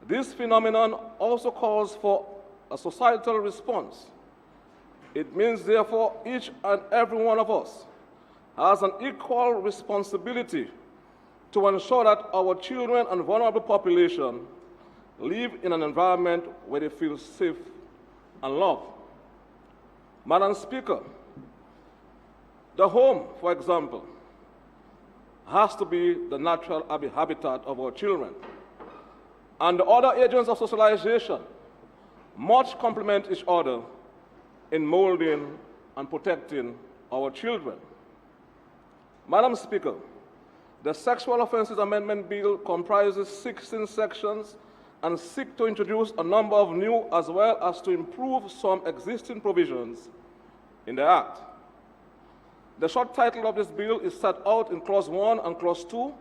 This phenomenon also calls for a societal response. It means, therefore, each and every one of us has an equal responsibility to ensure that our children and vulnerable population live in an environment where they feel safe and loved. Madam Speaker, the home, for example, has to be the natural habitat of our children. And the other agents of socialization must complement each other in molding and protecting our children. Madam Speaker, the Sexual Offences Amendment Bill comprises 16 sections and seeks to introduce a number of new as well as to improve some existing provisions in the Act. The short title of this bill is set out in Clause 1 and Clause 2,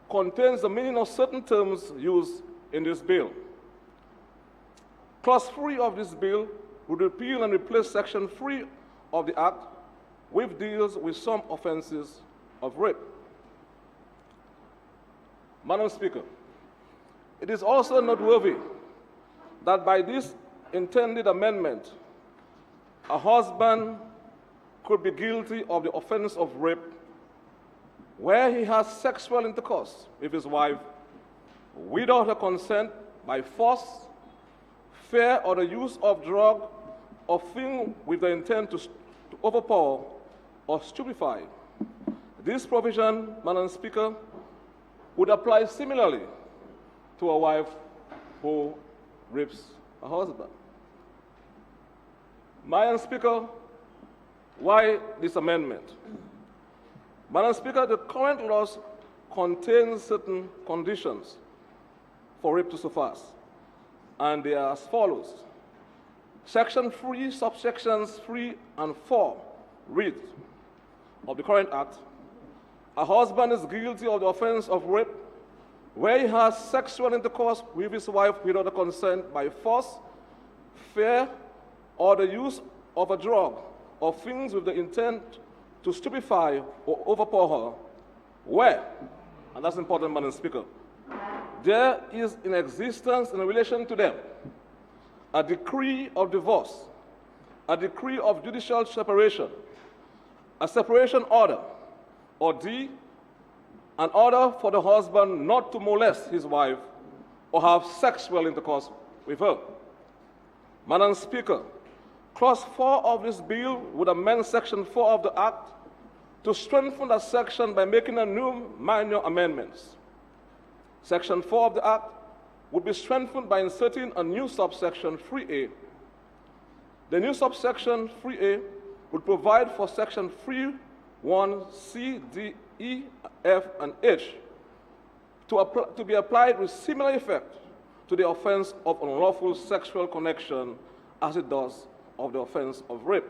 contains the meaning of certain terms used in this bill. Clause 3 of this bill would repeal and replace Section 3 of the Act, which deals with some offenses of rape. Madam Speaker, it is also noteworthy that by this intended amendment, a husband could be guilty of the offense of rape where he has sexual intercourse with his wife without her consent by force, fear, or the use of drug or thing with the intent to overpower or stupefy. This provision, Madam Speaker, would apply similarly to a wife who rapes a husband. Madam Speaker, why this amendment? Madam Speaker, the current laws contain certain conditions for rape to suffice, and they are as follows. Section 3, subsections 3 and 4 read of the current Act, a husband is guilty of the offense of rape where he has sexual intercourse with his wife without the consent by force, fear, or the use of a drug or things with the intent to stupefy or overpower her, where, and that's important, Madam Speaker, there is in existence in relation to them a decree of divorce, a decree of judicial separation, a separation order, or D, an order for the husband not to molest his wife or have sexual intercourse with her. Madam Speaker, Clause 4 of this bill would amend Section 4 of the Act to strengthen that section by making a new minor amendments. Section 4 of the Act would be strengthened by inserting a new subsection 3A. The new subsection 3A would provide for Section 3(1)(c), D, E, F, and H to be applied with similar effect to the offense of unlawful sexual connection as it does of the offense of rape.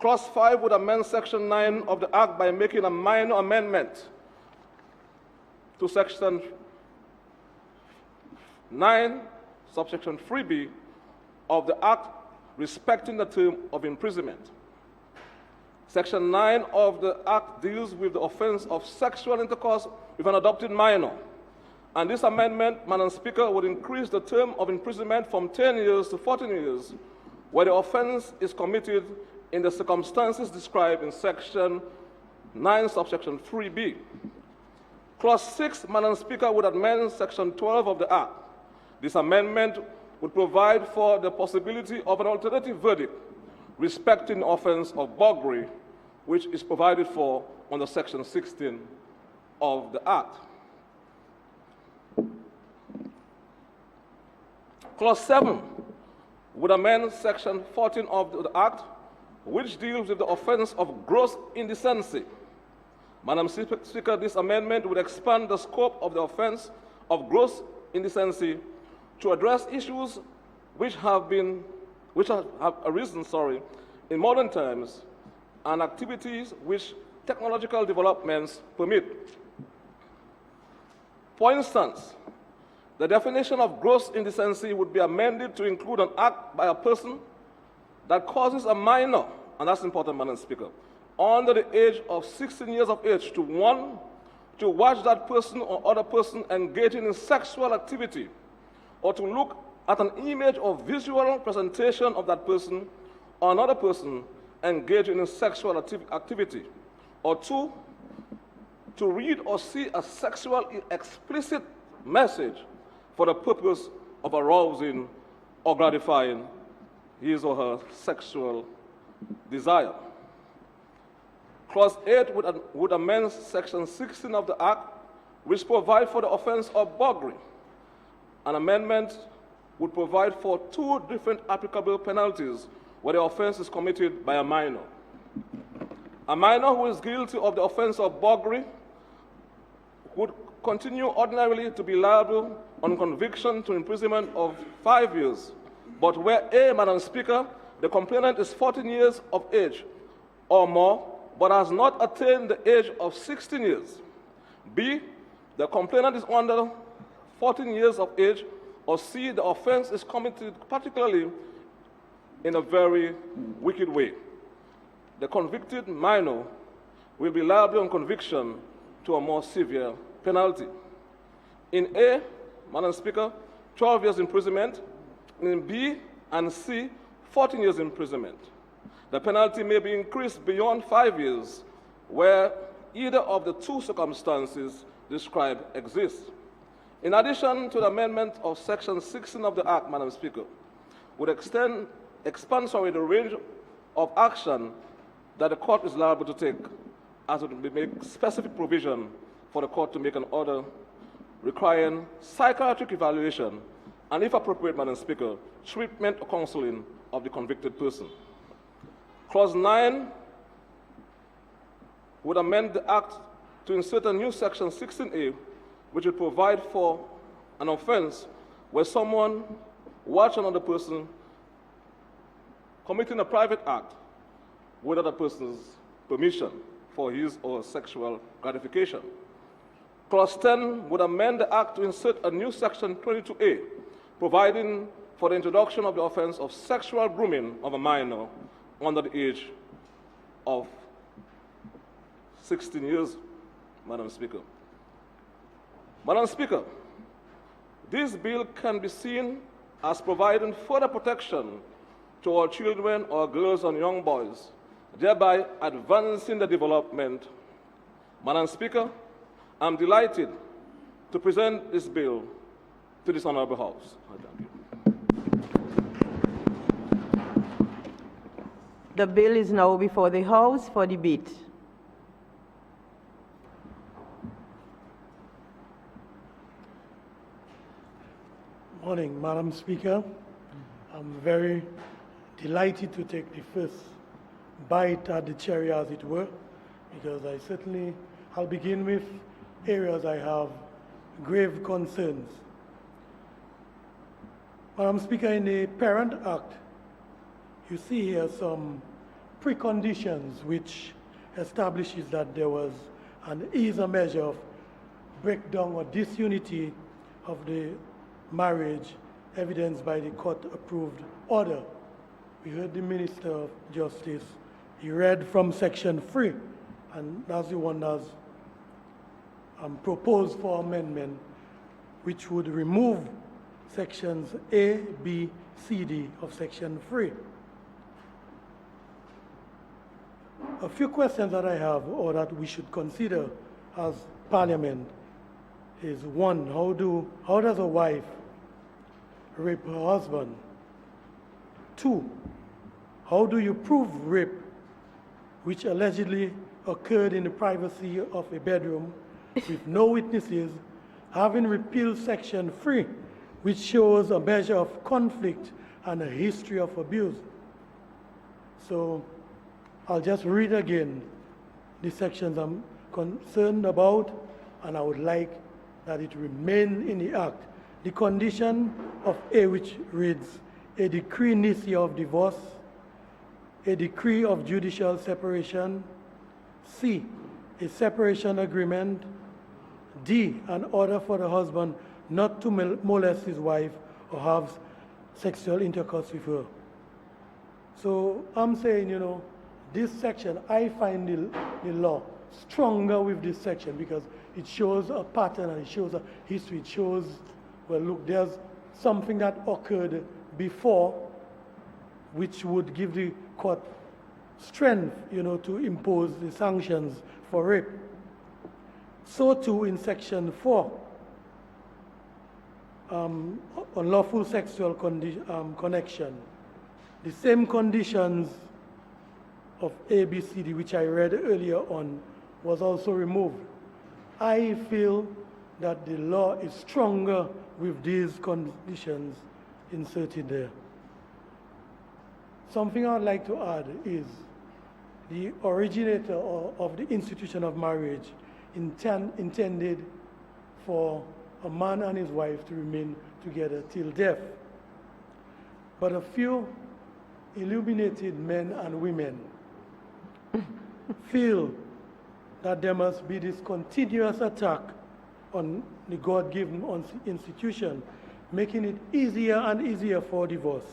Clause 5 would amend Section 9 of the Act by making a minor amendment to Section 9, subsection 3B of the Act respecting the term of imprisonment. Section 9 of the Act deals with the offense of sexual intercourse with an adopted minor. And this amendment, Madam Speaker, would increase the term of imprisonment from 10 years to 14 years, where the offense is committed in the circumstances described in Section 9, subsection 3B. Clause 6, Madam Speaker, would amend Section 12 of the Act. This amendment would provide for the possibility of an alternative verdict respecting the offense of burglary, which is provided for under Section 16 of the Act. Clause 7 would amend Section 14 of the Act, which deals with the offense of gross indecency. Madam Speaker, this amendment would expand the scope of the offense of gross indecency to address issues which have arisen in modern times and activities which technological developments permit. For instance, the definition of gross indecency would be amended to include an act by a person that causes a minor, and that's important, Madam Speaker, under the age of 16 years of age to 1. to watch that person or other person engaging in sexual activity, or to look at an image or visual presentation of that person or another person engaging in sexual activity, or two, to read or see a sexual explicit message for the purpose of arousing or gratifying his or her sexual desire. Clause 8 would amend Section 16 of the Act, which provides for the offense of burglary. An amendment would provide for two different applicable penalties where the offense is committed by a minor. A minor who is guilty of the offense of burglary would continue ordinarily to be liable on conviction to imprisonment of 5 years. But where A, Madam Speaker, the complainant is 14 years of age or more, but has not attained the age of 16 years. B, the complainant is under 14 years of age, or C, the offense is committed particularly in a very wicked way. The convicted minor will be liable on conviction to a more severe penalty. In A, Madam Speaker, 12 years imprisonment. In B and C, 14 years imprisonment. The penalty may be increased beyond 5 years where either of the two circumstances described exists. In addition to the amendment of Section 16 of the Act, Madam Speaker, would expand the range of action that the court is liable to take, as it would make specific provision for the court to make an order requiring psychiatric evaluation and, if appropriate, Madam Speaker, treatment or counseling of the convicted person. Clause 9 would amend the Act to insert a new Section 16A, which would provide for an offense where someone watch another person committing a private act without a person's permission for his or her sexual gratification. Clause 10 would amend the Act to insert a new Section 22A, providing for the introduction of the offense of sexual grooming of a minor under the age of 16 years, Madam Speaker. Madam Speaker, this bill can be seen as providing further protection to our children, our girls and young boys, thereby advancing the development. Madam Speaker, I'm delighted to present this bill to this Honorable House. I thank you. The bill is now before the House for debate. Morning, Madam Speaker. I'm very delighted to take the first bite at the cherry, as it were, because I'll begin with areas I have grave concerns. Madam Speaker, in the Parent Act, you see here some preconditions which establishes that there was an easier measure of breakdown or disunity of the marriage evidenced by the court-approved order. We heard the Minister of Justice. He read from Section 3, and that's the one that's proposed for amendment, which would remove Sections A, B, C, D of Section 3. A few questions that I have, or that we should consider as Parliament, is one, how does a wife rape her husband? Two, how do you prove rape which allegedly occurred in the privacy of a bedroom with no witnesses, having repealed Section 3, which shows a measure of conflict and a history of abuse? So I'll just read again the sections I'm concerned about, and I would like that it remain in the Act. The condition of A, which reads, a decree nisi of divorce, a decree of judicial separation, C, a separation agreement, D, an order for the husband not to molest his wife or have sexual intercourse with her. So I'm saying, this section, I find the law stronger with this section, because it shows a pattern and it shows a history. It shows, well, look, there's something that occurred before which would give the court strength, to impose the sanctions for rape. So too in section 4, unlawful sexual connection. The same conditions of A, B, C, D, which I read earlier on, was also removed. I feel that the law is stronger with these conditions inserted there. Something I'd like to add is the originator of the institution of marriage intended for a man and his wife to remain together till death. But a few illuminated men and women feel that there must be this continuous attack on the God-given institution, making it easier and easier for divorce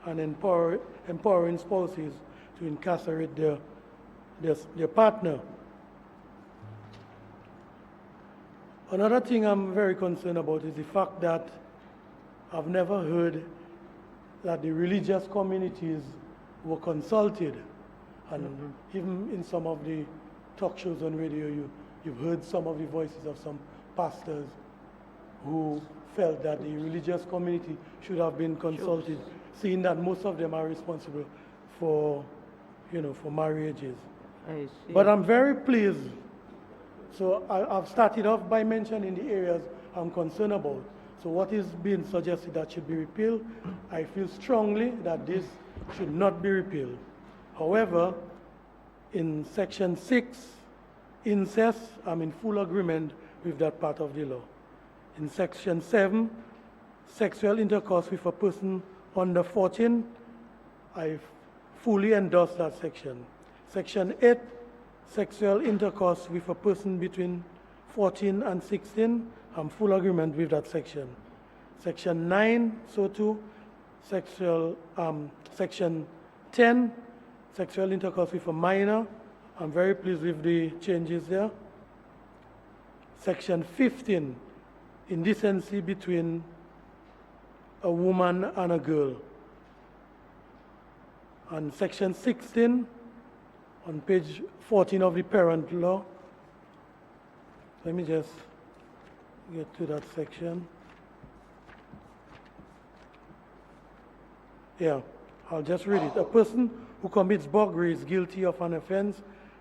and empowering spouses to incarcerate their partner. Another thing I'm very concerned about is the fact that I've never heard that the religious communities were consulted. And even in some of the talk shows on radio, you've heard some of the voices of some pastors who felt that the religious community should have been consulted, seeing that most of them are responsible for marriages. I see. But I'm very pleased. So I've started off by mentioning the areas I'm concerned about. So what is being suggested that should be repealed, I feel strongly that this should not be repealed. However, in section 6, incest, I'm in full agreement with that part of the law. In section 7, sexual intercourse with a person under 14, I fully endorse that section. Section 8, sexual intercourse with a person between 14 and 16, I'm full agreement with that section. Section 9, so too, section 10, sexual intercourse with a minor, I'm very pleased with the changes there. Section 15, indecency between a woman and a girl. And section 16, on page 14 of the parent law. Let me just get to that section. Yeah, I'll just read it. A person who commits burglary is guilty of an offense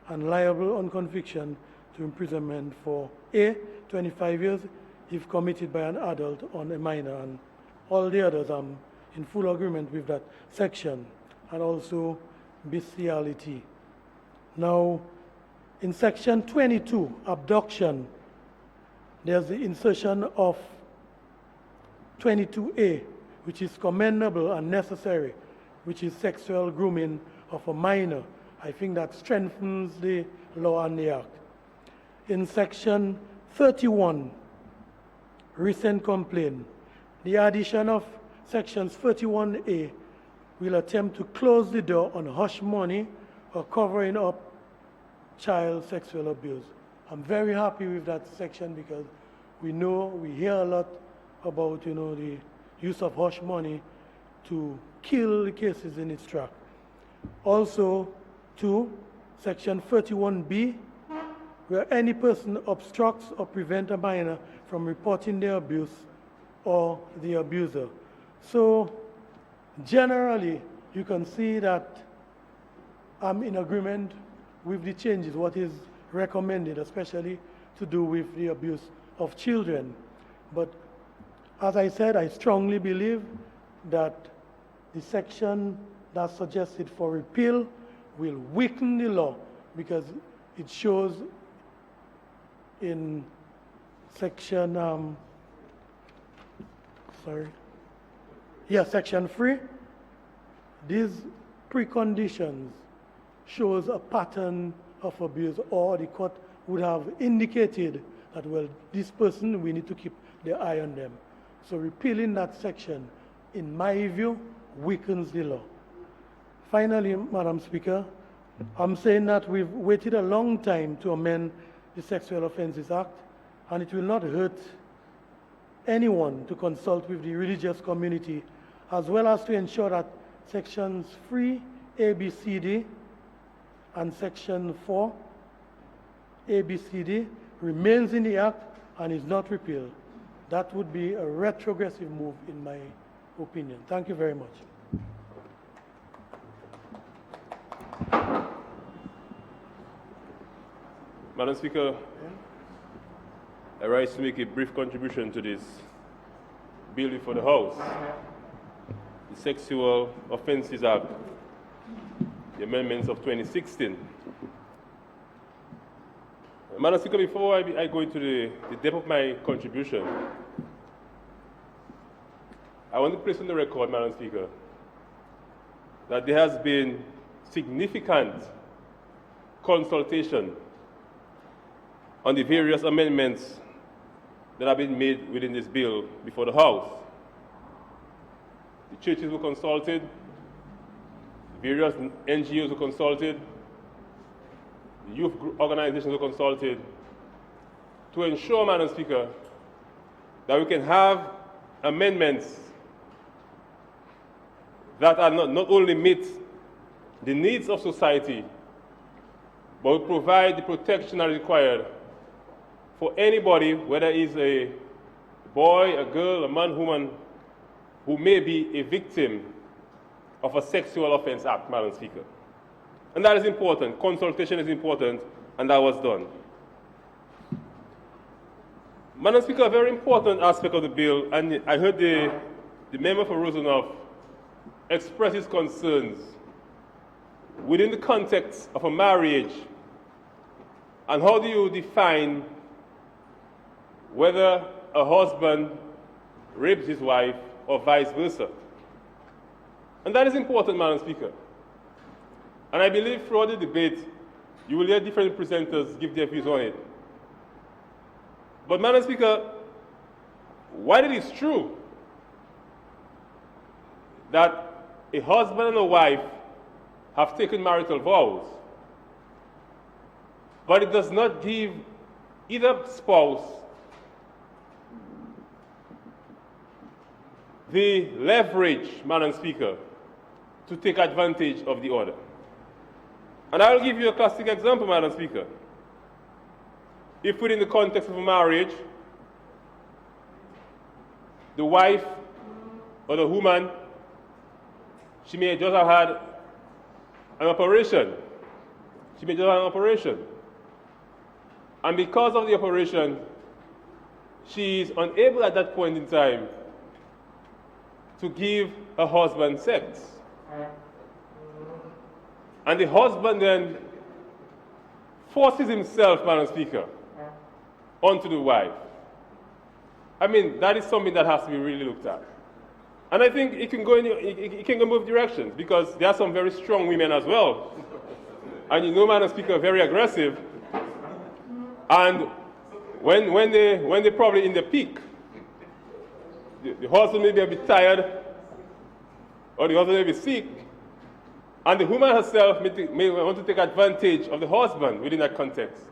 and liable on conviction to imprisonment for A, 25 years, if committed by an adult on a minor. And all the others, I'm in full agreement with that section. And also bestiality. Now, in section 22, abduction, there's the insertion of 22A, which is commendable and necessary, which is sexual grooming of a minor. I think that strengthens the law and the act. In section 31, recent complaint, the addition of sections 31A will attempt to close the door on hush money or covering up child sexual abuse. I'm very happy with that section because we hear a lot about, the use of hush money to kill the cases in its track. Also, section 31B, where any person obstructs or prevents a minor from reporting their abuse or the abuser. So, generally, you can see that I'm in agreement with the changes, what is recommended, especially to do with the abuse of children. But as I said, I strongly believe that the section that's suggested for repeal will weaken the law because it shows in section, section 3, these preconditions shows a pattern of abuse, or the court would have indicated that, well, this person, we need to keep the eye on them. So repealing that section, in my view, weakens the law. Finally, Madam Speaker, I'm saying that we've waited a long time to amend the Sexual Offences Act. and it will not hurt anyone to consult with the religious community, as well as to ensure that sections 3, A, B, C, D, and section 4, A, B, C, D, remains in the Act and is not repealed. That would be a retrogressive move in my opinion. Thank you very much. Madam Speaker, I rise to make a brief contribution to this bill before the House, the Sexual Offences Act, the amendments of 2016. Madam Speaker, before I go into the depth of my contribution, I want to place on the record, Madam Speaker, that there has been significant consultation on the various amendments that have been made within this bill before the House. The churches were consulted, various NGOs were consulted, the youth organizations were consulted to ensure, Madam Speaker, that we can have amendments that are not only meet the needs of society, but will provide the protection that is required for anybody, whether it's a boy, a girl, a man, woman, who may be a victim of a sexual offense act, Madam Speaker. And that is important. Consultation is important, and that was done. Madam Speaker, a very important aspect of the bill, and I heard the member for Roseau express his concerns within the context of a marriage, and how do you define whether a husband rapes his wife or vice versa. And that is important, Madam Speaker. And I believe throughout the debate, you will hear different presenters give their views on it. But Madam Speaker, while it is true that a husband and a wife have taken marital vows, but it does not give either spouse the leverage, Madam Speaker, to take advantage of the order. And I will give you a classic example, Madam Speaker. If within the context of a marriage, the wife or the woman, she may just have had an operation. She may just have an operation. And because of the operation, she is unable at that point in time to give her husband sex. And the husband then forces himself, Madam Speaker, onto the wife. I mean, that is something that has to be really looked at. And I think it can go both directions, because there are some very strong women as well. And you know, Madam Speaker, very aggressive. And when they're probably in the peak, the husband may be a bit tired, or the husband may be sick, and the woman herself may want to take advantage of the husband within that context.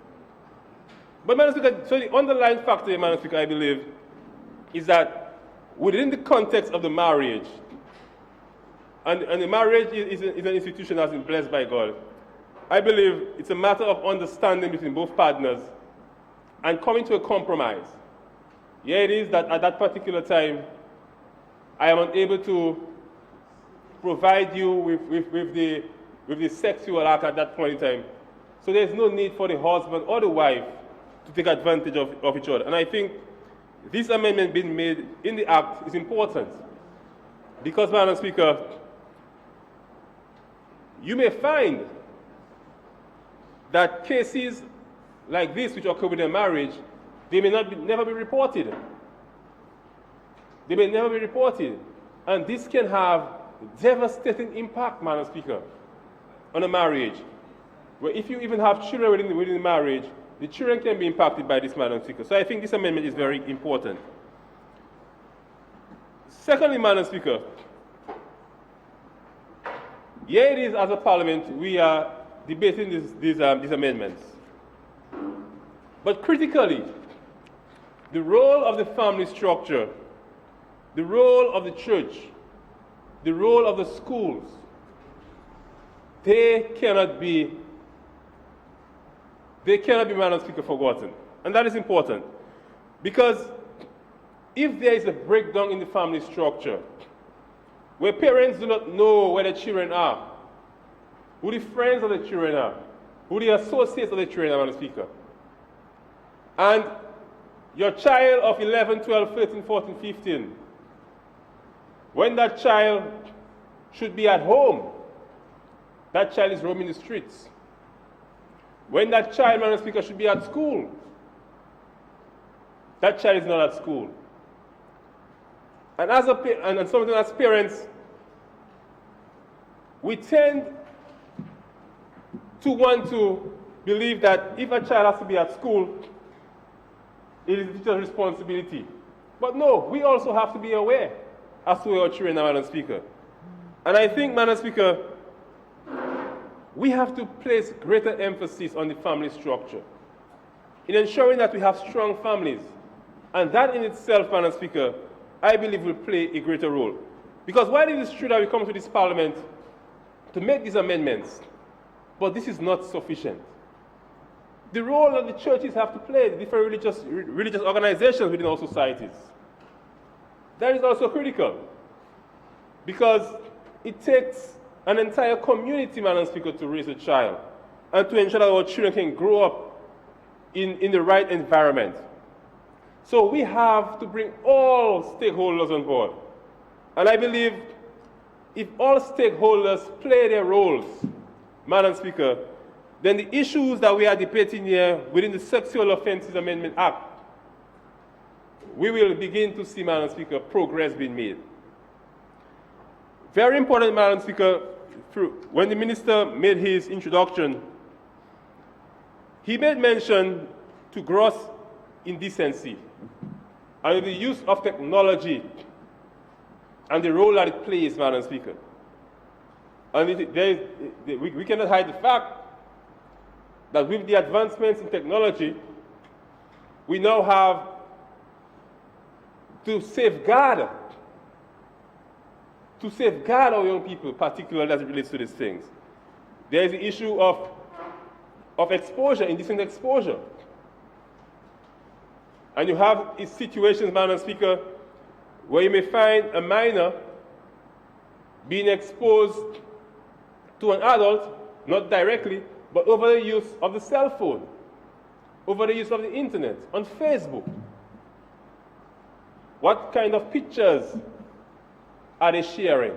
But Madam Speaker, so the underlying factor, Madam Speaker, I believe, is that within the context of the marriage, and the marriage is an institution that has been blessed by God, I believe it's a matter of understanding between both partners and coming to a compromise. Yeah, it is that at that particular time, I am unable to provide you with the sexual act at that point in time. So there's no need for the husband or the wife to take advantage of each other. And I think this amendment being made in the Act is important. Because, Madam Speaker, you may find that cases like this, which occur within a marriage, they may never be reported. They may never be reported. And this can have devastating impact, Madam Speaker, on a marriage. Where if you even have children within the marriage, the children can be impacted by this, Madam Speaker. So I think this amendment is very important. Secondly, Madam Speaker, here it is as a parliament, we are debating these amendments. But critically, the role of the family structure, the role of the church, the role of the schools, they cannot be, Madam Speaker, forgotten. And that is important. Because if there is a breakdown in the family structure, where parents do not know where their children are, who the friends of the children are, who the associates of the children are, Madam Speaker, and your child of 11, 12, 13, 14, 15, when that child should be at home, that child is roaming the streets. When that child, Madam Speaker, should be at school, that child is not at school. And sometimes as parents, we tend to want to believe that if a child has to be at school, it is the teacher's responsibility. But no, we also have to be aware as to where our children are, Madam Speaker. And I think, Madam Speaker, we have to place greater emphasis on the family structure in ensuring that we have strong families. And that in itself, Madam Speaker, I believe will play a greater role. Because while it is true that we come to this Parliament to make these amendments, but this is not sufficient. The role that the churches have to play, the different religious organizations within our societies, that is also critical. Because it takes an entire community, Madam Speaker, to raise a child and to ensure that our children can grow up in the right environment. So we have to bring all stakeholders on board. And I believe if all stakeholders play their roles, Madam Speaker, then the issues that we are debating here within the Sexual Offences Amendment Act, we will begin to see, Madam Speaker, progress being made. Very important, Madam Speaker, when the Minister made his introduction, he made mention to gross indecency and the use of technology and the role that it plays, Madam Speaker. And we cannot hide the fact that with the advancements in technology, we now have to safeguard our young people, particularly as it relates to these things. There is the issue of exposure, indecent exposure. And you have situations, Madam Speaker, where you may find a minor being exposed to an adult, not directly, but over the use of the cell phone, over the use of the internet, on Facebook. What kind of pictures are they sharing?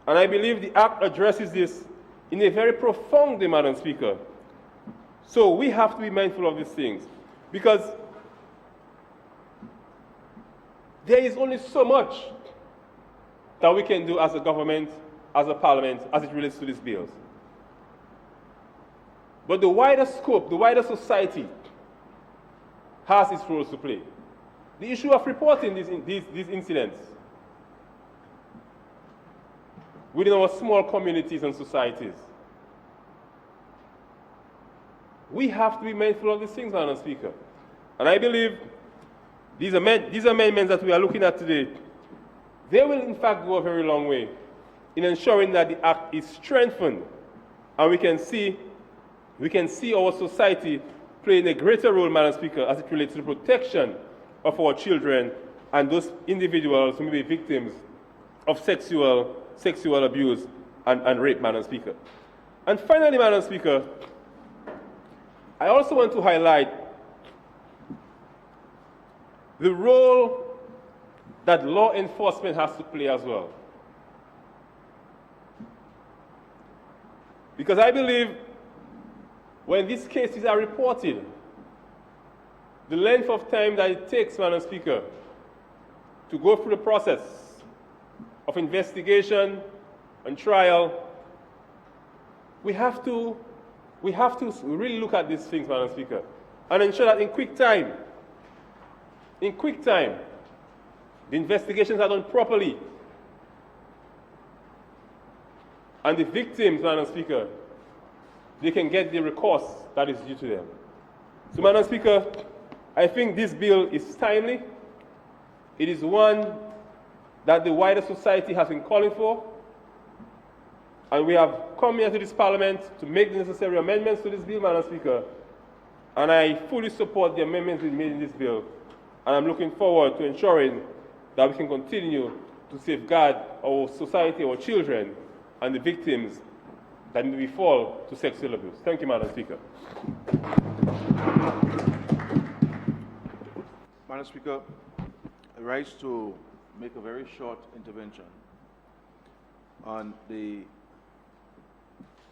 And I believe the Act addresses this in a very profound way, Madam Speaker. So we have to be mindful of these things, because there is only so much that we can do as a government, as a parliament, as it relates to these bills. But the wider scope, the wider society has its roles to play. The issue of reporting these incidents within our small communities and societies. We have to be mindful of these things, Madam Speaker. And I believe these amendments that we are looking at today, they will in fact go a very long way in ensuring that the Act is strengthened and we can see our society playing a greater role, Madam Speaker, as it relates to the protection of our children and those individuals who may be victims of sexual abuse and rape, Madam Speaker. And finally, Madam Speaker, I also want to highlight the role that law enforcement has to play as well. Because I believe when these cases are reported, the length of time that it takes, Madam Speaker, to go through the process of investigation and trial, we have to really look at these things, Madam Speaker, and ensure that in quick time, the investigations are done properly. And the victims, Madam Speaker, they can get the recourse that is due to them. So, Madam Speaker, I think this bill is timely. It is one that the wider society has been calling for. And we have come here to this Parliament to make the necessary amendments to this bill, Madam Speaker. And I fully support the amendments we made in this bill. And I'm looking forward to ensuring that we can continue to safeguard our society, our children, and the victims that may fall to sexual abuse. Thank you, Madam Speaker. Madam Speaker, I rise to make a very short intervention on the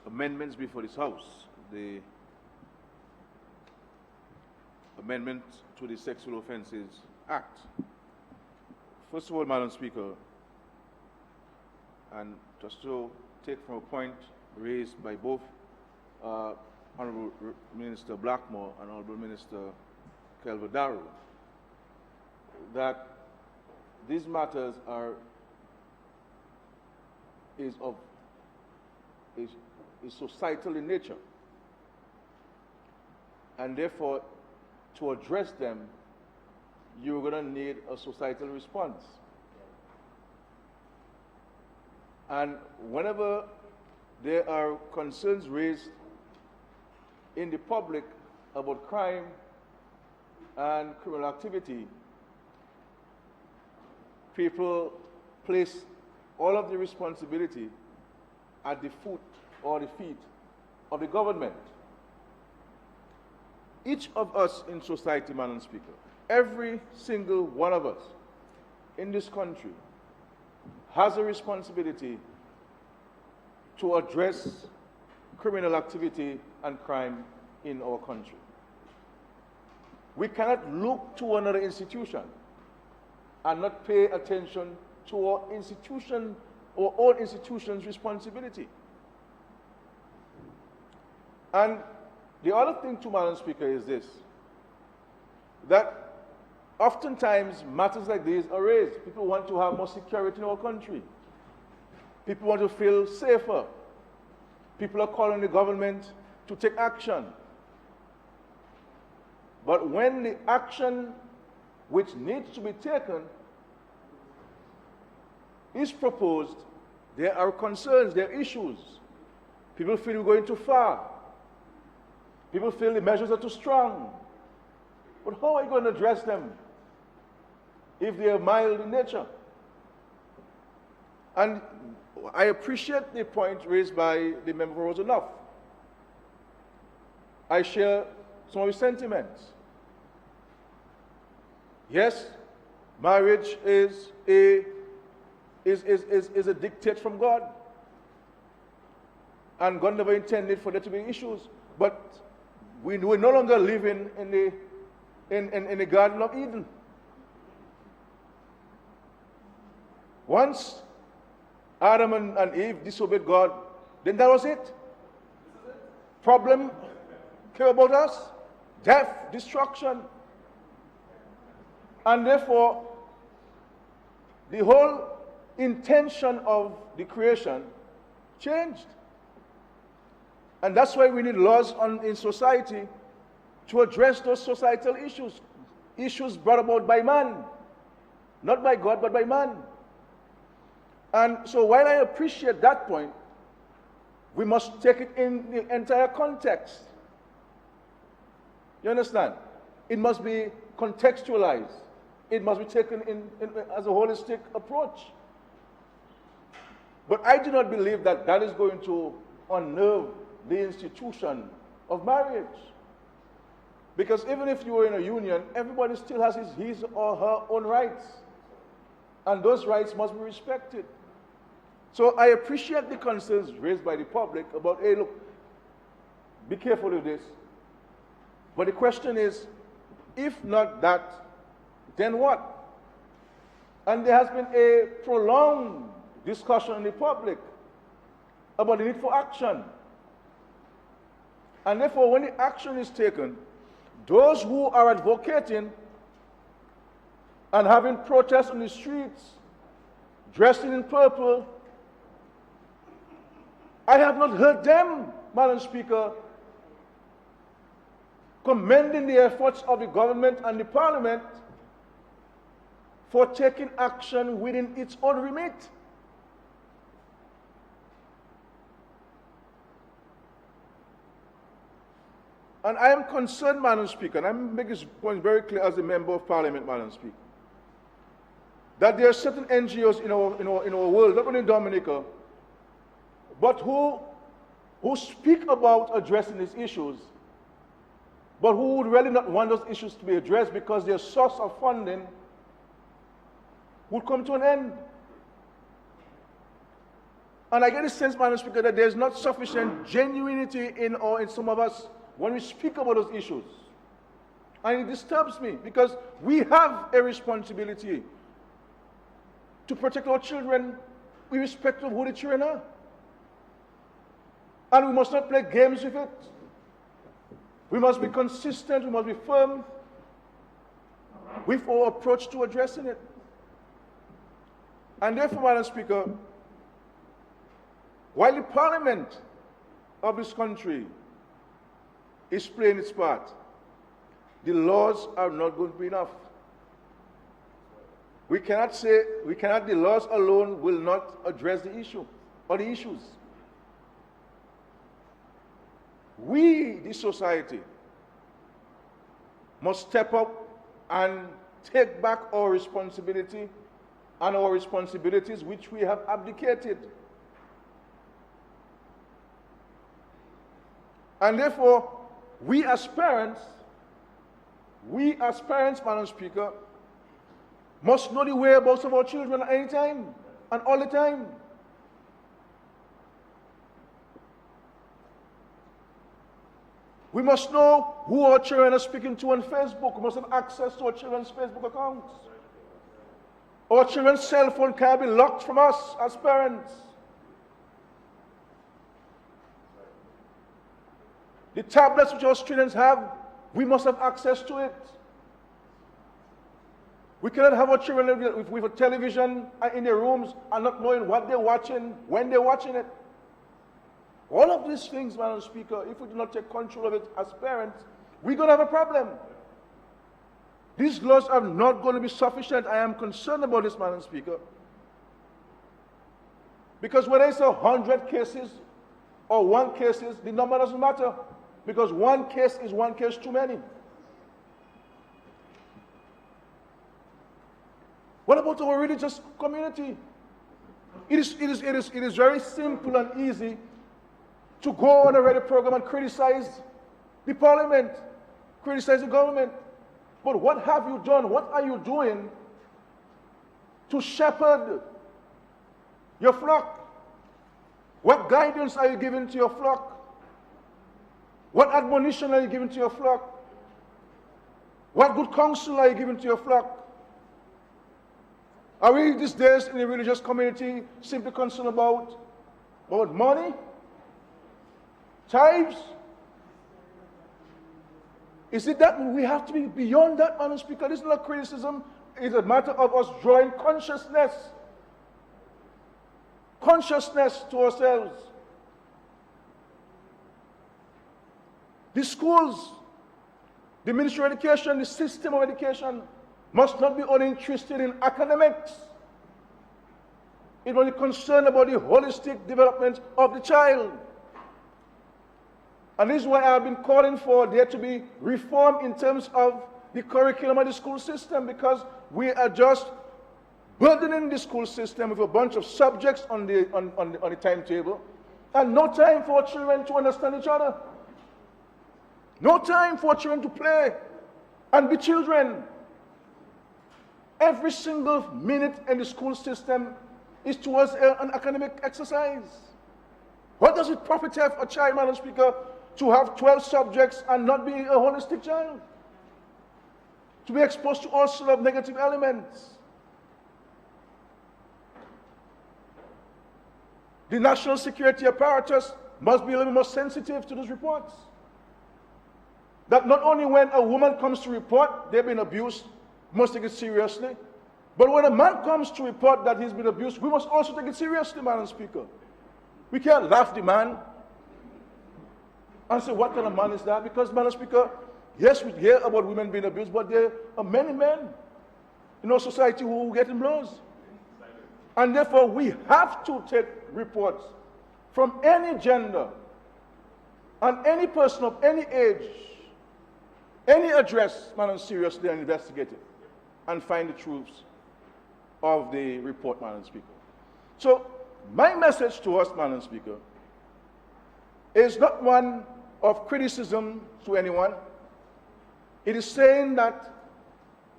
amendments before this House, the amendment to the Sexual Offences Act. First of all, Madam Speaker, and just to take from a point raised by both Honourable Minister Blackmore and Honourable Minister Kelvedaro, that these matters is societal in nature, and therefore to address them you're going to need a societal response. And whenever there are concerns raised in the public about crime and criminal activity, people place all of the responsibility at the foot or the feet of the government. Each of us in society, Madam Speaker, every single one of us in this country has a responsibility to address criminal activity and crime in our country. We cannot look to another institution and not pay attention to our own institution's responsibility. And the other thing too, Madam Speaker, is this, that oftentimes matters like these are raised. People want to have more security in our country. People want to feel safer. People are calling the government to take action. But when the action which needs to be taken is proposed, there are concerns, there are issues. People feel we're going too far. People feel the measures are too strong. But how are you going to address them if they are mild in nature? And I appreciate the point raised by the member for Roseau. I share some of his sentiments. Yes, marriage is a dictate from God. And God never intended for there to be issues. But we no longer live in the Garden of Eden. Once Adam and Eve disobeyed God, then that was it. Problem came about us, death, destruction. And therefore, the whole intention of the creation changed. And that's why we need laws in society to address those societal issues, issues brought about by man, not by God, but by man. And so while I appreciate that point, we must take it in the entire context. You understand? It must be contextualized. It must be taken in as a holistic approach. But I do not believe that that is going to unnerve the institution of marriage. Because even if you are in a union, everybody still has his or her own rights. And those rights must be respected. So I appreciate the concerns raised by the public about, hey, look, be careful with this. But the question is, if not that, then what? And there has been a prolonged discussion in the public about the need for action. And therefore, when the action is taken, those who are advocating and having protests on the streets, dressing in purple, I have not heard them, Madam Speaker, commending the efforts of the government and the parliament for taking action within its own remit. And I am concerned, Madam Speaker, and I'm making this point very clear as a member of Parliament, Madam Speaker, that there are certain NGOs in our world, not only in Dominica, but who speak about addressing these issues, but who would really not want those issues to be addressed because their source of funding would come to an end. And I get a sense, Madam Speaker, that there's not sufficient genuinity in some of us when we speak about those issues. And it disturbs me because we have a responsibility to protect our children irrespective of who the children are. And we must not play games with it. We must be consistent, we must be firm with our approach to addressing it. And therefore, Madam Speaker, while the Parliament of this country is playing its part, the laws are not going to be enough. We cannot say, the laws alone will not address the issue or the issues. We, the society, must step up and take back our responsibility and our responsibilities which we have abdicated. And therefore, we as parents, Madam Speaker, must know the whereabouts of our children at any time and all the time. We must know who our children are speaking to on Facebook. We must have access to our children's Facebook accounts. Our children's cell phone can't be locked from us as parents. The tablets which our students have, we must have access to it. We cannot have our children with a television in their rooms and not knowing what they're watching, when they're watching it. All of these things, Madam Speaker, if we do not take control of it as parents, we're going to have a problem. These laws are not going to be sufficient. I am concerned about this, Madam Speaker. Because whether it's 100 cases or 1 case, the number doesn't matter. Because 1 case is 1 case too many. What about our religious community? It is very simple and easy to go on a radio program and criticize the parliament, criticize the government. But what have you done? What are you doing to shepherd your flock? What guidance are you giving to your flock? What admonition are you giving to your flock? What good counsel are you giving to your flock? Are we these days in the religious community simply concerned about money? Tithes? Is it that we have to be beyond that, Madam Speaker? This is not criticism. It's a matter of us drawing consciousness to ourselves. The schools, the Ministry of Education, the system of education must not be only interested in academics. It must be concerned about the holistic development of the child. And this is why I have been calling for there to be reform in terms of the curriculum of the school system, because we are just burdening the school system with a bunch of subjects on the timetable and no time for children to understand each other. No time for children to play and be children. Every single minute in the school system is towards an academic exercise. What does it profit have a child, Madam Speaker, to have 12 subjects and not be a holistic child? To be exposed to all sorts of negative elements. The national security apparatus must be a little more sensitive to those reports. That not only when a woman comes to report they've been abused, we must take it seriously, but when a man comes to report that he's been abused, we must also take it seriously, Madam Speaker. We can't laugh the man and say, what kind of man is that? Because, Madam Speaker, Yes, we hear about women being abused, but there are many men in our society who are getting blows. And therefore, we have to take reports from any gender and any person of any age, any address, Madam, seriously and investigate it and find the truths of the report, Madam Speaker. So, my message to us, Madam Speaker, is not one of criticism to anyone. It is saying that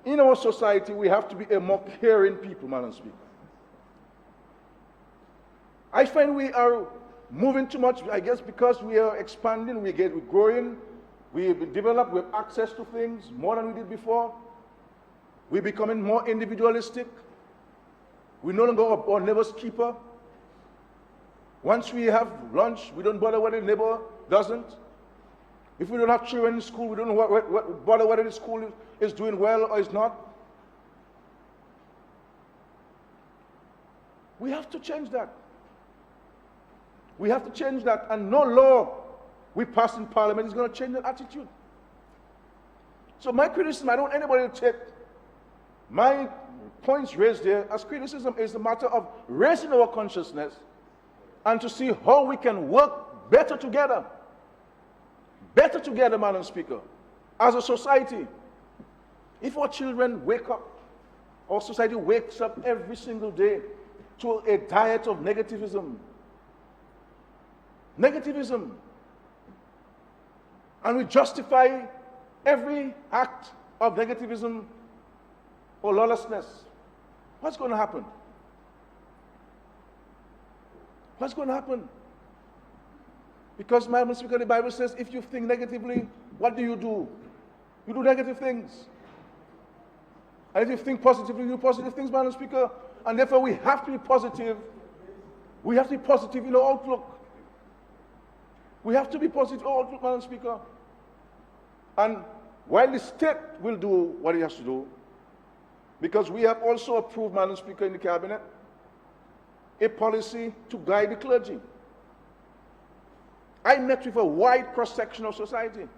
in our society we have to be a more caring people, Madam Speaker. I find we are moving too much, I guess, because we are expanding, we're growing, we've developed, we have access to things more than we did before. We're becoming more individualistic. We're no longer our neighbor's keeper. Once we have lunch, we don't bother whether the neighbor doesn't. If we don't have children in school, we don't bother whether the school is doing well or is not. We have to change that. We have to change that, and no law we pass in Parliament is going to change that attitude. So my criticism, I don't want anybody to take my points raised there as criticism. Is a matter of raising our consciousness and to see how we can work better together. Better together, Madam Speaker, as a society. If our children wake up, our society wakes up every single day to a diet of negativism, and we justify every act of negativism or lawlessness, what's going to happen? What's going to happen? Because, Madam Speaker, the Bible says if you think negatively, what do? You do negative things. And if you think positively, you do positive things, Madam Speaker. And therefore we have to be positive. We have to be positive in our outlook. We have to be positive in our outlook, Madam Speaker. And while the state will do what it has to do, because we have also approved, Madam Speaker, in the Cabinet, a policy to guide the clergy. I met with a wide cross-section of society,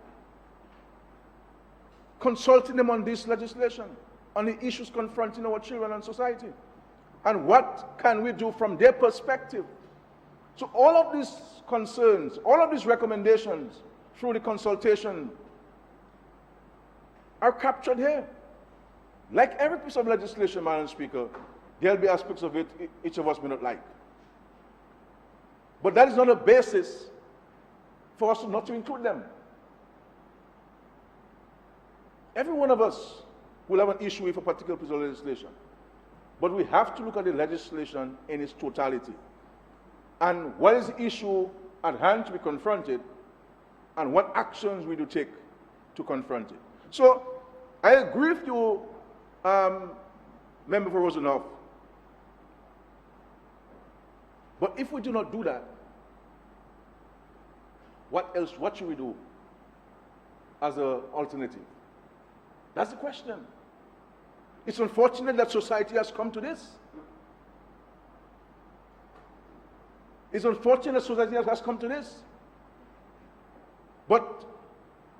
consulting them on this legislation, on the issues confronting our children and society, and what can we do from their perspective. So all of these concerns, all of these recommendations through the consultation are captured here. Like every piece of legislation, Madam Speaker, there'll be aspects of it each of us may not like. But that is not a basis for us not to include them. Every one of us will have an issue with a particular piece of legislation. But we have to look at the legislation in its totality. And what is the issue at hand to be confronted, and what actions we do take to confront it. So, I agree with you, Member for Roseau. But if we do not do that, what else? What should we do as an alternative? That's the question. It's unfortunate that society has come to this. It's unfortunate that society has come to this. But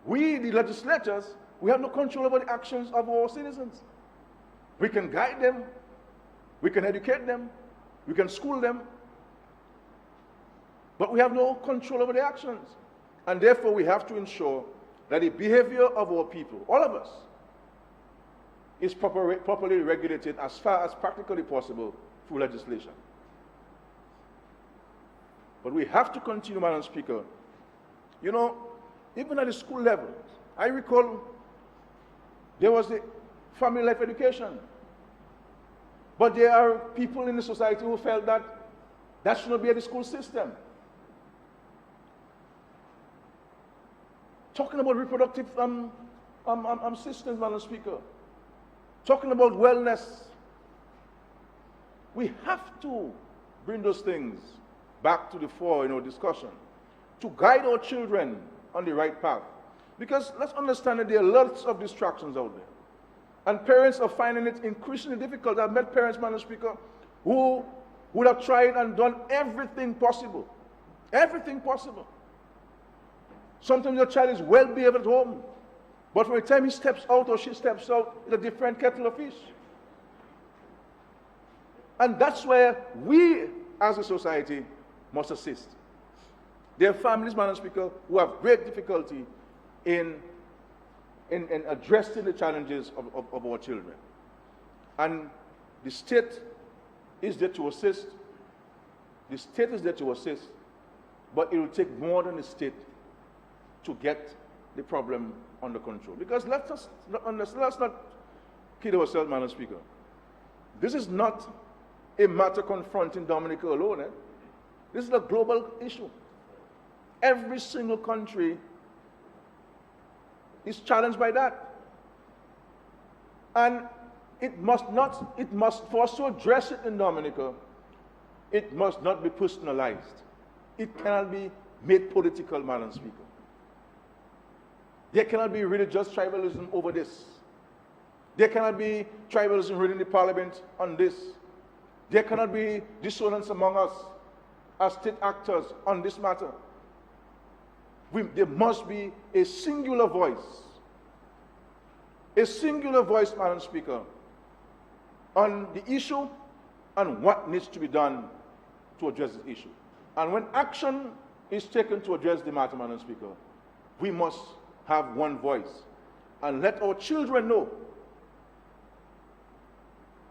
we, the legislators, we have no control over the actions of our citizens. We can guide them, we can educate them, we can school them, but we have no control over their actions. And therefore we have to ensure that the behavior of our people, all of us, is properly regulated as far as practically possible through legislation. But we have to continue, Madam Speaker. You know, even at the school level, I recall there was the family life education. But there are people in the society who felt that that should not be at the school system. Talking about reproductive systems, Madam Speaker. Talking about wellness. We have to bring those things back to the fore in our discussion to guide our children on the right path. Because let's understand that there are lots of distractions out there. And parents are finding it increasingly difficult. I've met parents, Madam Speaker, who would have tried and done everything possible. Everything possible. Sometimes your child is well behaved at home, But by the time he steps out or she steps out, it's a different kettle of fish. And that's where we, as a society, must assist. There are families, Madam Speaker, who have great difficulty in addressing the challenges of our children. And the state is there to assist. The state is there to assist, but it will take more than the state to get the problem under control. Because let's not kid ourselves, Madam Speaker. This is not a matter confronting Dominica alone. This is a global issue. Every single country is challenged by that. And for us to address it in Dominica, it must not be personalized. It cannot be made political, Madam Speaker. There cannot be religious tribalism over this. There cannot be tribalism within the parliament on this. There cannot be dissonance among us as state actors on this matter. There must be a singular voice. A singular voice, Madam Speaker, on the issue and what needs to be done to address this issue. And when action is taken to address the matter, Madam Speaker, we must have one voice and let our children know.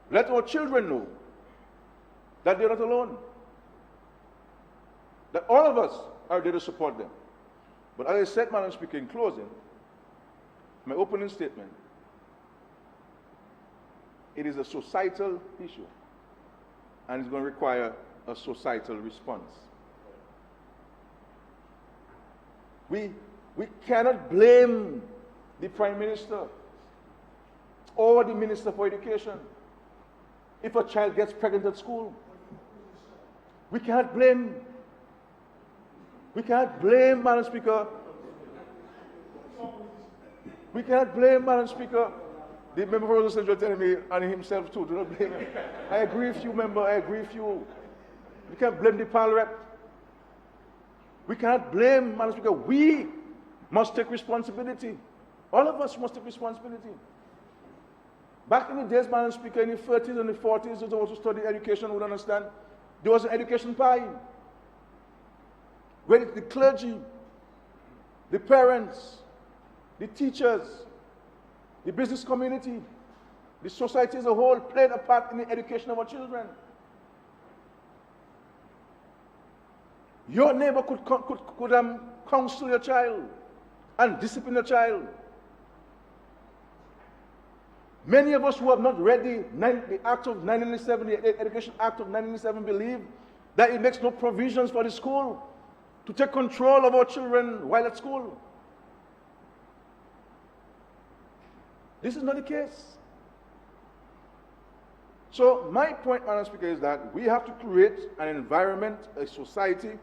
Let our children know that they're not alone. That all of us are there to support them. But as I said, Madam Speaker, in closing, my opening statement, it is a societal issue and it's going to require a societal response. We cannot blame the Prime Minister or the Minister for Education if a child gets pregnant at school. We cannot blame, Madam Speaker. We cannot blame, Madam Speaker. The member for Roseau is telling me, and himself too, do not blame him. I agree with you, member, I agree with you. We can't blame the PAL rep. We cannot blame, Madam Speaker. We must take responsibility. All of us must take responsibility. Back in the days, Madam Speaker, in the 30s and the 40s, those who studied education would understand, there was an education pie where the clergy, the parents, the teachers, the business community, the society as a whole played a part in the education of our children. Your neighbor could counsel your child and discipline your child. Many of us who have not read the Act of 1997, the Education Act of 1997, believe that it makes no provisions for the school to take control of our children while at school. This is not the case. So my point, Madam Speaker, is that we have to create an environment, a society,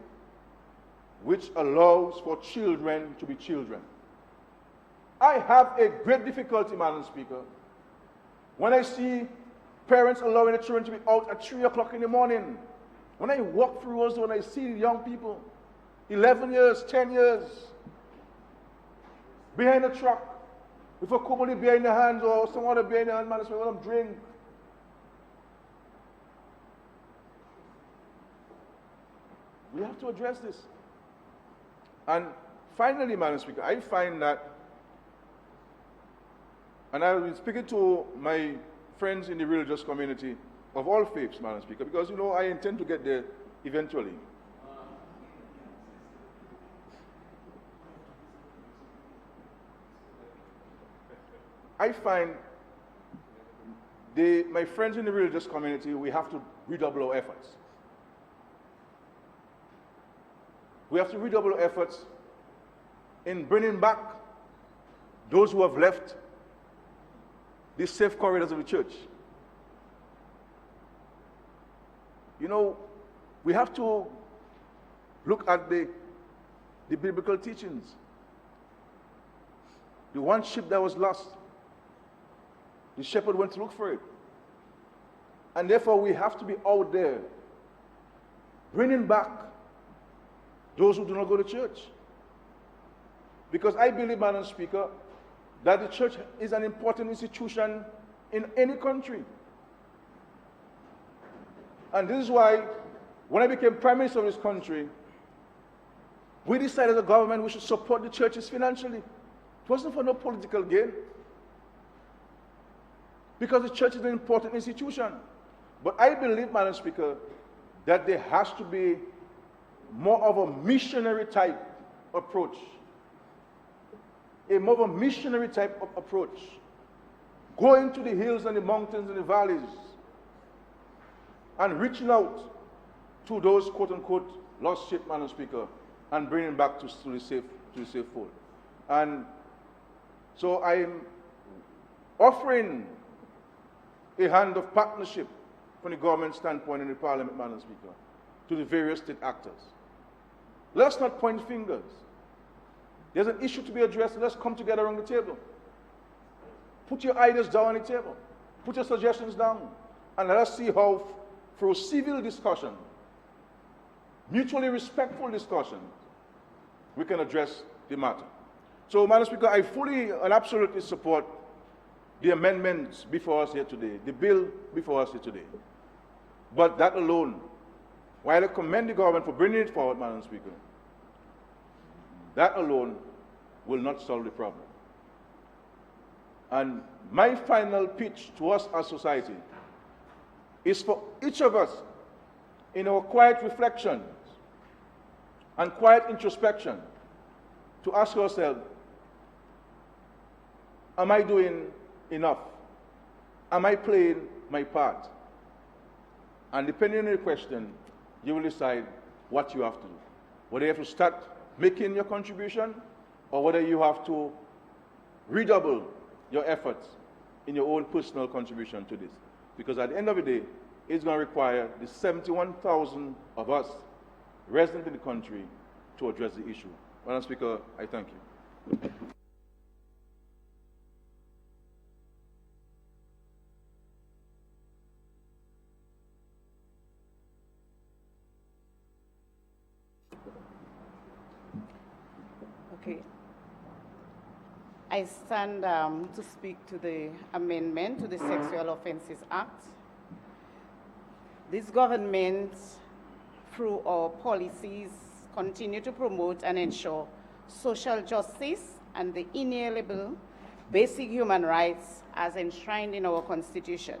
which allows for children to be children. I have a great difficulty, Madam Speaker, when I see parents allowing their children to be out at 3 o'clock in the morning. When I walk through Roseau and I see young people, 11 years, 10 years, behind a truck, with a Kumuli beer in their hands or some other beer in their hand, Madam Speaker, let them drink. We have to address this. And finally, Madam Speaker, I find that, and I will be speaking to my friends in the religious community of all faiths, Madam Speaker, because, you know, I intend to get there eventually. I find my friends in the religious community, we have to redouble our efforts. We have to redouble our efforts in bringing back those who have left the safe corridors of the church. You know, we have to look at the biblical teachings. The one sheep that was lost, the shepherd went to look for it. And therefore we have to be out there bringing back those who do not go to church. Because I believe, Madam Speaker, that the church is an important institution in any country. And this is why, when I became Prime Minister of this country, we decided as a government we should support the churches financially. It wasn't for no political gain. Because the church is an important institution. But I believe, Madam Speaker, that there has to be more of a missionary type approach. A more of a missionary type of approach. Going to the hills and the mountains and the valleys and reaching out to those quote-unquote lost sheep, Madam Speaker, and bringing back to the safe fold. And so I'm offering a hand of partnership from the government standpoint in the Parliament, Madam Speaker, to the various state actors. Let's not point fingers. There's an issue to be addressed. Let's come together around the table. Put your ideas down on the table. Put your suggestions down. And let us see how, through civil discussion, mutually respectful discussion, we can address the matter. So, Madam Speaker, I fully and absolutely support the amendments before us here today, the bill before us here today. But that alone, while I commend the government for bringing it forward, Madam Speaker, that alone will not solve the problem. And my final pitch to us as society is for each of us, in our quiet reflections and quiet introspection, to ask ourselves, am I doing enough? Am I playing my part? And depending on the question, you will decide what you have to do. Whether you have to start making your contribution, or whether you have to redouble your efforts in your own personal contribution to this. Because at the end of the day, it's going to require the 71,000 of us resident in the country to address the issue. Madam Speaker, I thank you. Okay. I stand to speak to the amendment to the Sexual Offences Act. This government, through our policies, continue to promote and ensure social justice and the inalienable basic human rights as enshrined in our Constitution.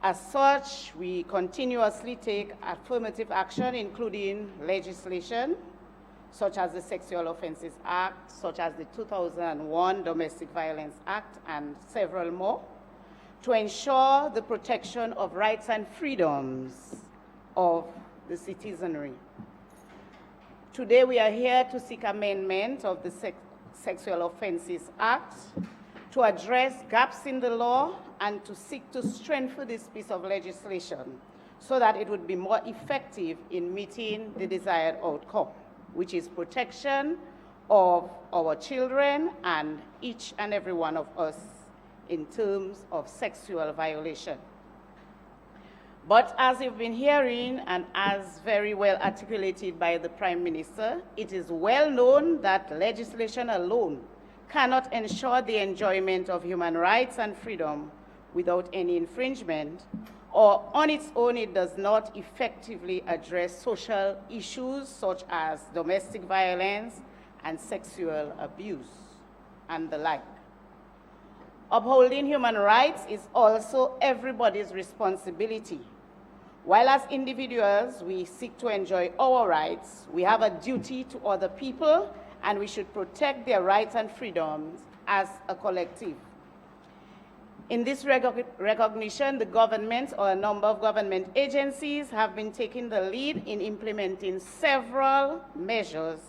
As such, we continuously take affirmative action, including legislation, such as the Sexual Offences Act, such as the 2001 Domestic Violence Act, and several more, to ensure the protection of rights and freedoms of the citizenry. Today we are here to seek amendment of the Sexual Offences Act to address gaps in the law and to seek to strengthen this piece of legislation so that it would be more effective in meeting the desired outcome, which is protection of our children and each and every one of us in terms of sexual violation. But as you've been hearing, and as very well articulated by the Prime Minister, it is well known that legislation alone cannot ensure the enjoyment of human rights and freedom without any infringement, or on its own it does not effectively address social issues such as domestic violence and sexual abuse and the like. Upholding human rights is also everybody's responsibility. While as individuals we seek to enjoy our rights, we have a duty to other people, and we should protect their rights and freedoms as a collective. In this recognition, the government or a number of government agencies have been taking the lead in implementing several measures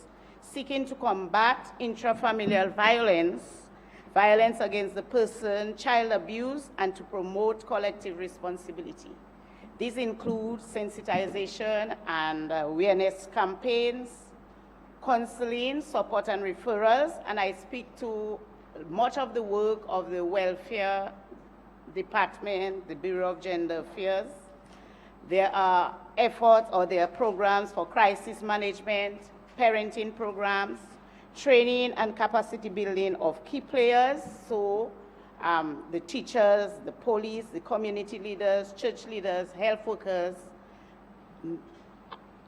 seeking to combat intrafamilial violence, violence against the person, child abuse, and to promote collective responsibility. These include sensitization and awareness campaigns, counseling, support and referrals, and I speak to much of the work of the Welfare Department, the Bureau of Gender Affairs. There are efforts or there are programs for crisis management, parenting programs, training and capacity building of key players, so the teachers, the police, the community leaders, church leaders, health workers,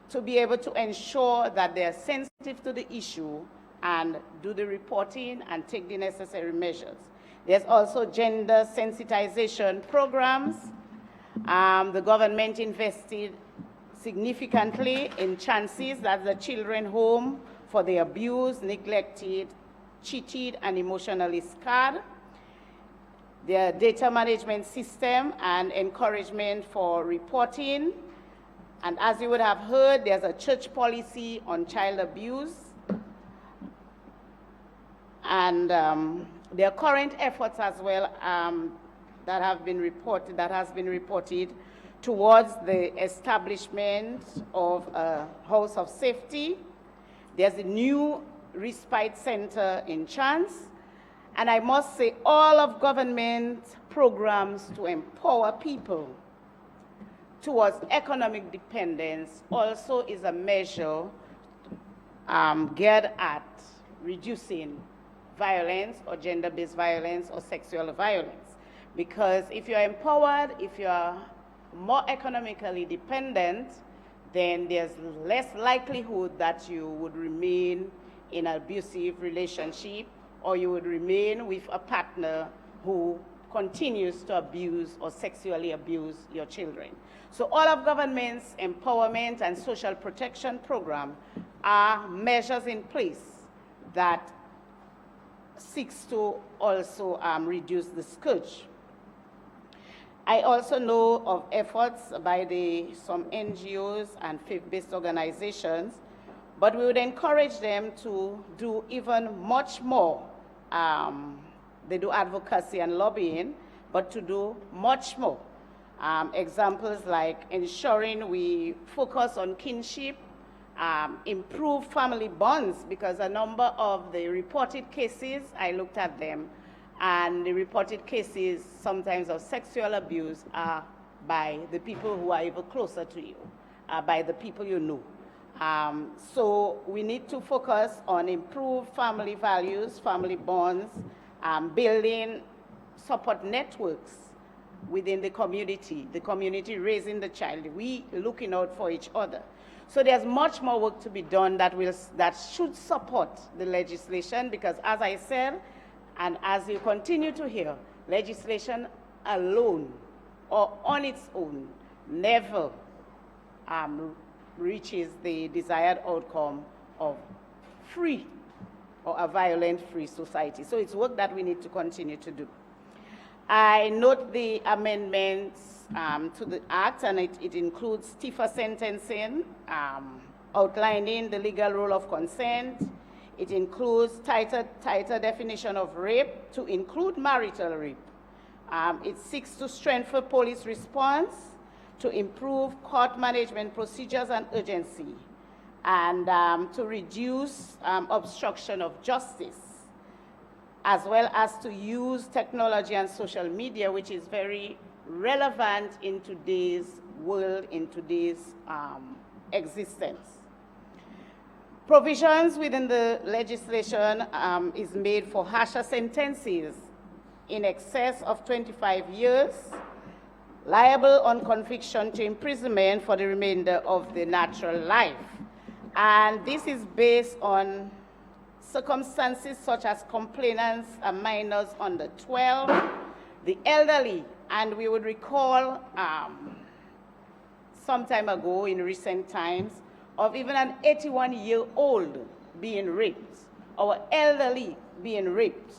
to be able to ensure that they are sensitive to the issue and do the reporting and take the necessary measures. There's also gender sensitization programs. The government invested significantly in chances that the children home for the abused, neglected, cheated, and emotionally scarred. Their data management system and encouragement for reporting. And as you would have heard, there's a church policy on child abuse. And there are current efforts as well that has been reported towards the establishment of a house of safety. There's a new respite center in Chance. And I must say, all of government programs to empower people towards economic dependence also is a measure geared at reducing violence or gender-based violence or sexual violence. Because if you're empowered, if you're more economically dependent, then there's less likelihood that you would remain in an abusive relationship or you would remain with a partner who continues to abuse or sexually abuse your children. So all of government's empowerment and social protection program are measures in place that seeks to also reduce the scourge. I also know of efforts by some NGOs and faith-based organizations, but we would encourage them to do even much more. They do advocacy and lobbying, but to do much more. Examples like ensuring we focus on kinship, improve family bonds, because a number of the reported cases, I looked at them, and the reported cases sometimes of sexual abuse are by the people who are even closer to you, by the people you know. So we need to focus on improved family values, family bonds, building support networks within the community raising the child, we looking out for each other. So there's much more work to be done that should support the legislation, because as I said, and as you continue to hear, legislation alone or on its own never reaches the desired outcome of free or a violent-free society. So it's work that we need to continue to do. I note the amendments to the Act, and it includes stiffer sentencing, outlining the legal role of consent. It includes tighter definition of rape to include marital rape. It seeks to strengthen police response, to improve court management procedures and urgency, and to reduce obstruction of justice, as well as to use technology and social media, which is very relevant in today's world, in today's existence. Provisions within the legislation is made for harsher sentences in excess of 25 years, liable on conviction to imprisonment for the remainder of the natural life. And this is based on circumstances such as complainants and minors under 12, the elderly, and we would recall some time ago in recent times of even an 81-year-old being raped, or elderly being raped.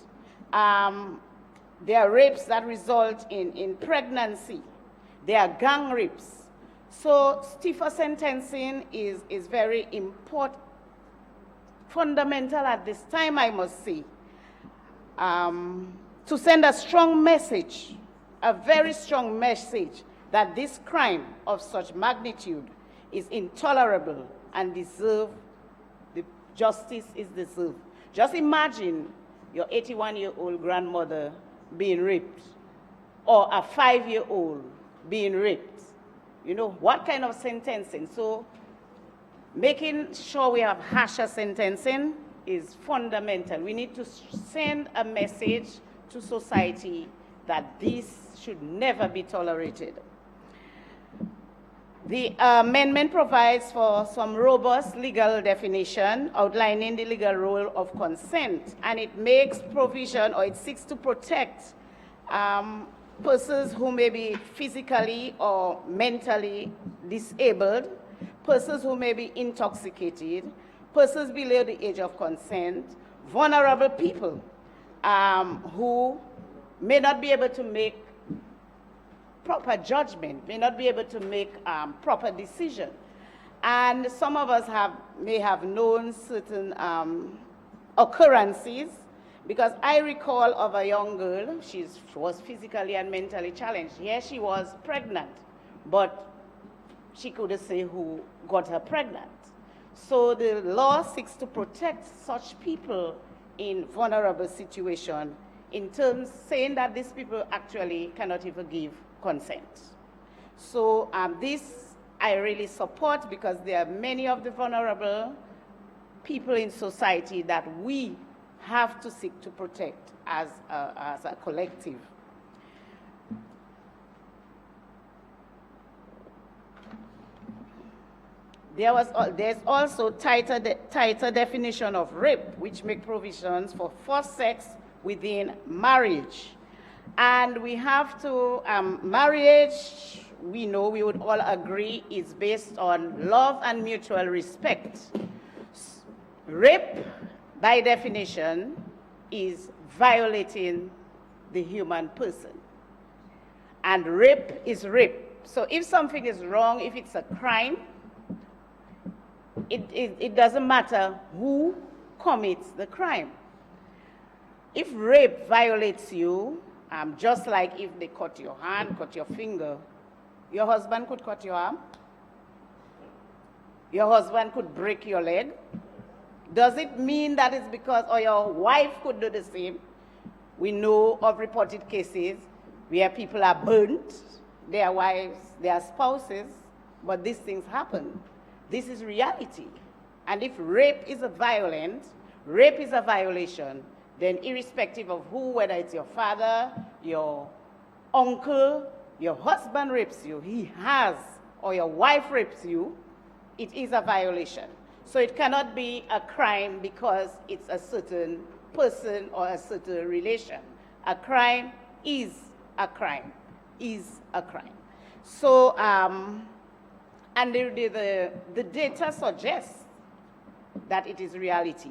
There are rapes that result in pregnancy. There are gang rapes. So stiffer sentencing is very important, fundamental at this time, I must say, to send a strong message, a very strong message, that this crime of such magnitude is intolerable and the justice is deserved. Just imagine your 81-year-old grandmother being raped, or a 5-year-old being raped. You know, what kind of sentencing? So making sure we have harsher sentencing is fundamental. We need to send a message to society that this should never be tolerated. The amendment provides for some robust legal definition outlining the legal role of consent, and it makes provision, or it seeks to protect persons who may be physically or mentally disabled, persons who may be intoxicated, persons below the age of consent, vulnerable people who may not be able to make proper judgment, may not be able to make proper decision. And some of us may have known certain occurrences, because I recall of a young girl, she was physically and mentally challenged. Yes, she was pregnant, but she couldn't say who got her pregnant. So the law seeks to protect such people in vulnerable situations, in terms saying that these people actually cannot even give consent. So this I really support, because there are many of the vulnerable people in society that we have to seek to protect as a collective. There's also tighter definition of rape, which make provisions for forced sex within marriage. And we have to, marriage, we know, we would all agree, is based on love and mutual respect. Rape, by definition, is violating the human person. And rape is rape. So if something is wrong, if it's a crime, it doesn't matter who commits the crime. If rape violates you, just like if they cut your hand, cut your finger, your husband could cut your arm, your husband could break your leg. Does it mean that it's because, or your wife could do the same? We know of reported cases where people are burnt, their wives, their spouses, but these things happen. This is reality. And if rape is a violation, then irrespective of who, whether it's your father, your uncle, your husband rapes you, or your wife rapes you, it is a violation. So it cannot be a crime because it's a certain person or a certain relation. A crime is a crime, So, and the data suggests that it is reality.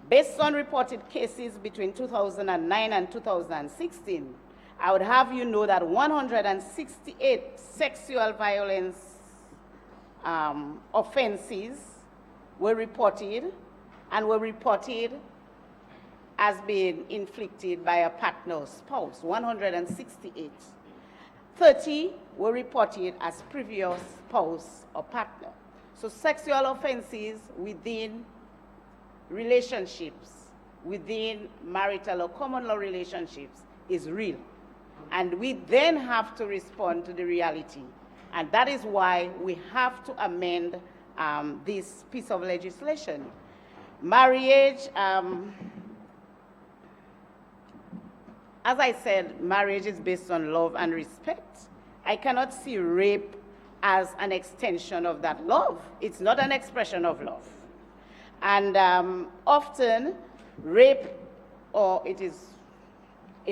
Based on reported cases between 2009 and 2016, I would have you know that 168 sexual violence offenses were reported as being inflicted by a partner or spouse, 168. 30 were reported as previous spouse or partner. So sexual offenses within relationships, within marital or common law relationships is real. And we then have to respond to the reality. And that is why we have to amend this piece of legislation. Marriage, as I said, marriage is based on love and respect. I cannot see rape as an extension of that love. It's not an expression of love. And often rape, or it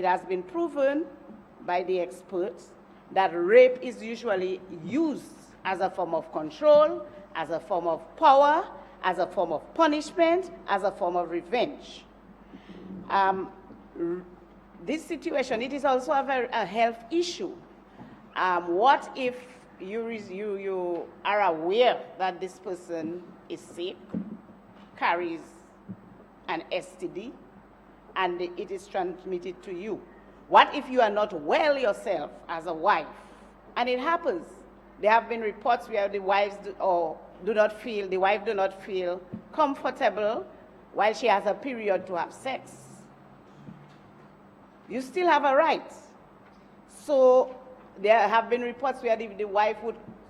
has been proven by the experts that rape is usually used as a form of control, as a form of power, as a form of punishment, as a form of revenge. This situation, it is also a health issue. What if you are aware that this person is sick, carries an STD, and it is transmitted to you? What if you are not well yourself as a wife? And it happens. There have been reports where the wife do not feel comfortable while she has a period to have sex. You still have a right. So there have been reports where the wife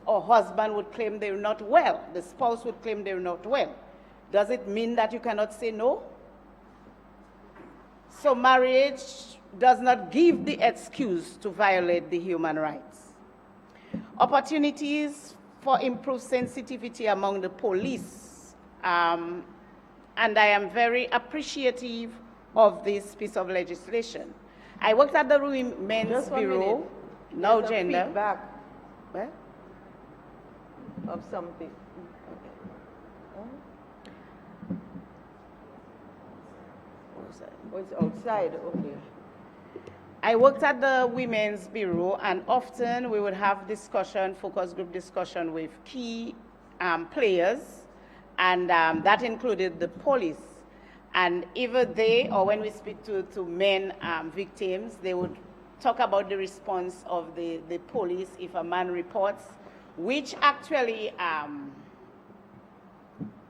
or husband would claim they're not well. The spouse would claim they're not well. Does it mean that you cannot say no? So marriage does not give the excuse to violate the human rights. Opportunities for improved sensitivity among the police, and I am very appreciative of this piece of legislation. I worked at the Women's Just 1 Bureau, minute. now There's a gender. feedback Where? of something. Oh, it's outside, okay. I worked at the Women's Bureau, and often we would have discussion, focus group discussion with key players, and that included the police. And either they, or when we speak to men victims, they would talk about the response of the police if a man reports, which actually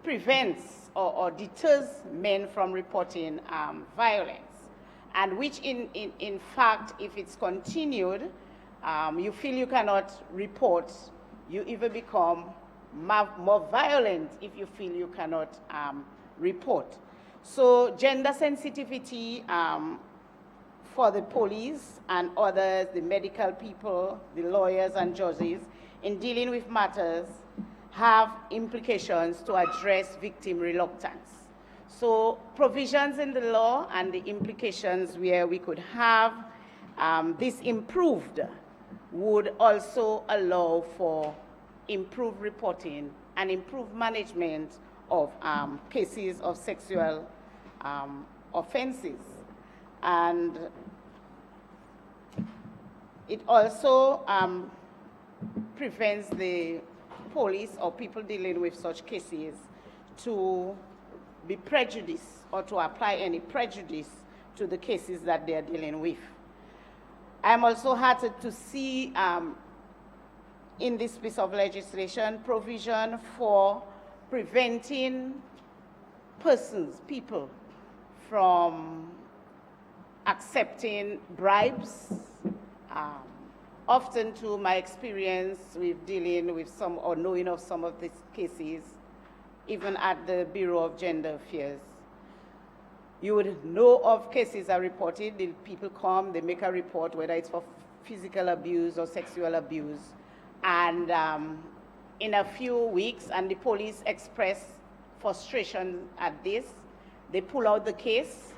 prevents or deters men from reporting violence. And which in fact, if it's continued, you feel you cannot report, you even become more violent if you feel you cannot report. So gender sensitivity for the police and others, the medical people, the lawyers and judges, in dealing with matters have implications to address victim reluctance. So provisions in the law and the implications where we could have this improved would also allow for improved reporting and improved management of cases of sexual offenses. And it also prevents the police or people dealing with such cases to be prejudiced or to apply any prejudice to the cases that they're dealing with. I'm also heartened to see in this piece of legislation provision for preventing people from accepting bribes. Often, to my experience with dealing with some or knowing of some of these cases, even at the Bureau of Gender Affairs, you would know of cases are reported, the people come, they make a report, whether it's for physical abuse or sexual abuse, and in a few weeks, and the police express frustration at this, they pull out the case.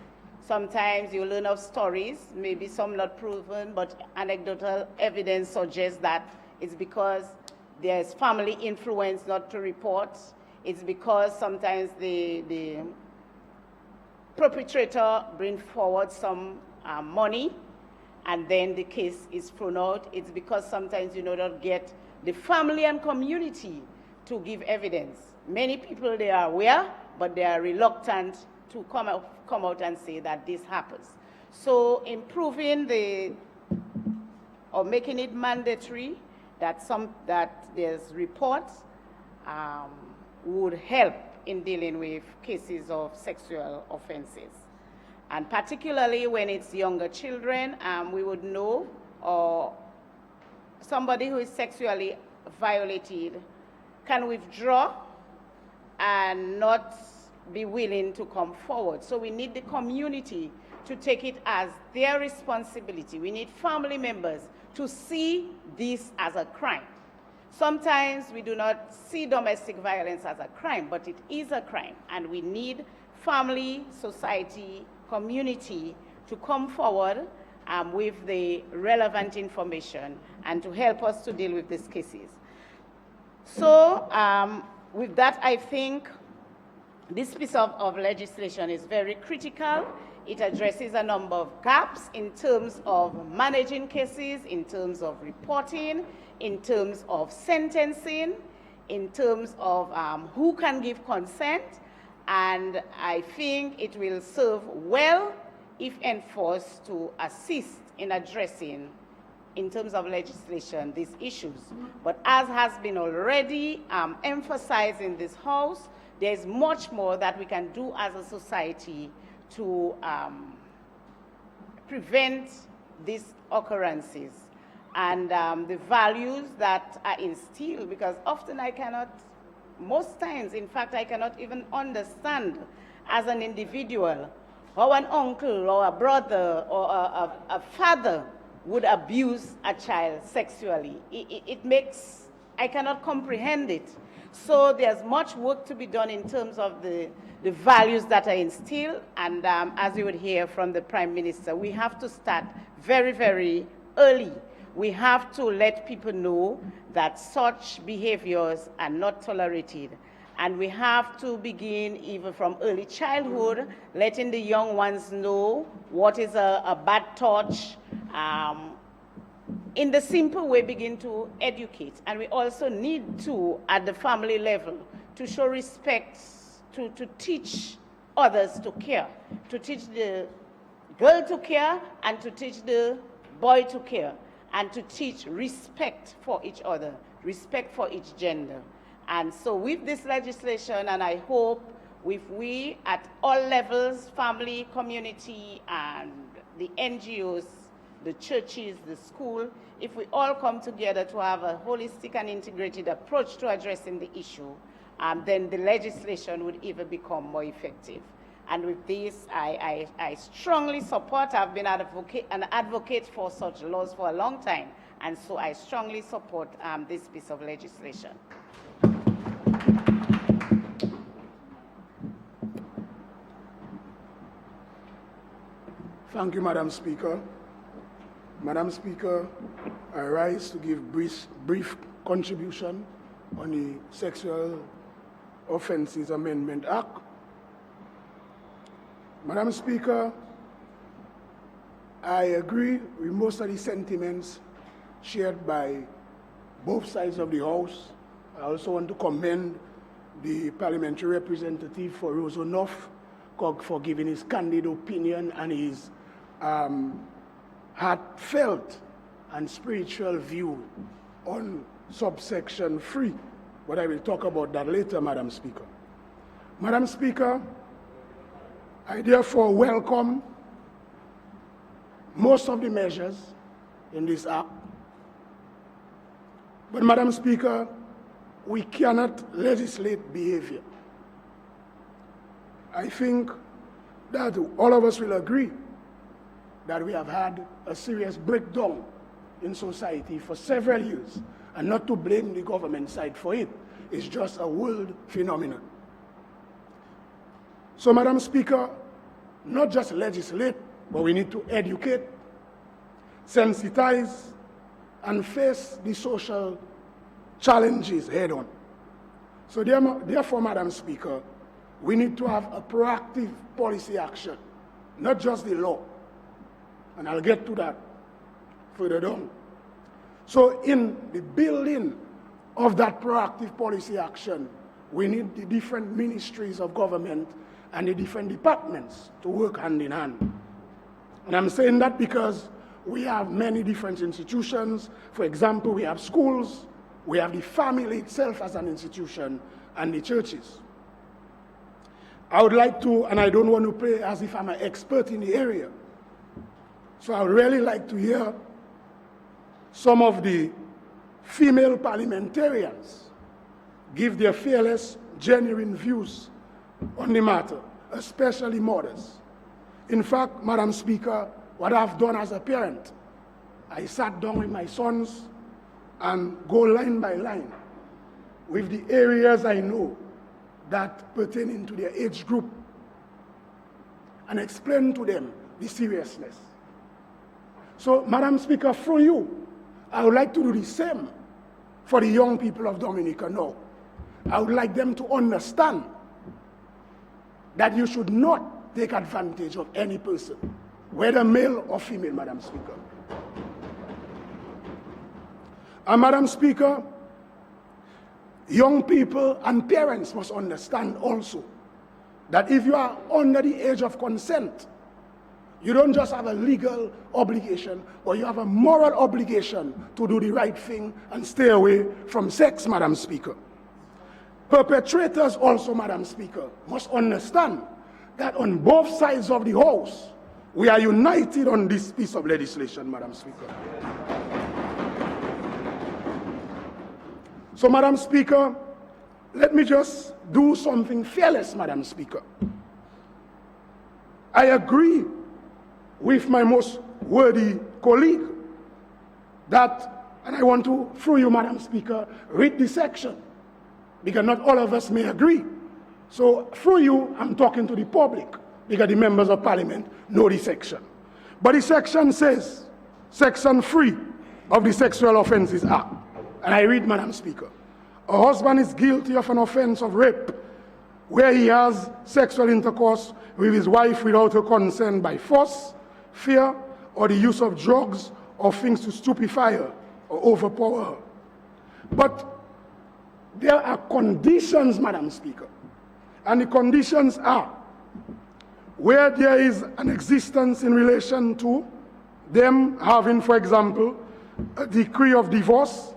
Sometimes you learn of stories, maybe some not proven, but anecdotal evidence suggests that it's because there's family influence not to report. It's because sometimes the perpetrator brings forward some money, and then the case is thrown out. It's because sometimes you don't get the family and community to give evidence. Many people, they are aware, but they are reluctant to come out and say that this happens. So improving or making it mandatory that there's reports would help in dealing with cases of sexual offenses. And particularly when it's younger children, we would know, or somebody who is sexually violated can withdraw and not be willing to come forward. So we need the community to take it as their responsibility. We need family members to see this as a crime. Sometimes we do not see domestic violence as a crime, but it is a crime, and we need family, society, community to come forward with the relevant information and to help us to deal with these cases. So with that, I think this piece of legislation is very critical. It addresses a number of gaps in terms of managing cases, in terms of reporting, in terms of sentencing, in terms of who can give consent, and I think it will serve well if enforced to assist in addressing, in terms of legislation, these issues. But as has been already emphasized in this House, there's much more that we can do as a society to prevent these occurrences, and the values that are instilled, because often I cannot most times, in fact, I cannot even understand as an individual how an uncle or a brother or a father would abuse a child sexually. It makes, I cannot comprehend it. So there's much work to be done in terms of the values that are instilled, and as you would hear from the Prime Minister, we have to start very, very early. We have to let people know that such behaviors are not tolerated. And we have to begin even from early childhood, letting the young ones know what is a bad touch. In the simple way, begin to educate. And we also need to, at the family level, to show respect, to teach others to care, to teach the girl to care and to teach the boy to care, and to teach respect for each other, respect for each gender. And so with this legislation, and I hope if we at all levels, family, community, and the NGOs, the churches, the school, if we all come together to have a holistic and integrated approach to addressing the issue, then the legislation would even become more effective. And with this, I strongly support, I've been an advocate for such laws for a long time, and so I strongly support this piece of legislation. Thank you, Madam Speaker. Madam Speaker, I rise to give brief contribution on the Sexual Offences Amendment Act. Madam Speaker, I agree with most of the sentiments shared by both sides of the House. I also want to commend the parliamentary representative for Roseau North for giving his candid opinion and his heartfelt and spiritual view on subsection 3, but I will talk about that later, Madam Speaker. Madam Speaker, I therefore welcome most of the measures in this act, but Madam Speaker, we cannot legislate behavior. I think that all of us will agree that we have had a serious breakdown in society for several years, and not to blame the government side for it. It's just a world phenomenon. So, Madam Speaker, not just legislate, but we need to educate, sensitize, and face the social challenges head on. So therefore, Madam Speaker, we need to have a proactive policy action, not just the law. And I'll get to that further down. So in the building of that proactive policy action, we need the different ministries of government and the different departments to work hand in hand. And I'm saying that because we have many different institutions. For example, we have schools, we have the family itself as an institution, and the churches. I would like to, and I don't want to play as if I'm an expert in the area, so I would really like to hear some of the female parliamentarians give their fearless, genuine views on the matter, especially mothers. In fact, Madam Speaker, what I've done as a parent, I sat down with my sons and go line by line with the areas I know that pertaining to their age group and explain to them the seriousness. So, Madam Speaker, through you, I would like to do the same for the young people of Dominica now. I would like them to understand that you should not take advantage of any person, whether male or female, Madam Speaker. And Madam Speaker, young people and parents must understand also that if you are under the age of consent, you don't just have a legal obligation, but you have a moral obligation to do the right thing and stay away from sex, Madam Speaker. Perpetrators also, Madam Speaker, must understand that on both sides of the House, we are united on this piece of legislation, Madam Speaker. So, Madam Speaker, let me just do something fearless, Madam Speaker. I agree with my most worthy colleague that, and I want to, through you, Madam Speaker, read this section, because not all of us may agree. So through you, I'm talking to the public, because the members of Parliament know this section. But the section says, Section 3 of the Sexual Offences Act, and I read, Madam Speaker, a husband is guilty of an offense of rape where he has sexual intercourse with his wife without her consent by force, fear, or the use of drugs or things to stupefy her or overpower her. But there are conditions, Madam Speaker, and the conditions are where there is an existence in relation to them having, for example, a decree of divorce,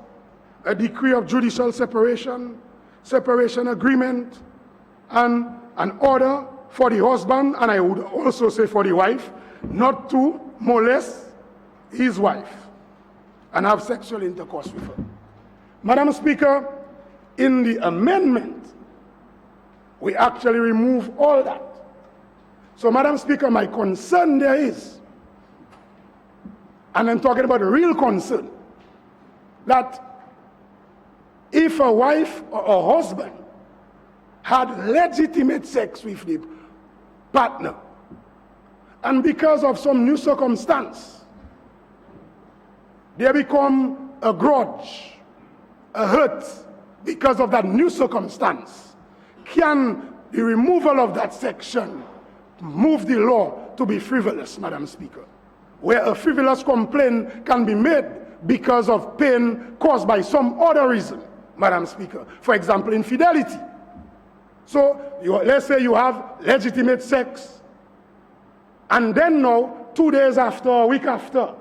a decree of judicial separation, separation agreement, and an order for the husband, and I would also say for the wife, not to molest his wife and have sexual intercourse with her. Madam Speaker, in the amendment, we actually remove all that. So, Madam Speaker, my concern there is, and I'm talking about a real concern, that if a wife or a husband had legitimate sex with the partner, and because of some new circumstance, there become a grudge, a hurt because of that new circumstance, can the removal of that section move the law to be frivolous, Madam Speaker, where a frivolous complaint can be made because of pain caused by some other reason, Madam Speaker, for example, infidelity. So let's say you have legitimate sex, and then now, 2 days after, a week after,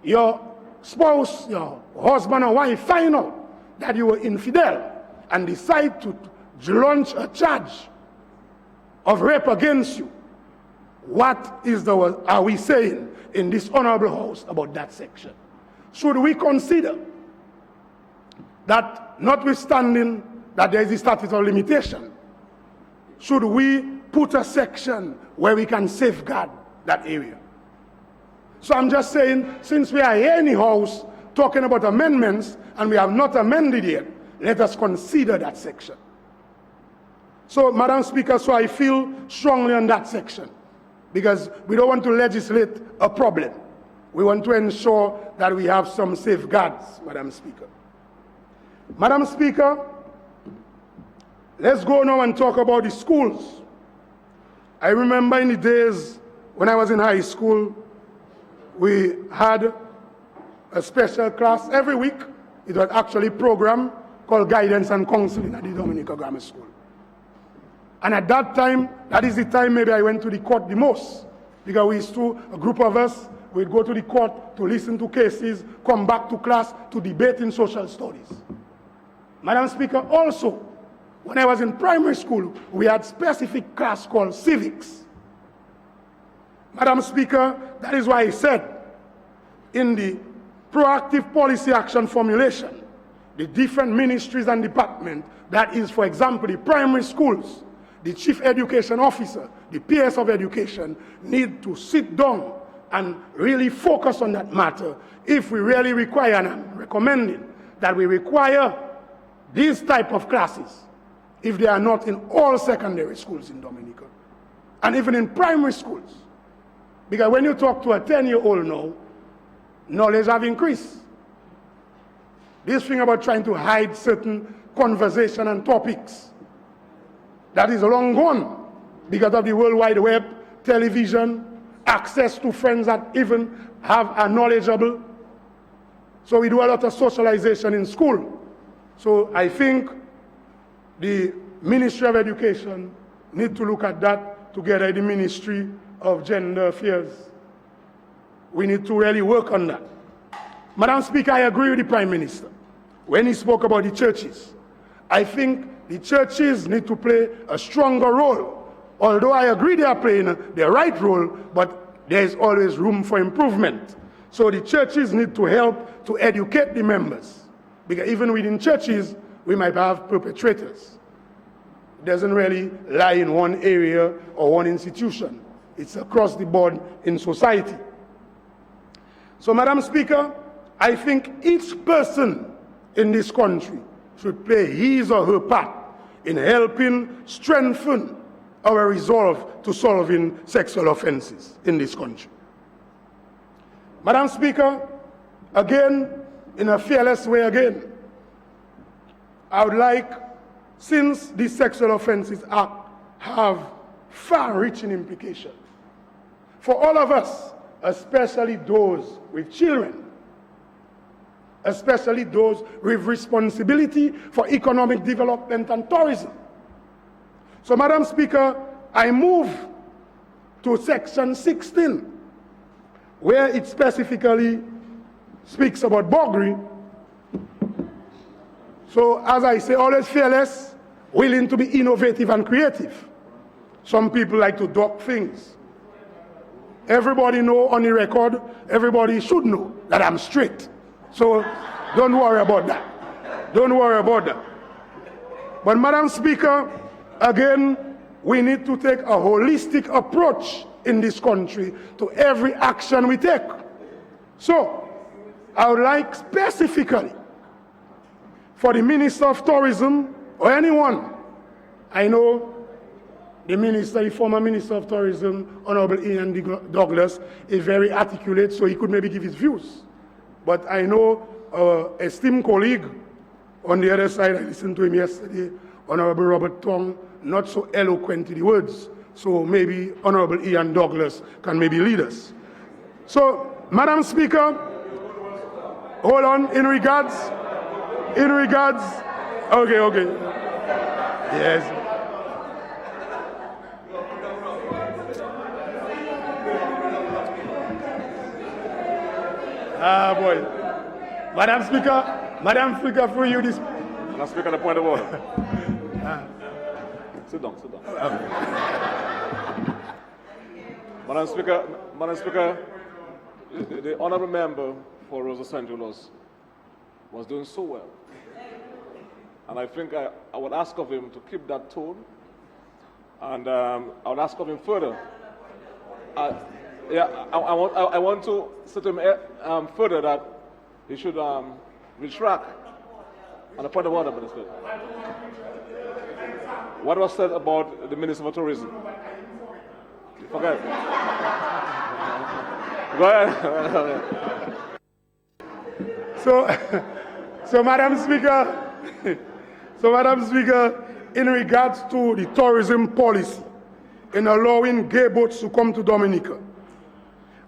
your spouse, your husband or wife find out that you were infidel and decide to launch a charge of rape against you. What are we saying in this honorable house about that section? Should we consider that, notwithstanding that there is a statute of limitation, should we put a section where we can safeguard that area? So I'm just saying, since we are here in the house talking about amendments and we have not amended yet, let us consider that section. So, Madam Speaker, so I feel strongly on that section, because we don't want to legislate a problem. We want to ensure that we have some safeguards, Madam Speaker. Madam Speaker, let's go now and talk about the schools. I remember in the days when I was in high school, we had a special class every week. It was actually a program called Guidance and Counseling at the Dominica Grammar School. And at that time, that is the time maybe I went to the court the most, because we used to, a group of us, we'd go to the court to listen to cases, come back to class to debate in social studies. Madam Speaker, also, when I was in primary school, we had specific class called civics. Madam Speaker, that is why I said in the proactive policy action formulation, the different ministries and departments, that is, for example, the primary schools, the chief education officer, the PS of education, need to sit down and really focus on that matter if we really require, and I'm recommending that we require these type of classes if they are not in all secondary schools in Dominica, and even in primary schools. Because when you talk to a 10-year-old now, knowledge have increased. This thing about trying to hide certain conversation and topics, that is long gone because of the World Wide Web, television, access to friends that even are knowledgeable. So we do a lot of socialization in school. So I think the Ministry of Education need to look at that together with the Ministry of Gender Affairs. We need to really work on that. Madam Speaker, I agree with the Prime Minister when he spoke about the churches. I think the churches need to play a stronger role. Although I agree they are playing the right role, but there is always room for improvement. So the churches need to help to educate the members. Because even within churches, we might have perpetrators. doesn't really lie in one area or one institution. It's across the board in society. So, Madam Speaker, I think each person in this country should play his or her part in helping strengthen our resolve to solving sexual offenses in this country. Madam Speaker, again, in a fearless way again, I would like, since the Sexual Offences Act have far-reaching implications for all of us, especially those with children, especially those with responsibility for economic development and tourism. So, Madam Speaker, I move to Section 16, where it specifically speaks about burglary. So, as I say, always fearless, willing to be innovative and creative. Some people like to duck things. Everybody know on the record, everybody should know that I'm straight. So don't worry about that. Don't worry about that. But Madam Speaker, again, we need to take a holistic approach in this country to every action we take. So I would like specifically for the Minister of Tourism or anyone, I know the former Minister of Tourism, Honorable Ian Douglas, is very articulate, so he could maybe give his views. But I know our esteemed colleague on the other side, I listened to him yesterday, Honorable Robert Tong, not so eloquent in the words. So maybe Honorable Ian Douglas can maybe lead us. So, Madam Speaker, hold on, in regards, okay. Yes. Ah, boy. Madam Speaker, for you this. Madam Speaker, the point of order. Sit down. Madam Speaker, the honorable member for Roseau Central was doing so well. And I think I would ask of him to keep that tone. And I would ask of him further. I want to say to him further that he should retract on the point of order, Minister. What was said about the Minister for Tourism? Forget. Go ahead. So, Madam Speaker, in regards to the tourism policy in allowing gay boats to come to Dominica,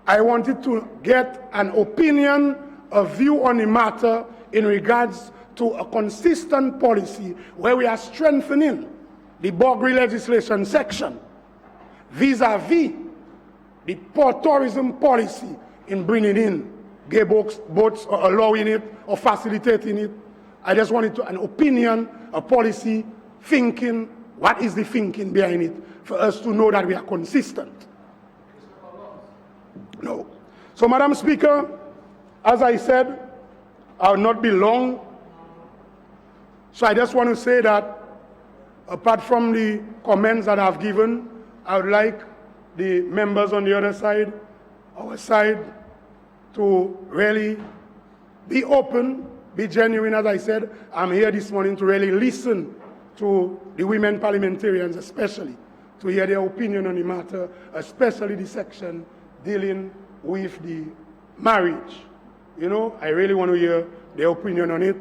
I wanted to get an opinion, a view on the matter in regards to a consistent policy where we are strengthening the burglary legislation section vis-a-vis the port tourism policy in bringing in gay boats or allowing it or facilitating it. I just wanted an opinion, a policy, thinking, what is the thinking behind it for us to know that we are consistent. No. So, Madam Speaker, as I said, I will not be long. So I just want to say that apart from the comments that I've given, I would like the members on the other side, our side, to really be open, be genuine. As I said, I'm here this morning to really listen to the women parliamentarians, especially, to hear their opinion on the matter, especially the section dealing with the marriage. You know, I really want to hear their opinion on it.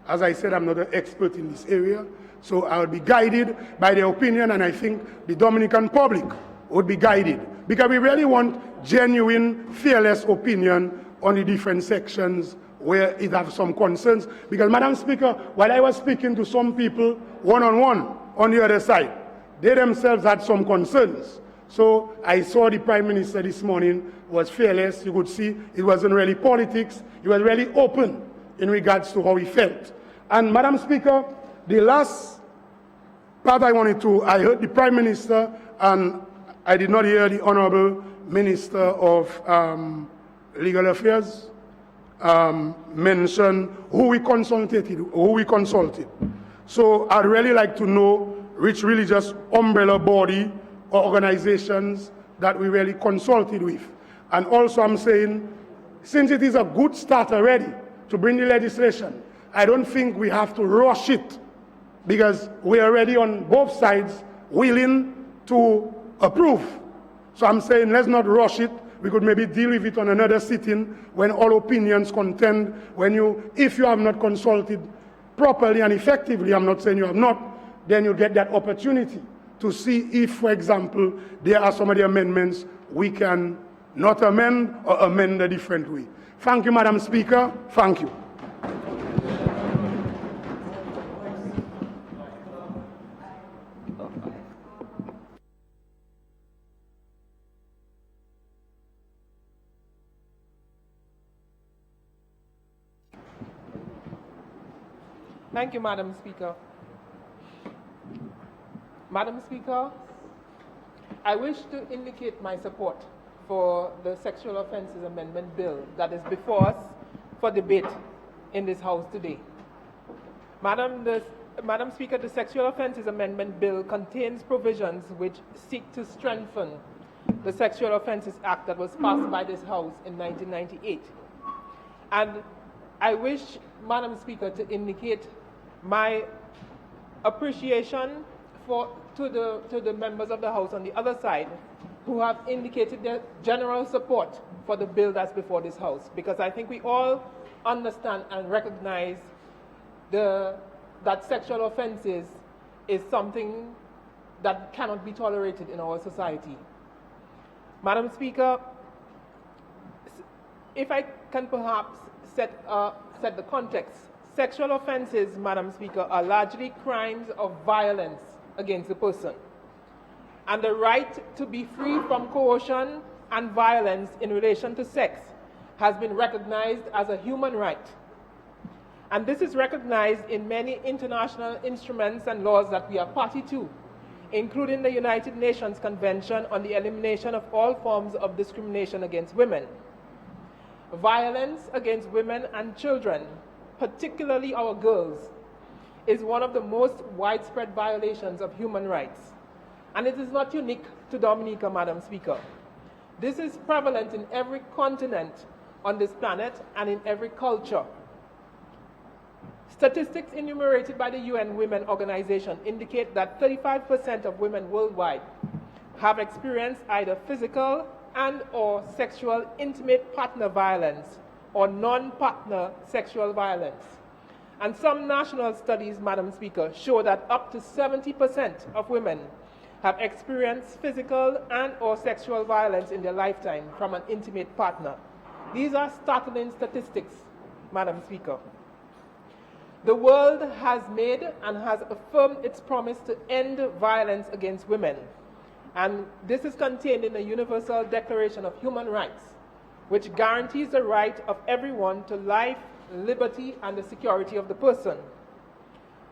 As I said, I'm not an expert in this area, so I will be guided by their opinion, and I think the Dominican public would be guided, because we really want genuine, fearless opinion on the different sections where it has some concerns. Because, Madam Speaker, while I was speaking to some people one-on-one on the other side, they themselves had some concerns. So I saw the Prime Minister this morning was fearless. You could see it wasn't really politics. He was really open in regards to how he felt. And, Madam Speaker, the last part I heard the Prime Minister, and I did not hear the Honorable Minister of Legal Affairs mention who we consulted. So I'd really like to know which religious umbrella body or organizations that we really consulted with. And also I'm saying, since it is a good start already to bring the legislation, I don't think we have to rush it, because we are already on both sides willing to approve. So I'm saying let's not rush it. We could maybe deal with it on another sitting when all opinions contend, if you have not consulted properly and effectively, I'm not saying you have not, then you get that opportunity to see if, for example, there are some of the amendments we can not amend or amend a different way. Thank you, Madam Speaker. Thank you. Thank you, Madam Speaker. Madam Speaker, I wish to indicate my support for the Sexual Offences Amendment Bill that is before us for debate in this House today. Madam Speaker, the Sexual Offences Amendment Bill contains provisions which seek to strengthen the Sexual Offences Act that was passed by this House in 1998. And I wish, Madam Speaker, to indicate my appreciation to the members of the House on the other side who have indicated their general support for the bill that's before this House, because I think we all understand and recognize that sexual offenses is something that cannot be tolerated in our society. Madam Speaker, if I can perhaps set the context. Sexual offenses, Madam Speaker, are largely crimes of violence against the person. And the right to be free from coercion and violence in relation to sex has been recognized as a human right. And this is recognized in many international instruments and laws that we are party to, including the United Nations Convention on the Elimination of All Forms of Discrimination Against Women. Violence against women and children, particularly our girls, is one of the most widespread violations of human rights. And it is not unique to Dominica, Madam Speaker. This is prevalent in every continent on this planet and in every culture. Statistics enumerated by the UN Women Organization indicate that 35% of women worldwide have experienced either physical and/or sexual intimate partner violence or non-partner sexual violence. And some national studies, Madam Speaker, show that up to 70% of women have experienced physical and/or sexual violence in their lifetime from an intimate partner. These are startling statistics, Madam Speaker. The world has made and has affirmed its promise to end violence against women. And this is contained in the Universal Declaration of Human Rights, which guarantees the right of everyone to life, liberty, and the security of the person.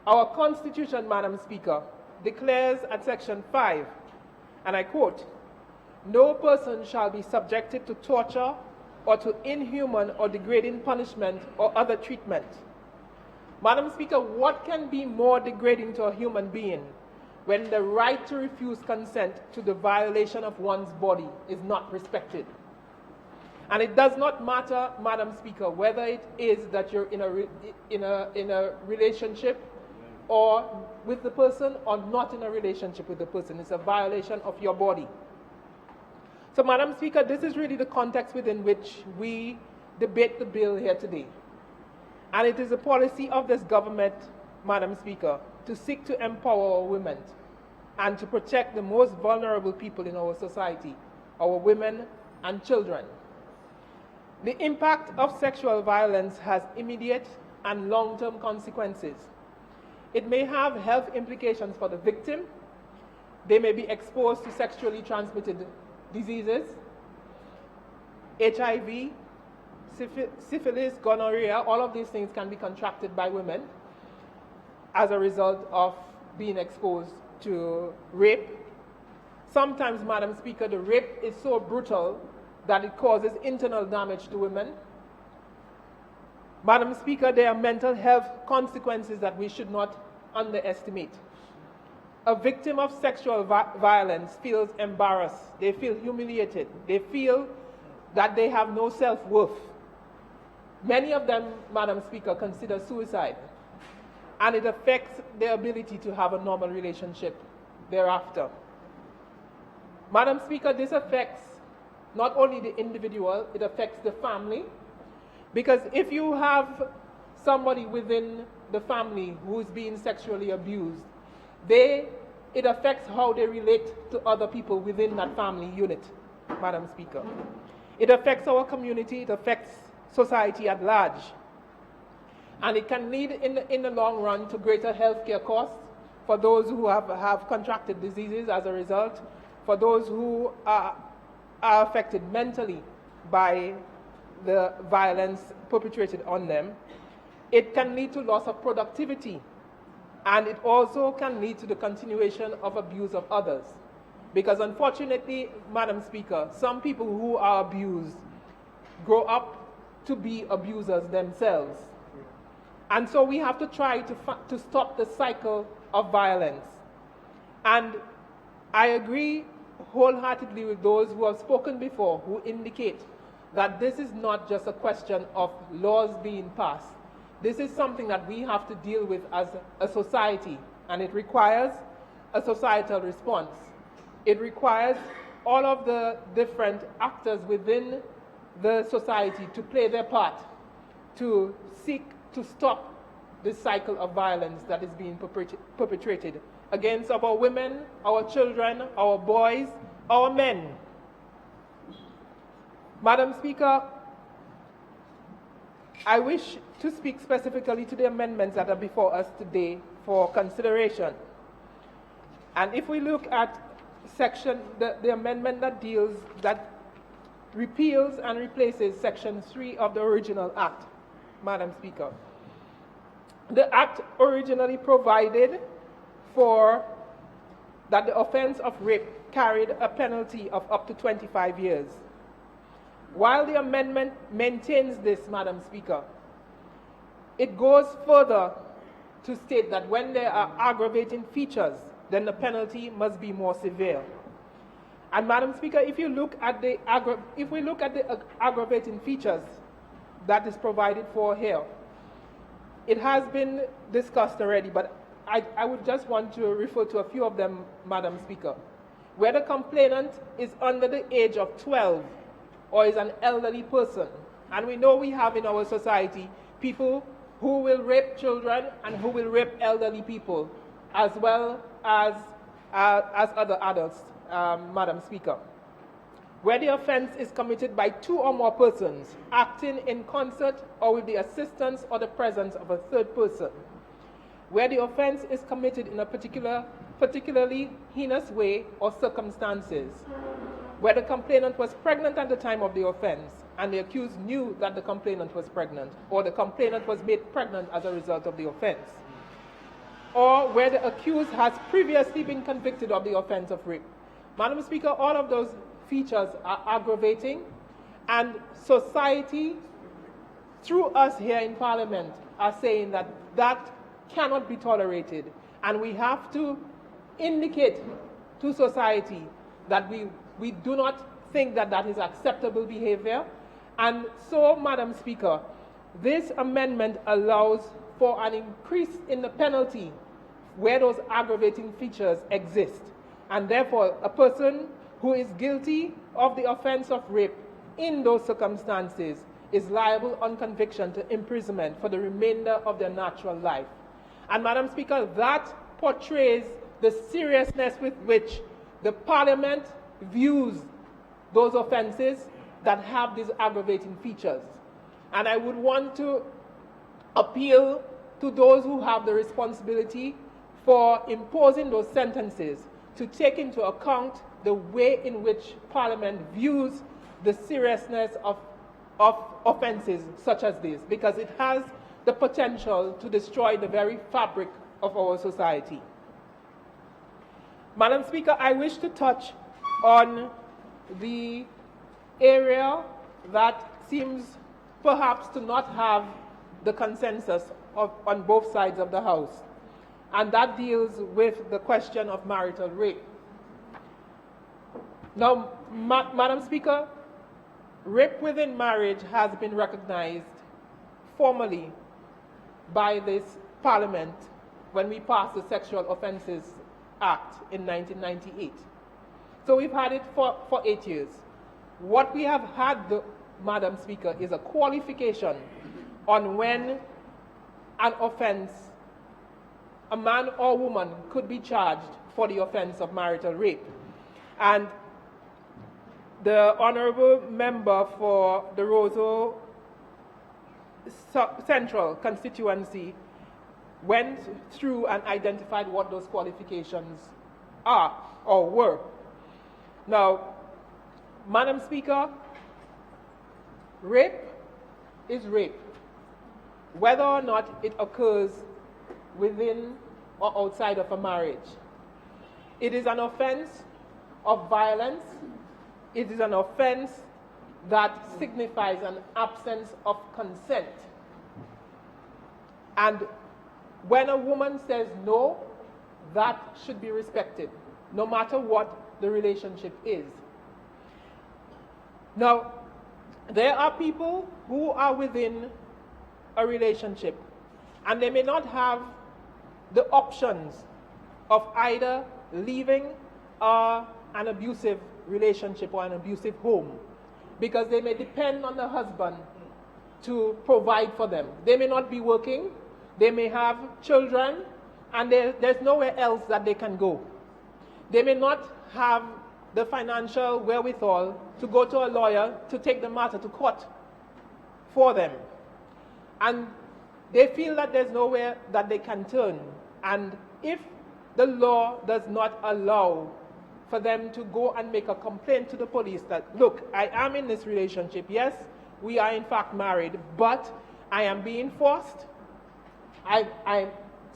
Our Constitution, Madam Speaker, declares at Section 5, and I quote, "No person shall be subjected to torture or to inhuman or degrading punishment or other treatment." Madam Speaker, what can be more degrading to a human being when the right to refuse consent to the violation of one's body is not respected? And it does not matter, Madam Speaker, whether it is that you're in a relationship or with the person or not in a relationship with the person. It's a violation of your body. So, Madam Speaker, this is really the context within which we debate the bill here today. And it is a policy of this government, Madam Speaker, to seek to empower our women and to protect the most vulnerable people in our society, our women and children. The impact of sexual violence has immediate and long-term consequences. It may have health implications for the victim. They may be exposed to sexually transmitted diseases, HIV, syphilis, gonorrhea. All of these things can be contracted by women as a result of being exposed to rape. Sometimes, Madam Speaker, the rape is so brutal that it causes internal damage to women. Madam Speaker, there are mental health consequences that we should not underestimate. a victim of sexual violence feels embarrassed, they feel humiliated, they feel that they have no self-worth. Many of them, Madam Speaker, consider suicide, and it affects their ability to have a normal relationship thereafter. Madam Speaker, this affects not only the individual, it affects the family, because if you have somebody within the family who is being sexually abused, it affects how they relate to other people within that family unit, Madam Speaker. It affects our community, it affects society at large. And it can lead in the long run to greater healthcare costs for those who have contracted diseases as a result, for those who are affected mentally by the violence perpetrated on them. It can lead to loss of productivity, and it also can lead to the continuation of abuse of others. Because unfortunately, Madam Speaker, some people who are abused grow up to be abusers themselves. And so we have to try to stop the cycle of violence. And I agree wholeheartedly with those who have spoken before, who indicate that this is not just a question of laws being passed. This is something that we have to deal with as a society, and it requires a societal response. It requires all of the different actors within the society to play their part, to seek to stop this cycle of violence that is being perpetrated against our women, our children, our boys, our men. Madam Speaker, I wish to speak specifically to the amendments that are before us today for consideration. And if we look at the amendment that repeals and replaces Section 3 of the original Act, Madam Speaker. The Act originally provided for that the offense of rape carried a penalty of up to 25 years. While the amendment maintains this, Madam Speaker, it goes further to state that when there are aggravating features, then the penalty must be more severe. And Madam Speaker, if we look at the aggravating features that is provided for here, it has been discussed already, but I would just want to refer to a few of them, Madam Speaker. Where the complainant is under the age of 12 or is an elderly person, and we know we have in our society people who will rape children and who will rape elderly people, as well as other adults, Madam Speaker. Where the offense is committed by 2 or more persons acting in concert or with the assistance or the presence of a third person. Where the offense is committed in a particularly heinous way or circumstances. Where the complainant was pregnant at the time of the offense and the accused knew that the complainant was pregnant, or the complainant was made pregnant as a result of the offense. Or where the accused has previously been convicted of the offense of rape. Madam Speaker, all of those features are aggravating, and society, through us here in Parliament, are saying that that cannot be tolerated, and we have to indicate to society that we do not think that that is acceptable behavior. And so, Madam Speaker, this amendment allows for an increase in the penalty where those aggravating features exist. And therefore, a person who is guilty of the offense of rape in those circumstances is liable on conviction to imprisonment for the remainder of their natural life. And Madam Speaker, that portrays the seriousness with which the Parliament views those offenses that have these aggravating features. And I would want to appeal to those who have the responsibility for imposing those sentences to take into account the way in which Parliament views the seriousness of offenses such as this, because it has the potential to destroy the very fabric of our society. Madam Speaker, I wish to touch on the area that seems perhaps to not have the consensus on both sides of the House. and that deals with the question of marital rape. Now, Madam Speaker, rape within marriage has been recognized formally by this Parliament when we passed the Sexual Offences Act in 1998. So we've had it for 8 years. What we have had, Madam Speaker, is a qualification on when an offense, a man or woman, could be charged for the offense of marital rape. And the honorable member for the Roseau Central constituency went through and identified what those qualifications are or were. Now, Madam Speaker, rape is rape, whether or not it occurs within or outside of a marriage. It is an offense of violence. It is an offense that signifies an absence of consent. And when a woman says no, that should be respected, no matter what the relationship is. Now, there are people who are within a relationship, and they may not have the options of either leaving an abusive relationship or an abusive home, because they may depend on the husband to provide for them. They may not be working, they may have children, and there's nowhere else that they can go. They may not have the financial wherewithal to go to a lawyer to take the matter to court for them. And they feel that there's nowhere that they can turn. And if the law does not allow for them to go and make a complaint to the police that, look, I am in this relationship, yes, we are in fact married, but I am being forced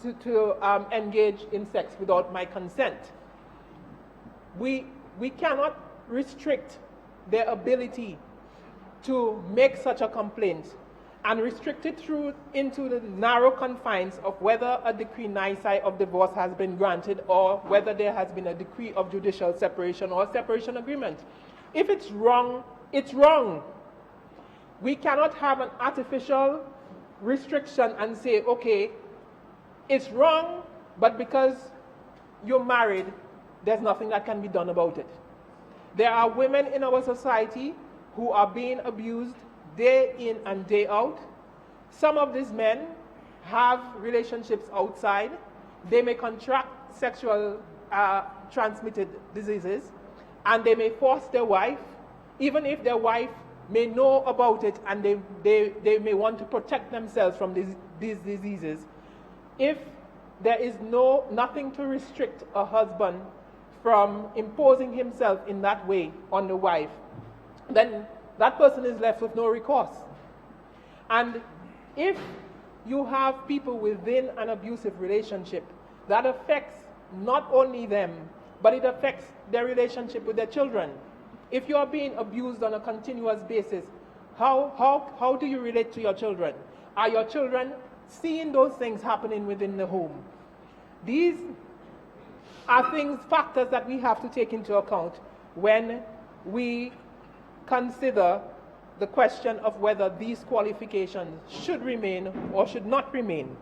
to engage in sex without my consent. We cannot restrict their ability to make such a complaint and restrict it into the narrow confines of whether a decree nisi of divorce has been granted or whether there has been a decree of judicial separation or separation agreement. If it's wrong, it's wrong. We cannot have an artificial restriction and say, okay, it's wrong, but because you're married, there's nothing that can be done about it. There are women in our society who are being abused day in and day out. Some of these men have relationships outside. They may contract sexual transmitted diseases, and they may force their wife, even if their wife may know about it and they may want to protect themselves from these diseases. If there is nothing to restrict a husband from imposing himself in that way on the wife, then that person is left with no recourse. And if you have people within an abusive relationship, that affects not only them, but it affects their relationship with their children. If you are being abused on a continuous basis, how do you relate to your children? Are your children seeing those things happening within the home? These are factors that we have to take into account when we consider the question of whether these qualifications should remain or should not remain.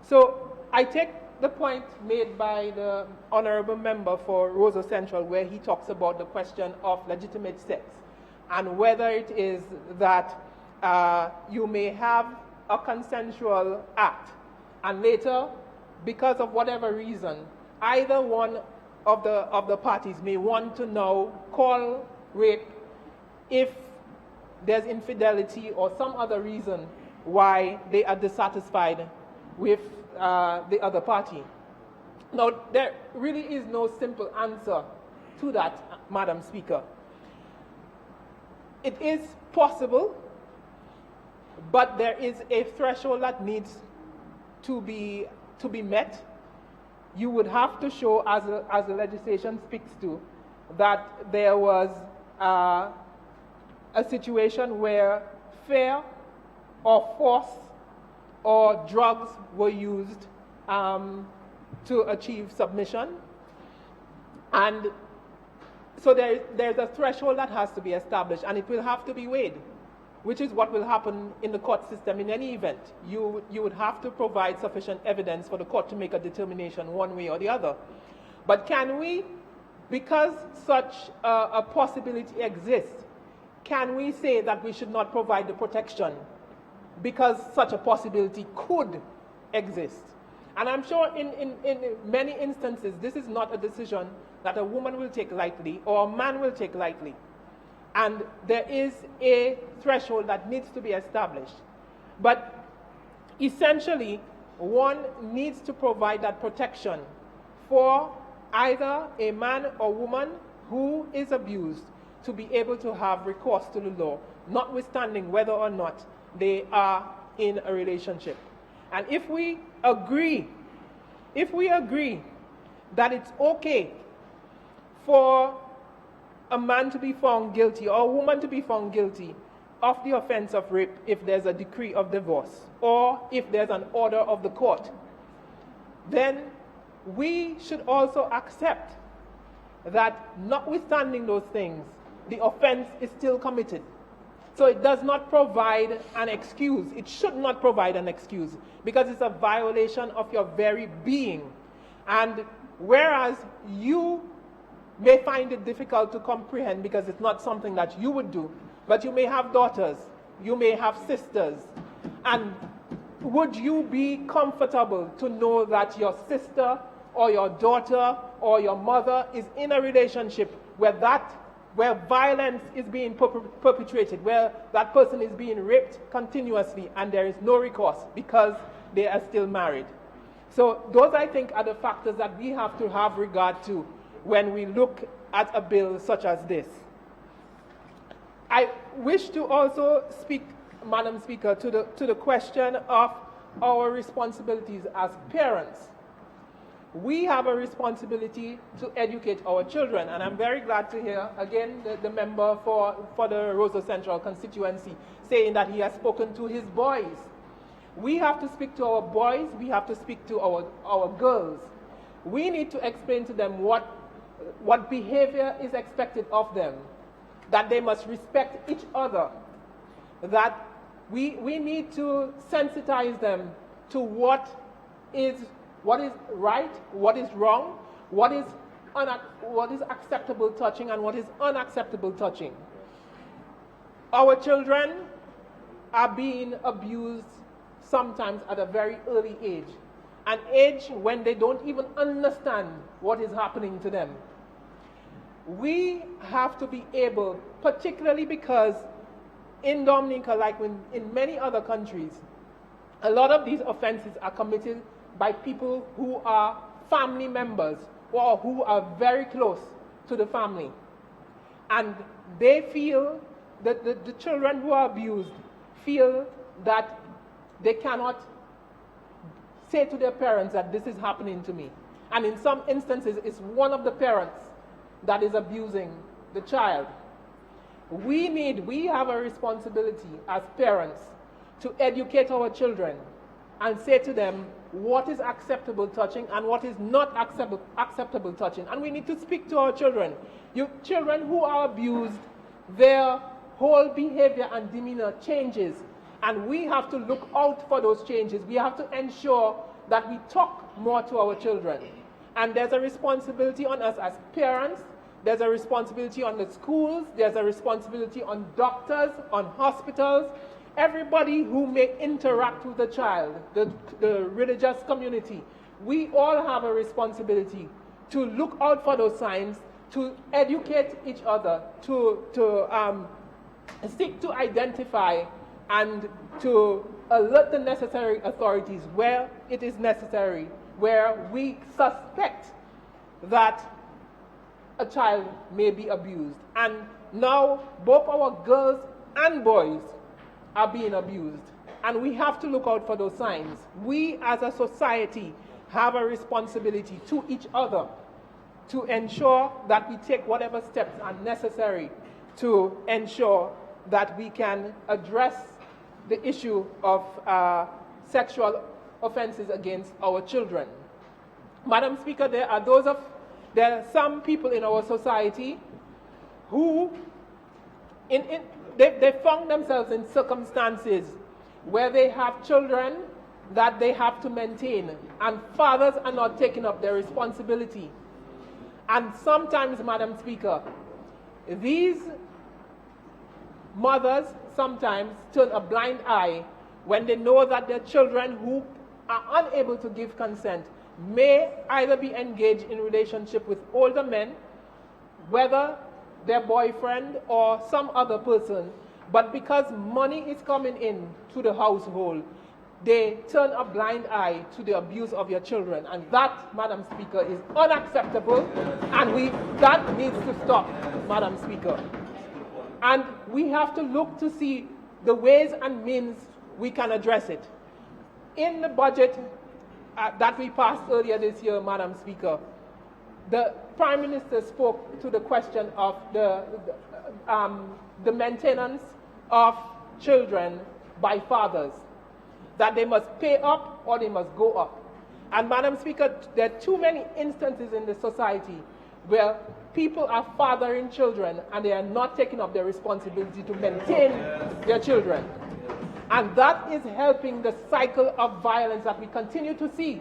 So I take the point made by the honorable member for Roseau Central, where he talks about the question of legitimate sex and whether it is that you may have a consensual act and later, because of whatever reason, either one of the parties may want to now call rape if there's infidelity or some other reason why they are dissatisfied with the other party. Now, there really is no simple answer to that, Madam Speaker. It is possible, but there is a threshold that needs to be met. You would have to show, as the legislation speaks to, that there was a situation where fear or force or drugs were used to achieve submission. And so there's a threshold that has to be established, and it will have to be weighed, which is what will happen in the court system in any event. You would have to provide sufficient evidence for the court to make a determination one way or the other. But can we, because such a possibility exists, can we say that we should not provide the protection because such a possibility could exist? And I'm sure in many instances, this is not a decision that a woman will take lightly or a man will take lightly. And there is a threshold that needs to be established. But essentially, one needs to provide that protection for either a man or woman who is abused to be able to have recourse to the law, notwithstanding whether or not they are in a relationship. And if we agree that it's okay for a man to be found guilty or a woman to be found guilty of the offense of rape if there's a decree of divorce or if there's an order of the court, then we should also accept that notwithstanding those things, the offense is still committed. So it does not provide an excuse. It should not provide an excuse because it's a violation of your very being. And whereas you may find it difficult to comprehend because it's not something that you would do, but you may have daughters, you may have sisters, and would you be comfortable to know that your sister or your daughter or your mother is in a relationship where violence is being perpetrated, where that person is being raped continuously and there is no recourse because they are still married? So those, I think, are the factors that we have to have regard to when we look at a bill such as this. I wish to also speak, Madam Speaker, to the question of our responsibilities as parents. We have a responsibility to educate our children, and I'm very glad to hear, again, the member for the Roseau Central constituency saying that he has spoken to his boys. We have to speak to our boys, we have to speak to our girls. We need to explain to them what behavior is expected of them, that they must respect each other, that we need to sensitize them to what is right, what is wrong, what is acceptable touching and what is unacceptable touching. Our children are being abused sometimes at a very early age, an age when they don't even understand what is happening to them. We have to be able, particularly because in Dominica, like in many other countries, a lot of these offenses are committed by people who are family members or who are very close to the family. And they feel that the children who are abused feel that they cannot say to their parents that this is happening to me. And in some instances, it's one of the parents that is abusing the child. We have a responsibility as parents to educate our children and say to them what is acceptable touching and what is not acceptable touching. And we need to speak to our children. Children who are abused, their whole behavior and demeanor changes. And we have to look out for those changes. We have to ensure that we talk more to our children. And there's a responsibility on us as parents. There's a responsibility on the schools. There's a responsibility on doctors, on hospitals, everybody who may interact with the child, the religious community. We all have a responsibility to look out for those signs, to educate each other, to seek to identify and to alert the necessary authorities where it is necessary, where we suspect that a child may be abused. And now both our girls and boys are being abused. And we have to look out for those signs. We as a society have a responsibility to each other to ensure that we take whatever steps are necessary to ensure that we can address the issue of sexual offenses against our children. Madam Speaker, there are some people in our society who they found themselves in circumstances where they have children that they have to maintain, and fathers are not taking up their responsibility. And sometimes, Madam Speaker, these mothers sometimes turn a blind eye when they know that their children who are unable to give consent may either be engaged in relationship with older men, whether their boyfriend or some other person, but because money is coming in to the household, they turn a blind eye to the abuse of your children. And that, Madam Speaker, is unacceptable, and that needs to stop, Madam Speaker. And we have to look to see the ways and means we can address it. In the budget that we passed earlier this year, Madam Speaker, the Prime Minister spoke to the question of the maintenance of children by fathers, that they must pay up or they must go up. And Madam Speaker, there are too many instances in the society where people are fathering children and they are not taking up their responsibility to maintain their children. And that is helping the cycle of violence that we continue to see,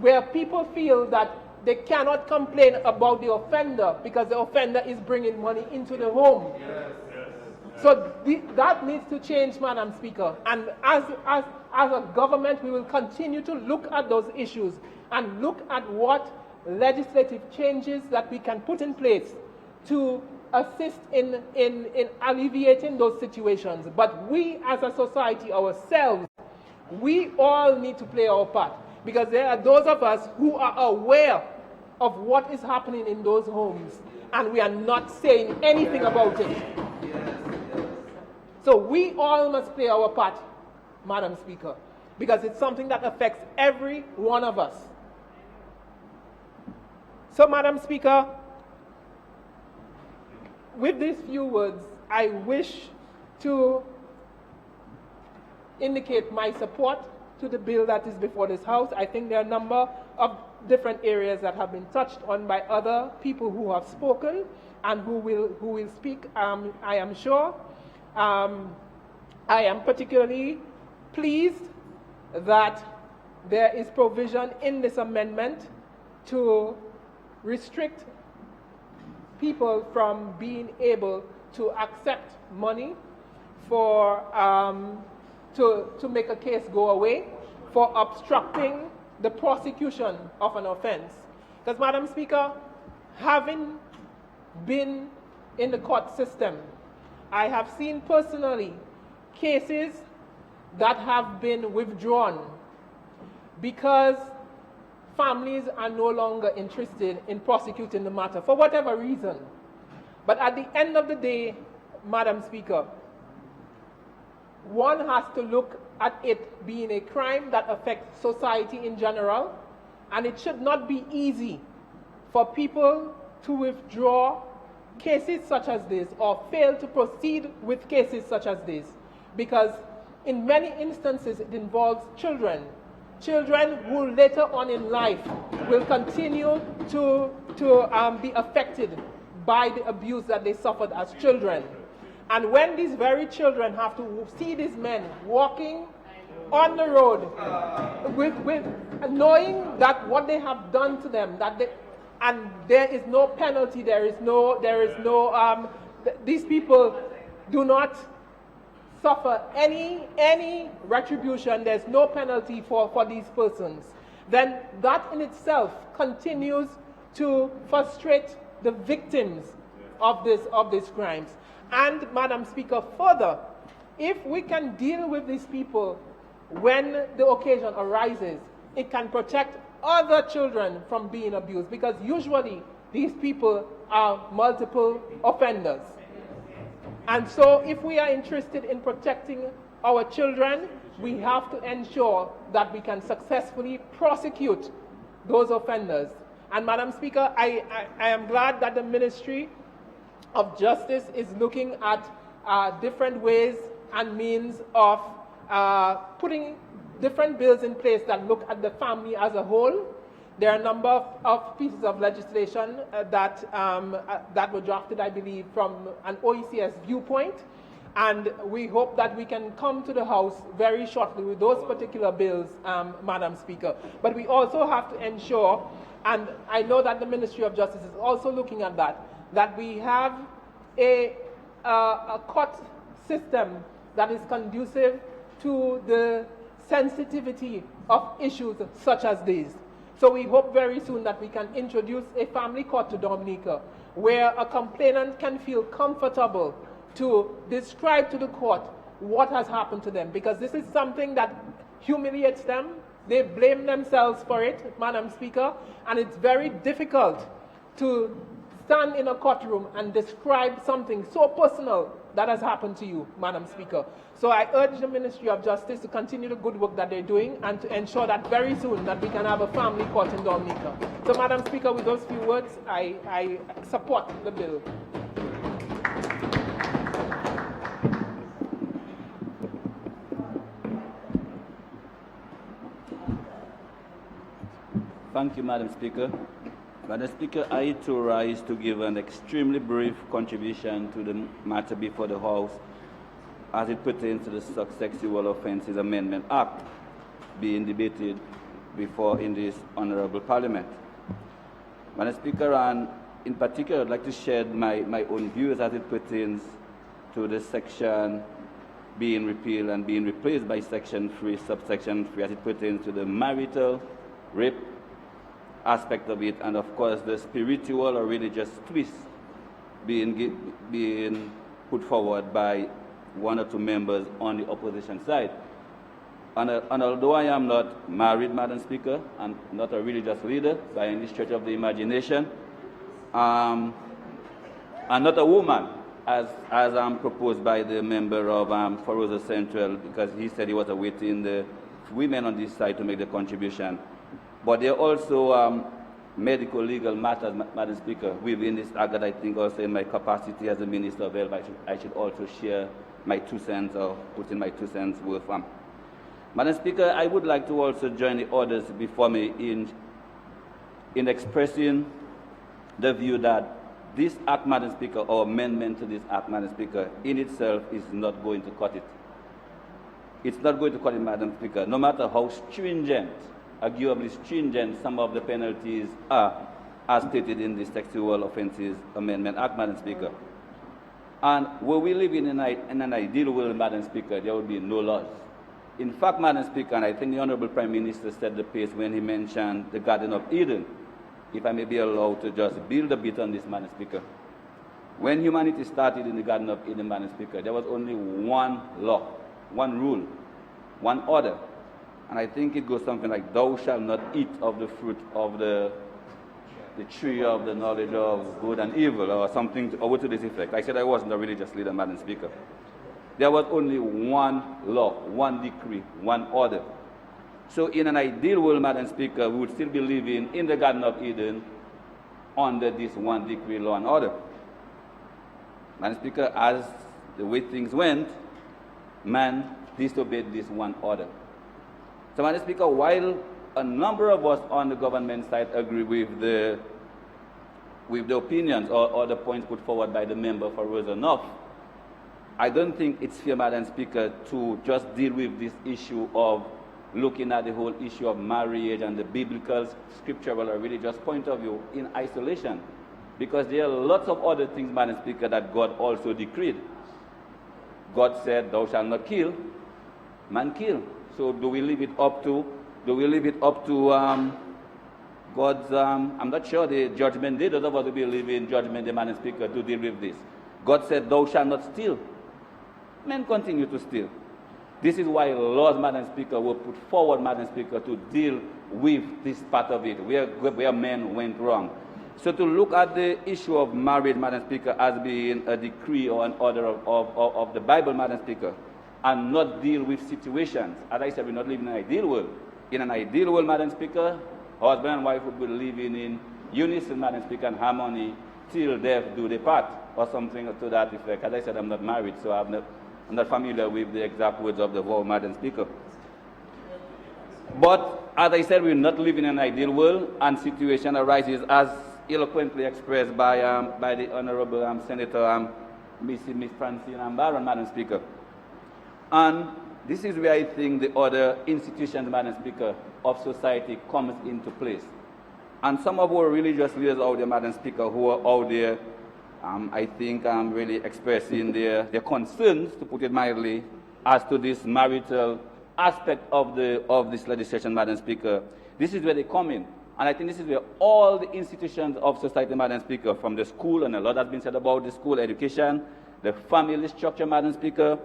where people feel that they cannot complain about the offender because the offender is bringing money into the home. So that needs to change, Madam Speaker. And as a government, we will continue to look at those issues and look at what legislative changes that we can put in place to assist in alleviating those situations. But we as a society ourselves, we all need to play our part, because there are those of us who are aware of what is happening in those homes and we are not saying anything about it. So we all must play our part, Madam Speaker, because it's something that affects every one of us. So, Madam Speaker, with these few words, I wish to indicate my support to the bill that is before this House. I think there are a number of different areas that have been touched on by other people who have spoken and who will speak, I am sure. I am particularly pleased that there is provision in this amendment to restrict people from being able to accept money for to make a case go away for obstructing the prosecution of an offense. Because, Madam Speaker, having been in the court system, I have seen personally cases that have been withdrawn because families are no longer interested in prosecuting the matter for whatever reason. But at the end of the day, Madam Speaker, one has to look at it being a crime that affects society in general, and it should not be easy for people to withdraw cases such as this or fail to proceed with cases such as this, because in many instances it involves children who later on in life will continue to be affected by the abuse that they suffered as children. And when these very children have to see these men walking on the road with knowing that what they have done to them, and there is no penalty, these people do not suffer any retribution, there's no penalty for these persons, then that in itself continues to frustrate the victims of these crimes. And, Madam Speaker, further, if we can deal with these people when the occasion arises, it can protect other children from being abused, because usually these people are multiple offenders. And so if we are interested in protecting our children, we have to ensure that we can successfully prosecute those offenders. And, Madam Speaker, I am glad that the Ministry of Justice is looking at different ways and means of putting different bills in place that look at the family as a whole, There are a number of pieces of legislation that were drafted, I believe, from an OECS viewpoint, and we hope that we can come to the House very shortly with those particular bills, Madam Speaker. But we also have to ensure, and I know that the Ministry of Justice is also looking at that we have a court system that is conducive to the sensitivity of issues such as these. So we hope very soon that we can introduce a family court to Dominica, where a complainant can feel comfortable to describe to the court what has happened to them, because this is something that humiliates them. They blame themselves for it, Madam Speaker, and it's very difficult to stand in a courtroom and describe something so personal that has happened to you, Madam Speaker. So I urge the Ministry of Justice to continue the good work that they're doing and to ensure that very soon that we can have a family court in Dominica. So Madam Speaker, with those few words, I support the bill. Thank you, Madam Speaker. Madam Speaker, I too rise to give an extremely brief contribution to the matter before the House as it pertains to the Sexual Offences Amendment Act being debated before in this Honourable Parliament. Madam Speaker, and in particular, I'd like to share my own views as it pertains to the section being repealed and being replaced by Section 3, subsection 3, as it pertains to the marital rape aspect of it, and of course the spiritual or religious twist being put forward by one or two members on the opposition side. And although I am not married, Madam Speaker, and not a religious leader by any stretch of the imagination, and not a woman, as proposed by the member of for Roseau Central, because he said he was awaiting the women on this side to make the contribution. But there are also medical legal matters, Madam Speaker, within this act that I think also in my capacity as a Minister of Health, I should also share my 2 cents or put in my 2 cents worth. Madam Speaker, I would like to also join the others before me in expressing the view that this act, Madam Speaker, or amendment to this act, Madam Speaker, in itself is not going to cut it. It's not going to cut it, Madam Speaker, no matter how stringent, arguably stringent, some of the penalties are, as stated in the Sexual Offences Amendment Act, Madam Speaker. And were we living in an ideal world, Madam Speaker, there would be no laws. In fact, Madam Speaker, and I think the Honourable Prime Minister set the pace when he mentioned the Garden of Eden, if I may be allowed to just build a bit on this, Madam Speaker. When humanity started in the Garden of Eden, Madam Speaker, there was only one law, one rule, one order. And I think it goes something like, thou shalt not eat of the fruit of the tree of the knowledge of good and evil, or something over to this effect. I said I wasn't a religious leader, Madam Speaker. There was only one law, one decree, one order. So in an ideal world, Madam Speaker, we would still be living in the Garden of Eden under this one decree, law and order. Madam Speaker, as the way things went, man disobeyed this one order. So, Madam Speaker, while a number of us on the government side agree with the opinions or the points put forward by the member for Roseau North, I don't think it's fair, Madam Speaker, to just deal with this issue of looking at the whole issue of marriage and the biblical, scriptural, or religious point of view in isolation. Because there are lots of other things, Madam Speaker, that God also decreed. God said, thou shalt not kill, man kill. So do we leave it up to God's, I'm not sure the judgment day, those of us who believe in judgment day, Madam Speaker, to deal with this. God said, thou shalt not steal. Men continue to steal. This is why laws, Madam Speaker, were put forward, Madam Speaker, to deal with this part of it, where men went wrong. So to look at the issue of marriage, Madam Speaker, as being a decree or an order of the Bible, Madam Speaker, and not deal with situations. As I said, we're not living in an ideal world. In an ideal world, Madam Speaker, husband and wife would be living in unison, Madam Speaker, and harmony till death do they part, or something to that effect. As I said, I'm not married, so I'm not familiar with the exact words of the vow, Madam Speaker. But As I said, we're not living in an ideal world, and situation arises as eloquently expressed by the Honorable Senator Miss Francine Baron, Madam Speaker. And this is where I think the other institutions, Madam Speaker, of society comes into place. And some of our religious leaders out there, Madam Speaker, who are out there, I think really expressing their concerns, to put it mildly, as to this marital aspect of this legislation, Madam Speaker. This is where they come in. And I think this is where all the institutions of society, Madam Speaker, from the school, and a lot has been said about the school education, the family structure, Madam Speaker,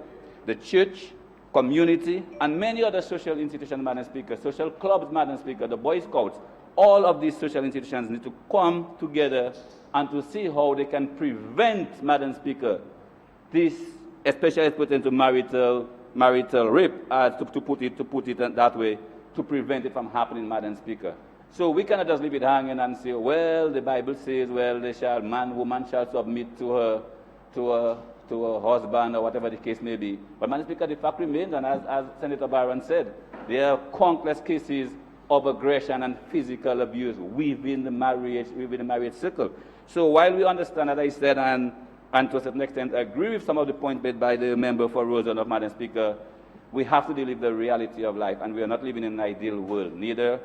the church, community, and many other social institutions, Madam Speaker, social clubs, Madam Speaker, the Boy Scouts, all of these social institutions need to come together and to see how they can prevent, Madam Speaker, this, especially as pertains to marital rape, to put it that way, to prevent it from happening, Madam Speaker. So we cannot just leave it hanging and say, well, the Bible says, well, woman shall submit to her husband, or whatever the case may be. But, Madam Speaker, the fact remains, and as Senator Byron said, there are countless cases of aggression and physical abuse within the marriage circle. So while we understand, as I said, and to a certain extent agree with some of the points made by the member for Roseau, Madam Speaker, we have to deal with the reality of life, and we are not living in an ideal world, neither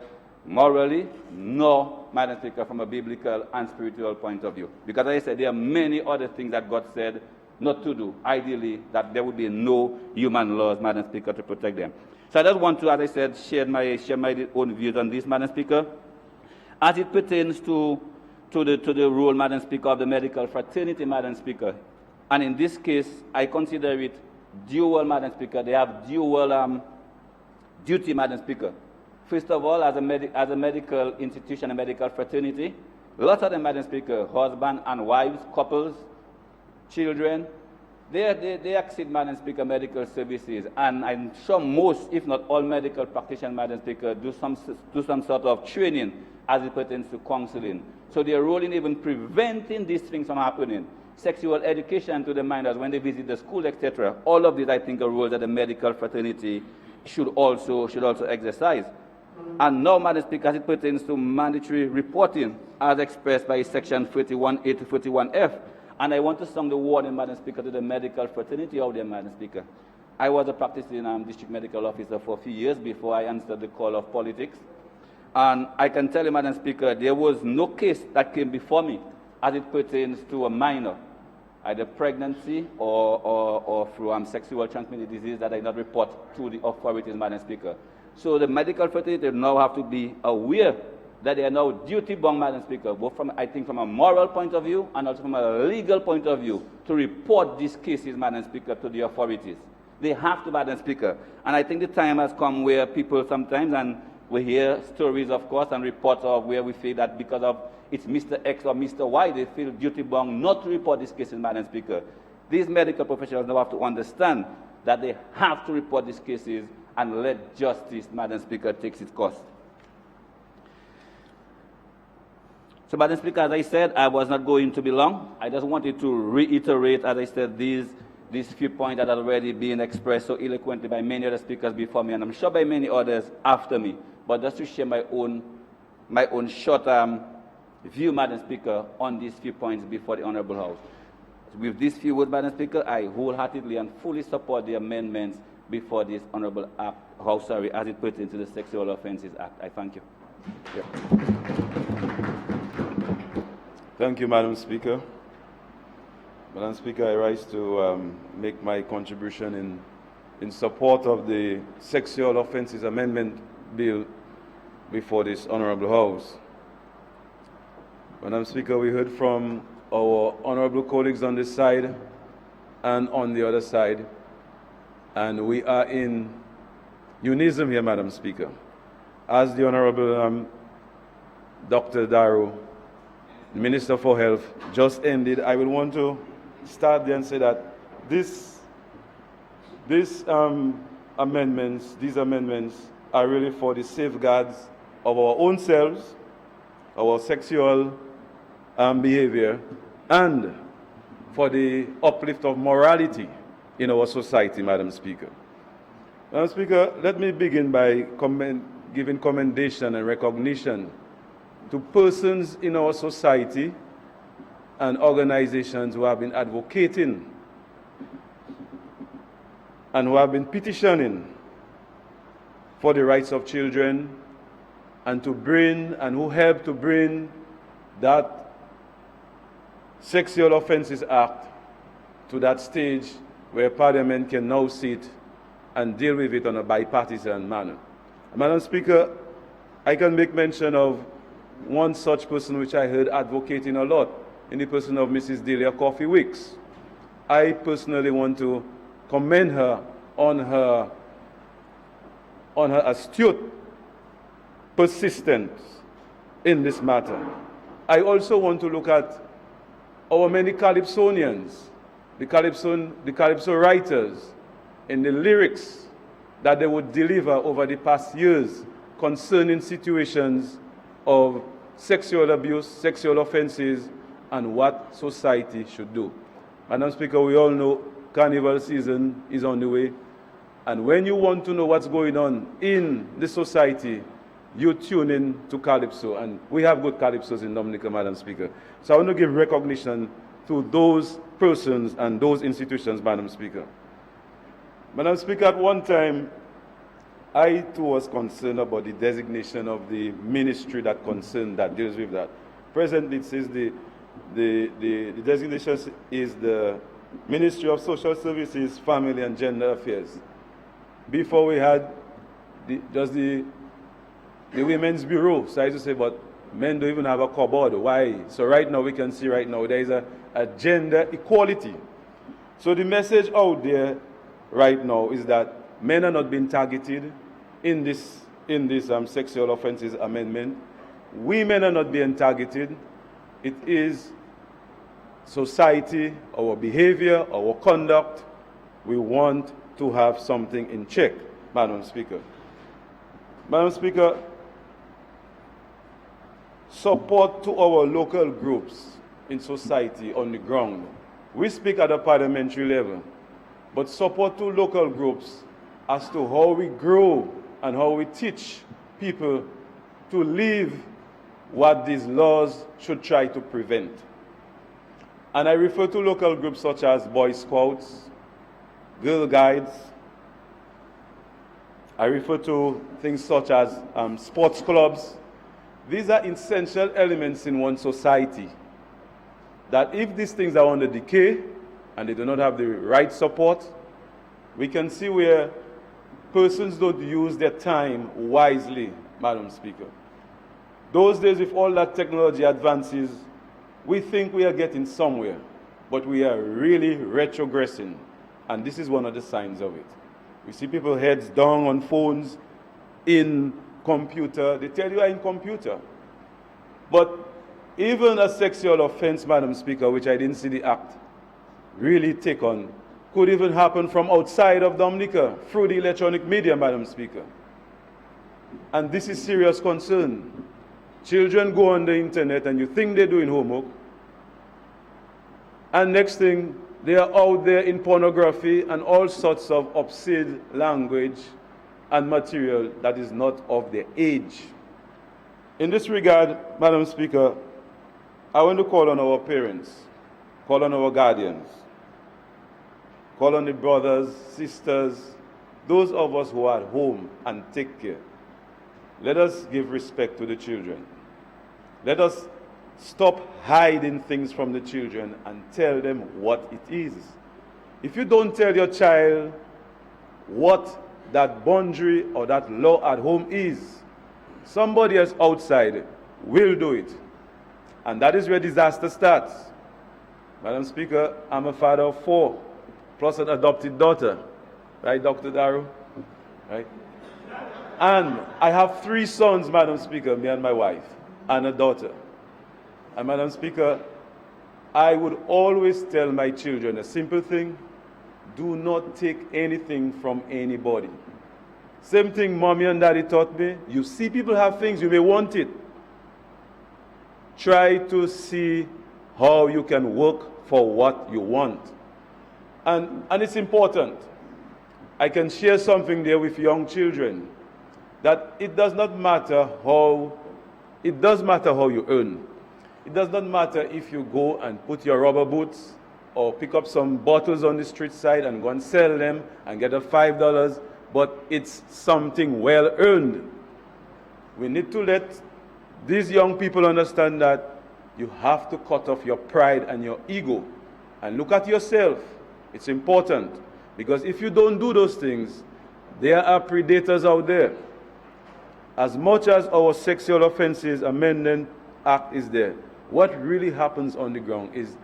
morally, nor, Madam Speaker, from a biblical and spiritual point of view. Because, as I said, there are many other things that God said not to do. Ideally, that there would be no human laws, Madam Speaker, to protect them. So I just want to, as I said, share my own views on this, Madam Speaker. As it pertains to the role, Madam Speaker, of the medical fraternity, Madam Speaker. And in this case, I consider it dual, Madam Speaker. They have dual duty, Madam Speaker. First of all, as a medical institution, a medical fraternity, lots of them, Madam Speaker, husband and wives, couples, children, they access, Madam Speaker, medical services. And I'm sure most, if not all, medical practitioners, Madam Speaker, do some sort of training as it pertains to counseling. So their role in even preventing these things from happening, sexual education to the minors when they visit the school, etc. All of these, I think, are roles that the medical fraternity should also exercise. And now, Madam Speaker, as it pertains to mandatory reporting, as expressed by Section 31A to 31F, and I want to sound the warning, Madam Speaker, to the medical fraternity out there, Madam Speaker. I was a practicing district medical officer for a few years before I answered the call of politics. And I can tell you, Madam Speaker, there was no case that came before me as it pertains to a minor, either pregnancy or through sexual transmitted disease, that I not report to the authorities, Madam Speaker. So the medical fraternity now have to be aware that they are now duty-bound, Madam Speaker, both from, I think, from a moral point of view and also from a legal point of view, to report these cases, Madam Speaker, to the authorities. They have to, Madam Speaker. And I think the time has come where people sometimes, and we hear stories, of course, and reports of where we feel that because of it's Mr. X or Mr. Y, they feel duty-bound not to report these cases, Madam Speaker. These medical professionals now have to understand that they have to report these cases and let justice, Madam Speaker, take its course. So, Madam Speaker, as I said, I was not going to be long. I just wanted to reiterate, as I said, these few points that have already been expressed so eloquently by many other speakers before me, and I'm sure by many others after me. But just to share my own short view, Madam Speaker, on these few points before the Honourable House. With these few words, Madam Speaker, I wholeheartedly and fully support the amendments before this Honourable House, as it pertains to the Sexual Offences Act. I thank you. Yeah. Thank you, Madam Speaker. Madam Speaker, I rise to make my contribution in support of the Sexual Offences Amendment Bill before this Honourable House. Madam Speaker, we heard from our honourable colleagues on this side and on the other side, and we are in unison here, Madam Speaker. As the Honourable Dr. Darrow, the Minister for Health, just ended, I will want to start there and say that these amendments are really for the safeguards of our own selves, our sexual behavior, and for the uplift of morality in our society, Madam Speaker. Madam Speaker, let me begin by giving commendation and recognition to persons in our society and organizations who have been advocating and who have been petitioning for the rights of children and who help to bring that Sexual Offences Act to that stage where Parliament can now sit and deal with it on a bipartisan manner. Madam Speaker, I can make mention of one such person which I heard advocating a lot in the person of Mrs. Delia Coffee Wicks. I personally want to commend her on her astute persistence in this matter. I also want to look at our many Calypsonians, the Calypso writers, in the lyrics that they would deliver over the past years concerning situations of sexual abuse, sexual offenses, and what society should do. Madam Speaker, we all know Carnival season is on the way, and when you want to know what's going on in the society, you tune in to Calypso, and we have good Calypsos in Dominica, Madam Speaker. So I want to give recognition to those persons and those institutions, Madam Speaker. Madam Speaker, at one time, I too was concerned about the designation of the ministry that deals with that. Presently, it says the designation is the Ministry of Social Services, Family and Gender Affairs. Before we had just the Women's Bureau. So I used to say, but men don't even have a cupboard. Why? So right now, we can see right now, there is a gender equality. So the message out there right now is that men are not being targeted in this sexual offences amendment. Women are not being targeted. It is society, our behavior, our conduct. We want to have something in check, Madam Speaker. Madam Speaker, support to our local groups in society on the ground. We speak at a parliamentary level, but support to local groups as to how we grow and how we teach people to live what these laws should try to prevent. And I refer to local groups such as Boy Scouts, Girl Guides. I refer to things such as sports clubs. These are essential elements in one society that if these things are under decay and they do not have the right support, we can see where persons don't use their time wisely, Madam Speaker. Those days, with all that technology advances, we think we are getting somewhere, but we are really retrogressing, and this is one of the signs of it. We see people heads down on phones, in computer. They tell you are in computer. But even a sexual offense, Madam Speaker, which I didn't see the act really take on, could even happen from outside of Dominica through the electronic media, Madam Speaker. And this is serious concern. Children go on the internet and you think they're doing homework, and next thing, they are out there in pornography and all sorts of obscene language and material that is not of their age. In this regard, Madam Speaker, I want to call on our parents, call on our guardians, call on the brothers, sisters, those of us who are at home, and take care. Let us give respect to the children. Let us stop hiding things from the children and tell them what it is. If you don't tell your child what that boundary or that law at home is, somebody else outside will do it. And that is where disaster starts. Madam Speaker, I'm a father of 4, plus an adopted daughter. Right, Dr. Darrow? Right? And I have 3 sons, Madam Speaker, me and my wife, and a daughter. And Madam Speaker, I would always tell my children a simple thing: do not take anything from anybody. Same thing Mommy and Daddy taught me. You see people have things, you may want it. Try to see how you can work for what you want. And it's important. I can share something there with young children that it does matter how you earn. It does not matter if you go and put your rubber boots or pick up some bottles on the street side and go and sell them and get a $5, but it's something well earned. We need to let these young people understand that you have to cut off your pride and your ego and look at yourself. It's important, because if you don't do those things, there are predators out there. As much as our Sexual Offences Amendment Act is there, what really happens on the ground is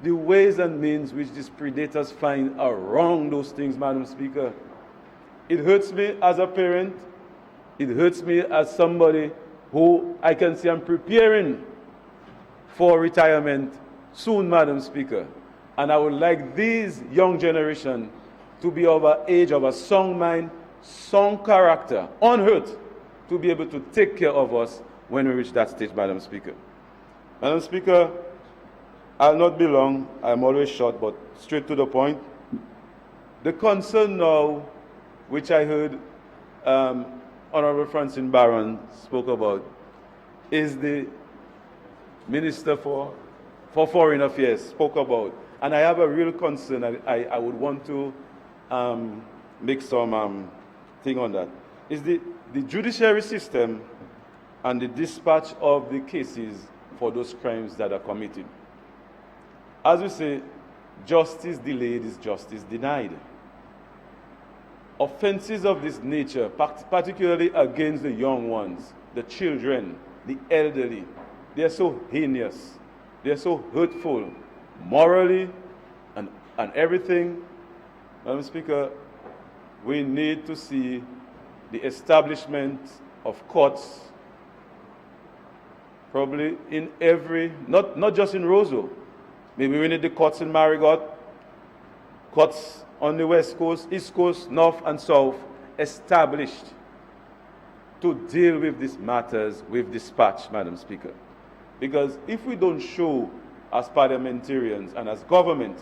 the ways and means which these predators find around those things, Madam Speaker. It hurts me as a parent. It hurts me as somebody who I can see I'm preparing for retirement soon, Madam Speaker. And I would like these young generation to be of an age of a sound mind, sound character, unhurt, to be able to take care of us when we reach that stage, Madam Speaker. Madam Speaker, I'll not be long. I'm always short, but straight to the point. The concern now, which I heard Honorable Francine Barron spoke about, is the Minister for Foreign Affairs spoke about. And I have a real concern. I would want to make some thing on that. Is the judiciary system and the dispatch of the cases for those crimes that are committed. As we say, justice delayed is justice denied. Offenses of this nature, particularly against the young ones, the children, the elderly, they are so heinous, they are so hurtful, morally and everything. Madam Speaker, we need to see the establishment of courts, probably in every, not just in Roseau. Maybe we need the courts in Marigot, courts on the West Coast, East Coast, North and South, established to deal with these matters with dispatch, Madam Speaker. Because if we don't show as parliamentarians and as government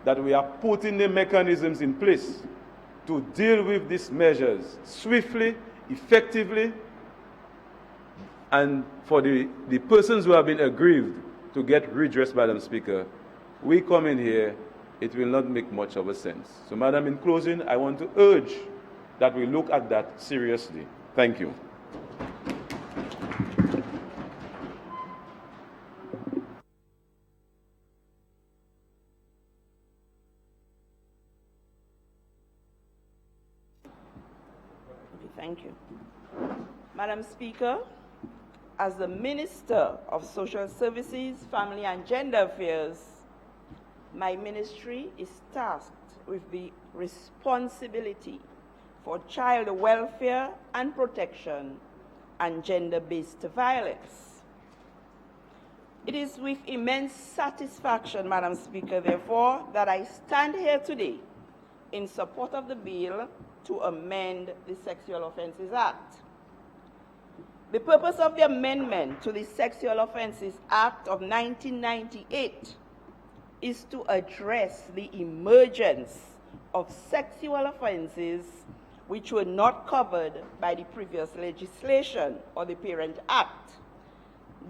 that we are putting the mechanisms in place to deal with these measures swiftly, effectively, and for the persons who have been aggrieved to get redress, Madam Speaker, we come in here, it will not make much of a sense. So, Madam, in closing, I want to urge that we look at that seriously. Thank you. Thank you. Madam Speaker, as the Minister of Social Services, Family and Gender Affairs, my ministry is tasked with the responsibility for child welfare and protection and gender-based violence. It is with immense satisfaction, Madam Speaker, therefore, that I stand here today in support of the bill to amend the Sexual Offences Act. The purpose of the amendment to the Sexual Offences Act of 1998 is to address the emergence of sexual offenses which were not covered by the previous legislation or the Parent Act,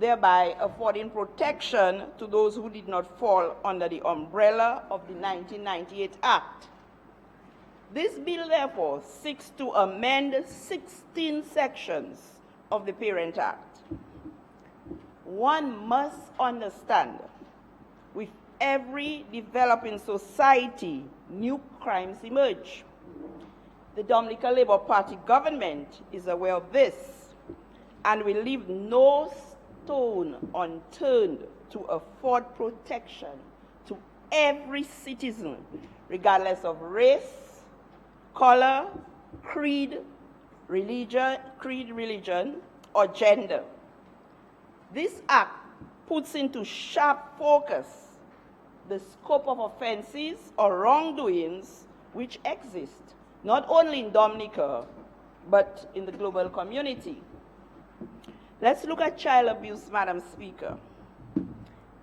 thereby affording protection to those who did not fall under the umbrella of the 1998 Act. This bill, therefore, seeks to amend 16 sections of the Parent Act. One must understand, with every developing society, new crimes emerge. The Dominica Labour Party government is aware of this and will leave no stone unturned to afford protection to every citizen, regardless of race, color, creed, religion, or gender. This act puts into sharp focus the scope of offenses or wrongdoings which exist, not only in Dominica, but in the global community. Let's look at child abuse, Madam Speaker.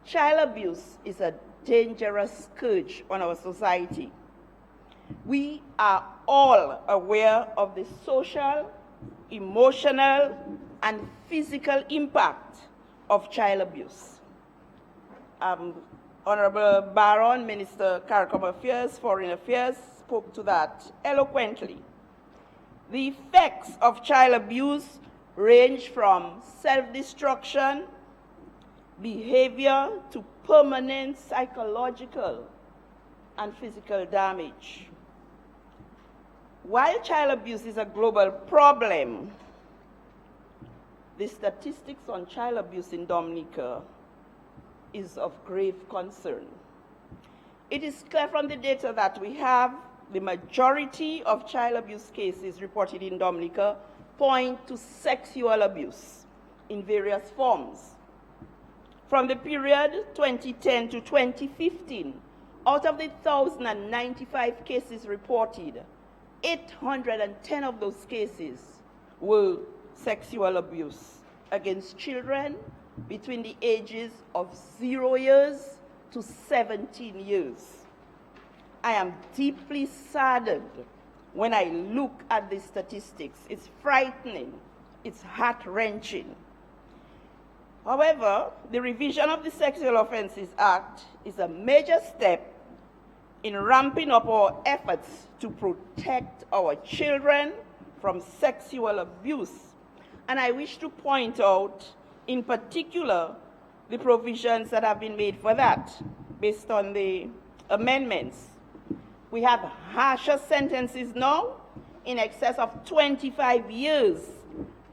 Child abuse is a dangerous scourge on our society. We are all aware of the social, emotional, and physical impact of child abuse. Honorable Baron, Minister CARICOM Affairs, Foreign Affairs, spoke to that eloquently. The effects of child abuse range from self-destruction, behavior, to permanent psychological and physical damage. While child abuse is a global problem, the statistics on child abuse in Dominica is of grave concern. It is clear from the data that we have the majority of child abuse cases reported in Dominica point to sexual abuse in various forms. From the period 2010 to 2015, out of the 1,095 cases reported, 810 of those cases were sexual abuse against children between the ages of 0 years to 17 years. I am deeply saddened when I look at the statistics. It's frightening, it's heart-wrenching. However, the revision of the Sexual Offences Act is a major step in ramping up our efforts to protect our children from sexual abuse. And I wish to point out, in particular, the provisions that have been made for that, based on the amendments. We have harsher sentences now, in excess of 25 years,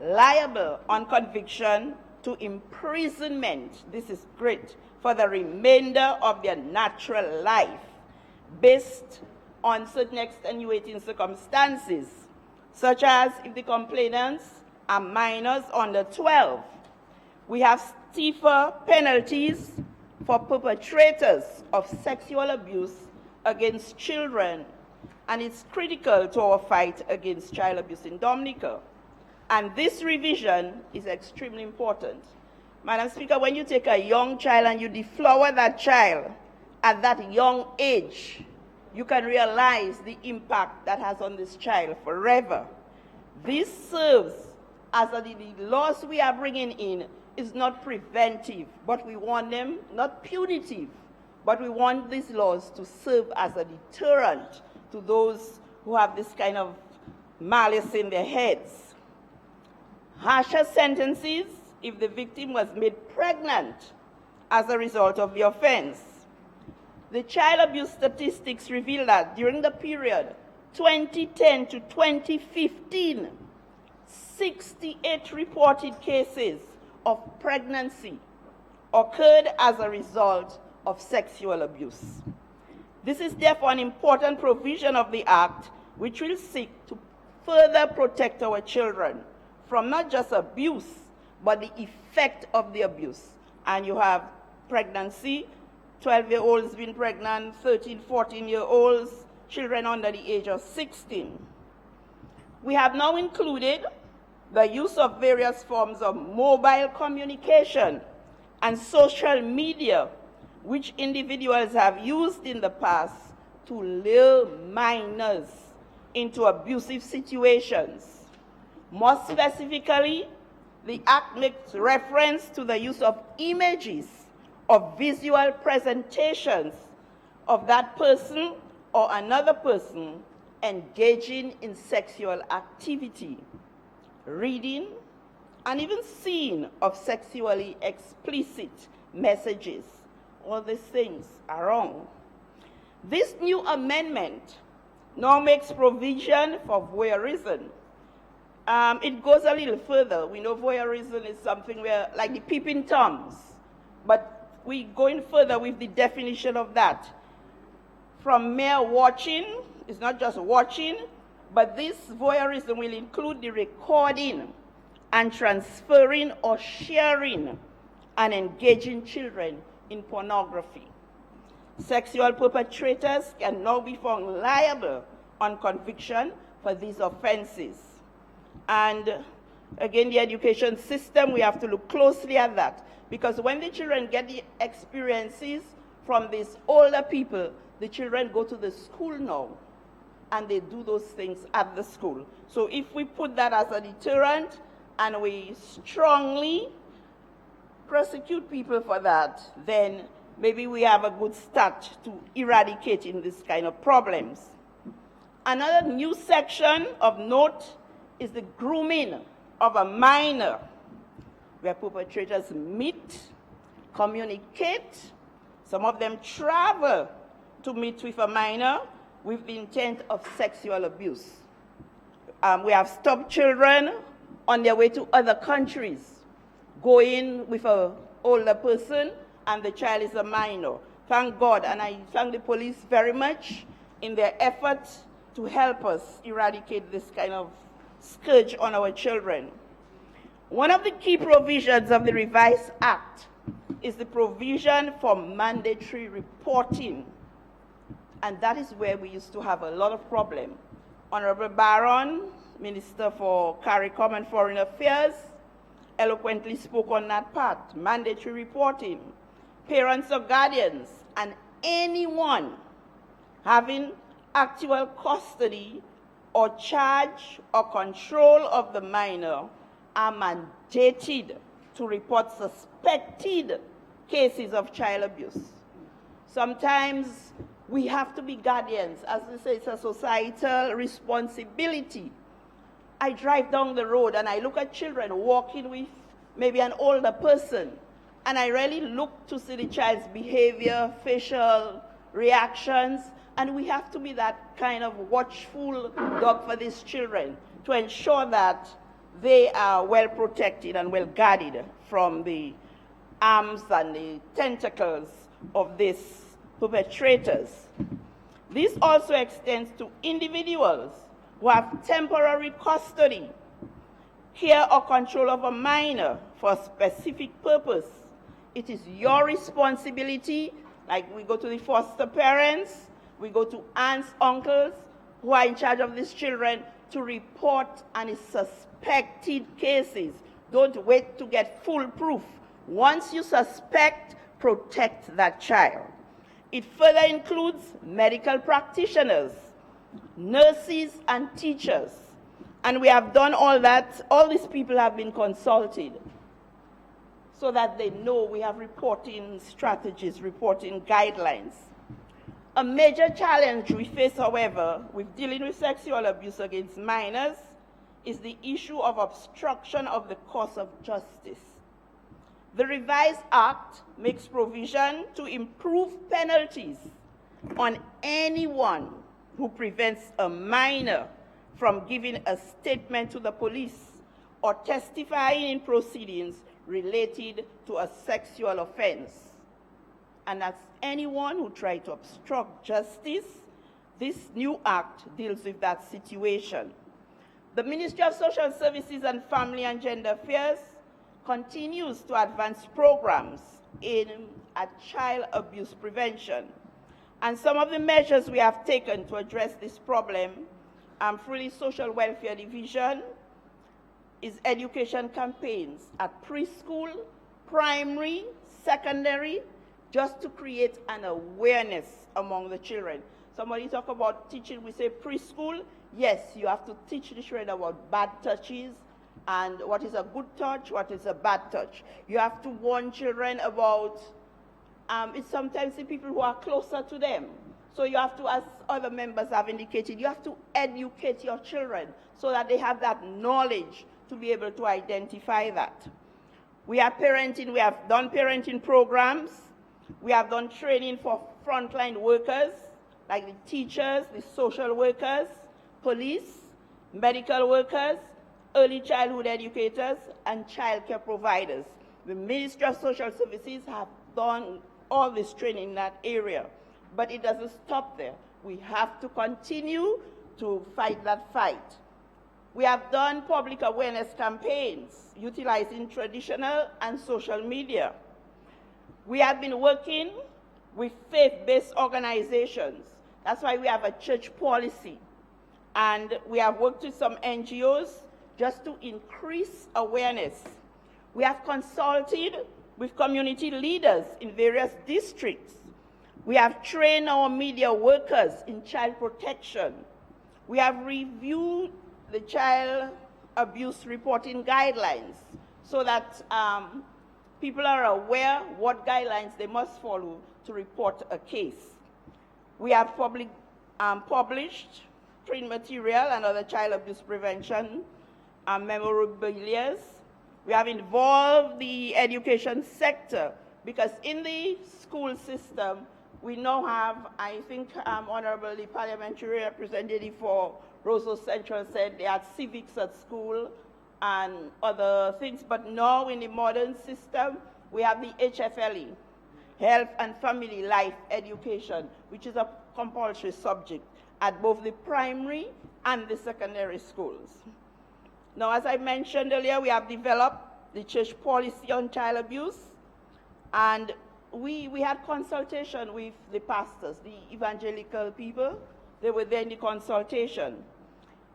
liable on conviction to imprisonment, this is great, for the remainder of their natural life, based on certain extenuating circumstances, such as if the complainants are minors under 12. We have stiffer penalties for perpetrators of sexual abuse against children, and it's critical to our fight against child abuse in Dominica. And this revision is extremely important. Madam Speaker, when you take a young child and you deflower that child at that young age, you can realize the impact that has on this child forever. This serves as the laws we are bringing in is not preventive, but we want them, not punitive, but we want these laws to serve as a deterrent to those who have this kind of malice in their heads. Harsher sentences if the victim was made pregnant as a result of the offense. The child abuse statistics reveal that during the period 2010 to 2015, 68 reported cases of pregnancy occurred as a result of sexual abuse. This is therefore an important provision of the Act which will seek to further protect our children from not just abuse, but the effect of the abuse. And you have pregnancy, 12-year-olds being pregnant, 13, 14-year-olds, children under the age of 16. We have now included the use of various forms of mobile communication and social media, which individuals have used in the past to lure minors into abusive situations. More specifically, the Act makes reference to the use of images or visual presentations of that person or another person engaging in sexual activity, reading, and even seeing of sexually explicit messages. All these things are wrong. This new amendment now makes provision for voyeurism. It goes a little further. We know voyeurism is something where, like the peeping toms, but we're going further with the definition of that. From mere watching, it's not just watching, but this voyeurism will include the recording and transferring or sharing and engaging children in pornography. Sexual perpetrators can now be found liable on conviction for these offenses. And again, the education system, we have to look closely at that, because when the children get the experiences from these older people, the children go to the school now and they do those things at the school. So if we put that as a deterrent and we strongly prosecute people for that, then maybe we have a good start to eradicating this kind of problems. Another new section of note is the grooming of a minor, where perpetrators meet, communicate. Some of them travel to meet with a minor with the intent of sexual abuse. We have stopped children on their way to other countries, going with an older person, and the child is a minor. Thank God, and I thank the police very much in their efforts to help us eradicate this kind of scourge on our children. One of the key provisions of the revised act is the provision for mandatory reporting, and that is where we used to have a lot of problem. Honorable Barron, Minister for CARICOM and Foreign Affairs, eloquently spoke on that part. Mandatory reporting. Parents or guardians and anyone having actual custody or charge or control of the minor are mandated to report suspected cases of child abuse. Sometimes we have to be guardians. As we say, it's a societal responsibility. I drive down the road and I look at children walking with maybe an older person, and I really look to see the child's behavior, facial reactions, and we have to be that kind of watchful dog for these children to ensure that they are well protected and well guarded from the arms and the tentacles of these perpetrators. This also extends to individuals who have temporary custody, care or control of a minor for a specific purpose. It is your responsibility, like we go to the foster parents, we go to aunts, uncles who are in charge of these children, to report any suspected cases. Don't wait to get full proof. Once you suspect, protect that child. It further includes medical practitioners, nurses and teachers. And we have done all that. All these people have been consulted so that they know we have reporting strategies, reporting guidelines. A major challenge we face, however, with dealing with sexual abuse against minors is the issue of obstruction of the course of justice. The revised act makes provision to improve penalties on anyone who prevents a minor from giving a statement to the police or testifying in proceedings related to a sexual offense. And that's anyone who tries to obstruct justice. This new act deals with that situation. The Ministry of Social Services and Family and Gender Affairs continues to advance programs in child abuse prevention. And some of the measures we have taken to address this problem through the Social Welfare Division is education campaigns at preschool, primary, secondary, just to create an awareness among the children. Somebody talk about teaching, we say preschool. Yes, you have to teach the children about bad touches and what is a good touch, what is a bad touch. You have to warn children about, it's sometimes the people who are closer to them. So you have to, as other members have indicated, you have to educate your children so that they have that knowledge to be able to identify that. We are parenting, we have done parenting programs. We have done training for frontline workers, like the teachers, the social workers, police, medical workers, early childhood educators, and child care providers. The Ministry of Social Services have done all this training in that area, but it doesn't stop there. We have to continue to fight that fight. We have done public awareness campaigns utilizing traditional and social media. We have been working with faith-based organizations. That's why we have a church policy. And we have worked with some NGOs just to increase awareness. We have consulted with community leaders in various districts. We have trained our media workers in child protection. We have reviewed the child abuse reporting guidelines so that people are aware what guidelines they must follow to report a case. We have published print material and other child abuse prevention memorabilia. We have involved the education sector because in the school system, we now have, I think, Honorable the Parliamentary Representative for Roseau Central said they had civics at school and other things, but now in the modern system, we have the HFLE, Health and Family Life Education, which is a compulsory subject at both the primary and the secondary schools. Now, as I mentioned earlier, we have developed the church policy on child abuse, and we had consultation with the pastors, the evangelical people. They were there in the consultation.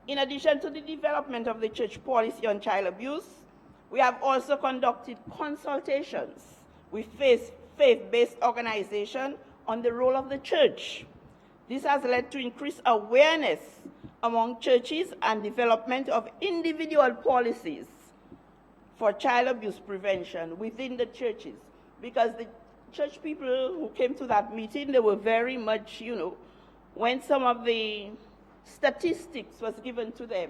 In addition to the development of the church policy on child abuse, we have also conducted consultations with faith-based organizations on the role of the church. This has led to increased awareness among churches and development of individual policies for child abuse prevention within the churches, because the church people who came to that meeting, they were very much, when some of the statistics was given to them,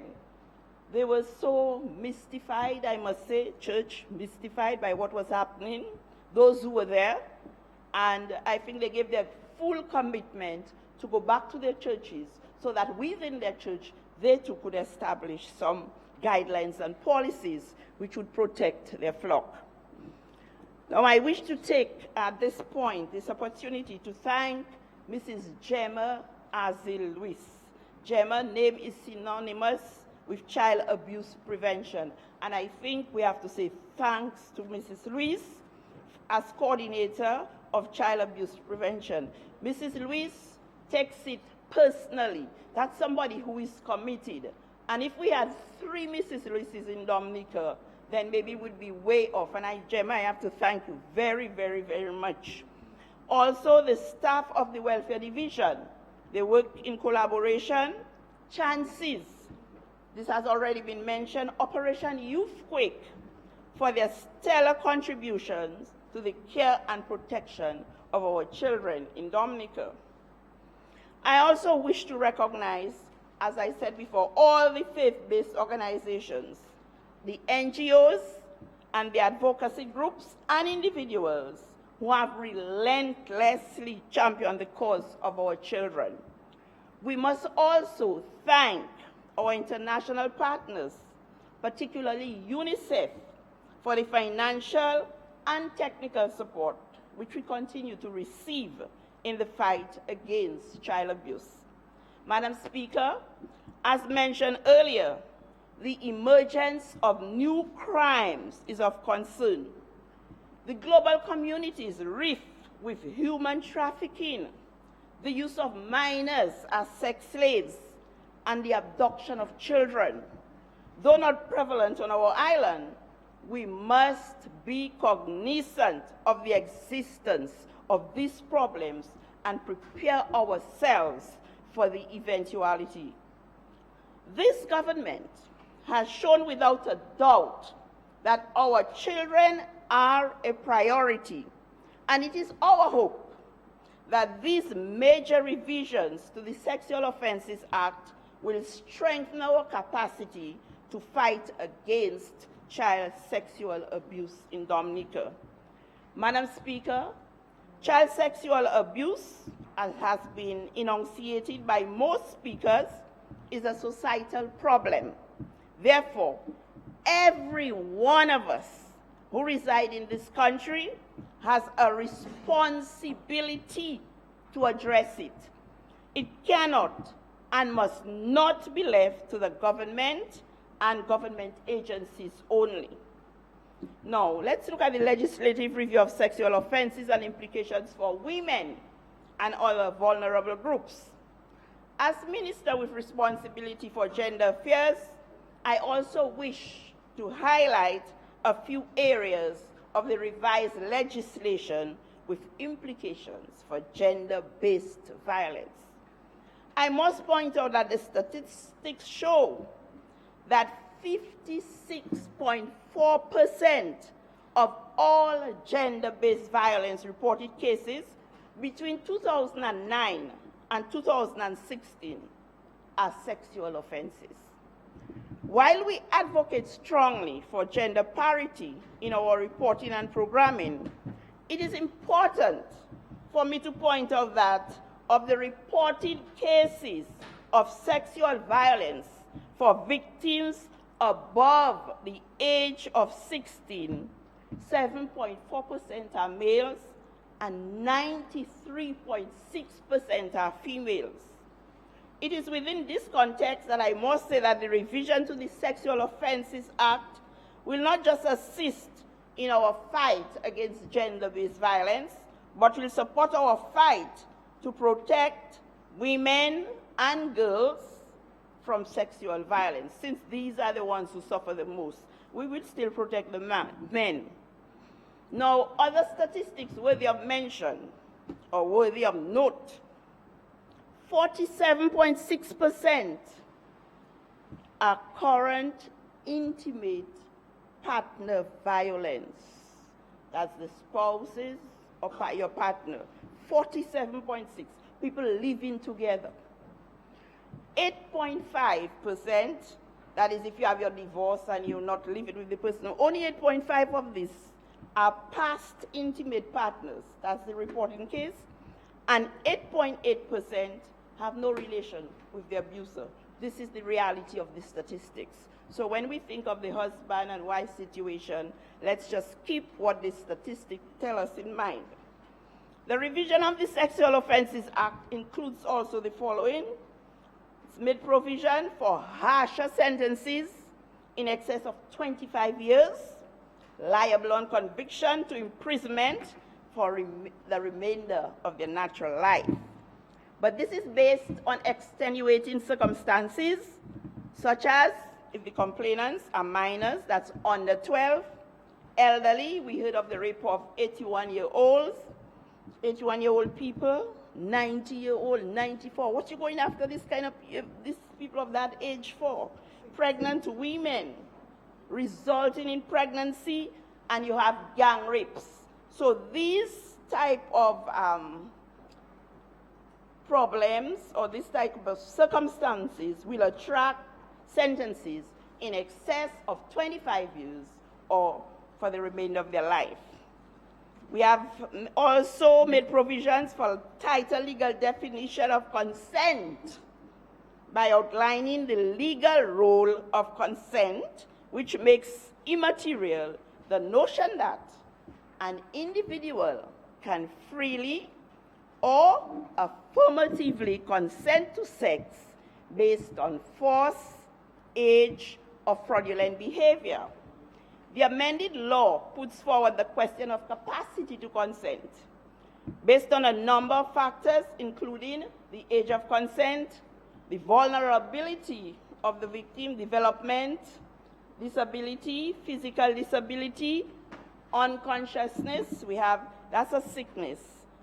they were so mystified, I must say, church mystified by what was happening, those who were there, and I think they gave their full commitment to go back to their churches so that within their church, they too could establish some guidelines and policies which would protect their flock. Now, I wish to take at this point this opportunity to thank Mrs. Gemma Azil Luis. Gemma, name is synonymous with child abuse prevention, and I think we have to say thanks to Mrs. Luis as coordinator of child abuse prevention. Mrs. Luis takes it personally. That's somebody who is committed. And if we had 3 Mrs. Luises in Dominica, then maybe we'd be way off. And Gemma, I have to thank you very, very, very much. Also, the staff of the Welfare Division, they work in collaboration. Chances, this has already been mentioned, Operation Youthquake, for their stellar contributions to the care and protection of our children in Dominica. I also wish to recognize, as I said before, all the faith-based organizations, the NGOs and the advocacy groups and individuals who have relentlessly championed the cause of our children. We must also thank our international partners, particularly UNICEF, for the financial and technical support which we continue to receive in the fight against child abuse. Madam Speaker, as mentioned earlier, the emergence of new crimes is of concern. The global community is rife with human trafficking, the use of minors as sex slaves, and the abduction of children. Though not prevalent on our island, we must be cognizant of the existence of these problems and prepare ourselves for the eventuality. This government has shown without a doubt that our children are a priority, and it is our hope that these major revisions to the Sexual Offences Act will strengthen our capacity to fight against child sexual abuse in Dominica. Madam Speaker, child sexual abuse, as has been enunciated by most speakers, is a societal problem. Therefore, every one of us who reside in this country has a responsibility to address it. It cannot and must not be left to the government and government agencies only. Now, let's look at the legislative review of sexual offenses and implications for women and other vulnerable groups. As Minister with responsibility for gender affairs, I also wish to highlight a few areas of the revised legislation with implications for gender-based violence. I must point out that the statistics show that 56.4% of all gender-based violence reported cases between 2009 and 2016 are sexual offenses. While we advocate strongly for gender parity in our reporting and programming, it is important for me to point out that of the reported cases of sexual violence for victims above the age of 16, 7.4% are males and 93.6% are females. It is within this context that I must say that the revision to the Sexual Offences Act will not just assist in our fight against gender-based violence, but will support our fight to protect women and girls from sexual violence, since these are the ones who suffer the most. We will still protect the men. Now, other statistics worthy of mention or worthy of note: 47.6% are current intimate partner violence. That's the spouses or your partner. 47.6 people living together. 8.5%, that is if you have your divorce and you're not living with the person, only 8.5 of these are past intimate partners. That's the reporting case. And 8.8% have no relation with the abuser. This is the reality of the statistics. So when we think of the husband and wife situation, let's just keep what the statistics tell us in mind. The revision of the Sexual Offences Act includes also the following. It's made provision for harsher sentences in excess of 25 years, liable on conviction to imprisonment for the remainder of their natural life. But this is based on extenuating circumstances, such as if the complainants are minors, that's under 12, elderly, we heard of the rape of 81-year-olds, 81-year-old people, 90-year-old, 94. What you going after these people of that age for? Pregnant women resulting in pregnancy, and you have gang rapes. So these type of problems or this type of circumstances will attract sentences in excess of 25 years or for the remainder of their life. We have also made provisions for tighter legal definition of consent by outlining the legal role of consent, which makes immaterial the notion that an individual can freely or affirmatively consent to sex based on force, age, or fraudulent behavior. The amended law puts forward the question of capacity to consent based on a number of factors, including the age of consent, the vulnerability of the victim, development, disability, physical disability, unconsciousness. That's a sickness,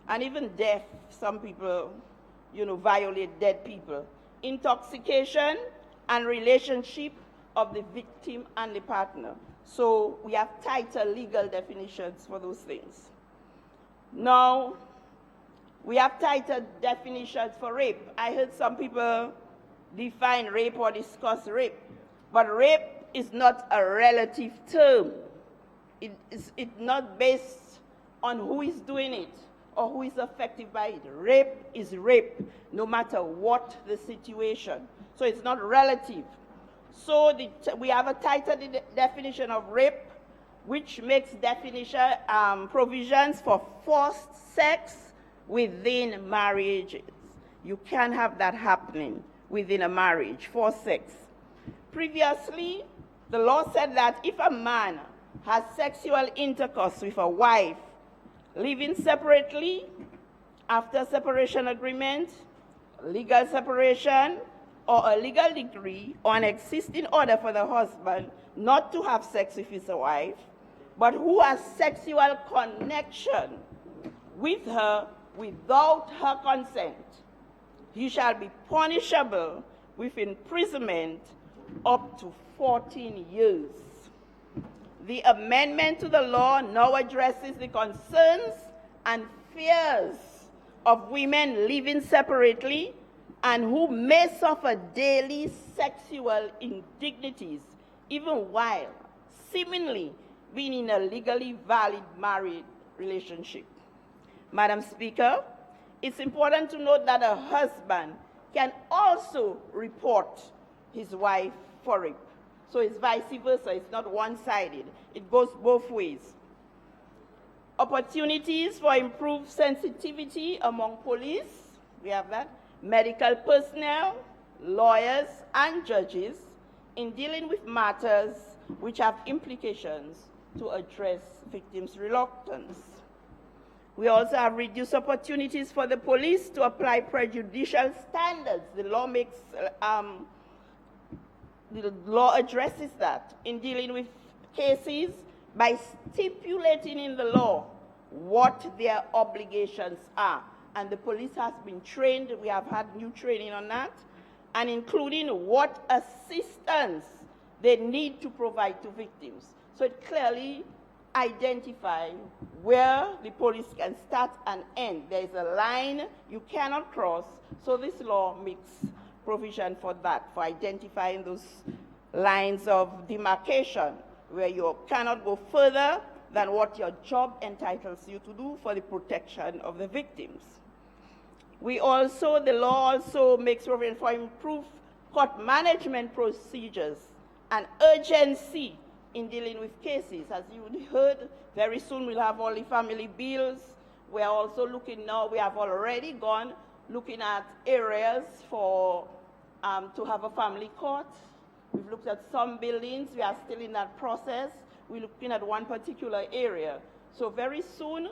and even death. Some people, violate dead people. Intoxication and relationship of the victim and the partner. So we have tighter legal definitions for those things. Now, we have tighter definitions for rape. I heard some people define rape or discuss rape, but rape is not a relative term. It's not based on who is doing it or who is affected by it. Rape is rape, no matter what the situation. So it's not relative. So we have a tighter definition of rape, which makes provisions for forced sex within marriages. You can't have that happening within a marriage, forced sex. Previously, the law said that if a man has sexual intercourse with a wife living separately after separation agreement, legal separation, or a legal decree or an existing order for the husband not to have sex with his wife, but who has sexual connection with her without her consent, he shall be punishable with imprisonment up to 14 years. The amendment to the law now addresses the concerns and fears of women living separately and who may suffer daily sexual indignities even while seemingly being in a legally valid married relationship. Madam Speaker, it's important to note that a husband can also report his wife for rape. So it's vice versa, it's not one-sided. It goes both ways. Opportunities for improved sensitivity among police, we have that, medical personnel, lawyers, and judges in dealing with matters which have implications to address victims' reluctance. We also have reduced opportunities for the police to apply prejudicial standards. The law addresses that in dealing with cases by stipulating in the law what their obligations are. And the police has been trained, we have had new training on that, and including what assistance they need to provide to victims. So it clearly identifies where the police can start and end. There is a line you cannot cross, so this law makes provision for that, for identifying those lines of demarcation where you cannot go further than what your job entitles you to do for the protection of the victims. The law also makes provision for improved court management procedures and urgency in dealing with cases. As you heard, very soon we'll have all the family bills. We are also looking now, we have already gone looking at areas for to have a family court. We've looked at some buildings, we are still in that process. We're looking at one particular area. So very soon,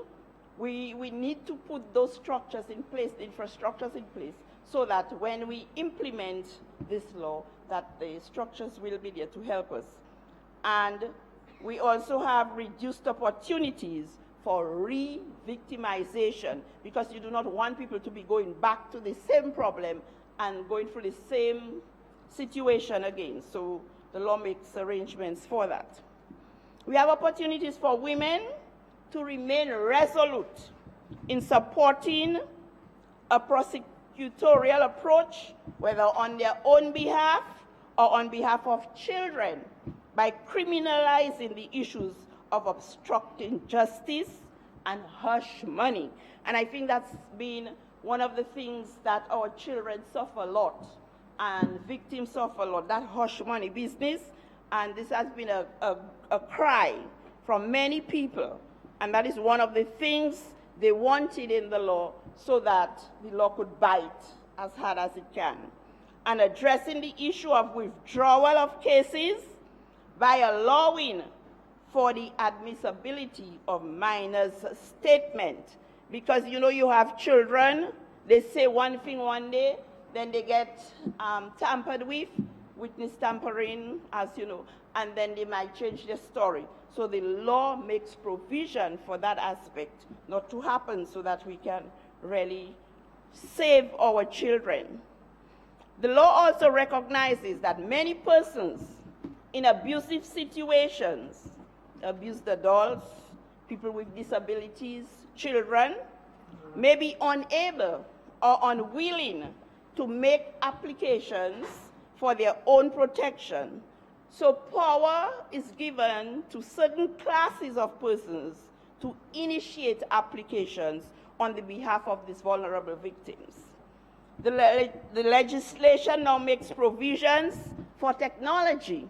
we need to put those structures in place, the infrastructures in place, so that when we implement this law, that the structures will be there to help us. And we also have reduced opportunities for re-victimization, because you do not want people to be going back to the same problem and going through the same situation again. So the law makes arrangements for that. We have opportunities for women to remain resolute in supporting a prosecutorial approach, whether on their own behalf or on behalf of children, by criminalizing the issues of obstructing justice and hush money. And I think that's been one of the things that our children suffer a lot and victims suffer a lot, that hush money business. And this has been a cry from many people. And that is one of the things they wanted in the law, so that the law could bite as hard as it can. And addressing the issue of withdrawal of cases by allowing for the admissibility of minors' statement. Because you have children, they say one thing one day, then they get tampered with, witness tampering, as you know, and then they might change their story. So the law makes provision for that aspect not to happen, so that we can really save our children. The law also recognizes that many persons in abusive situations, abused adults, people with disabilities, children, may be unable or unwilling to make applications for their own protection. So power is given to certain classes of persons to initiate applications on the behalf of these vulnerable victims. The legislation now makes provisions for technology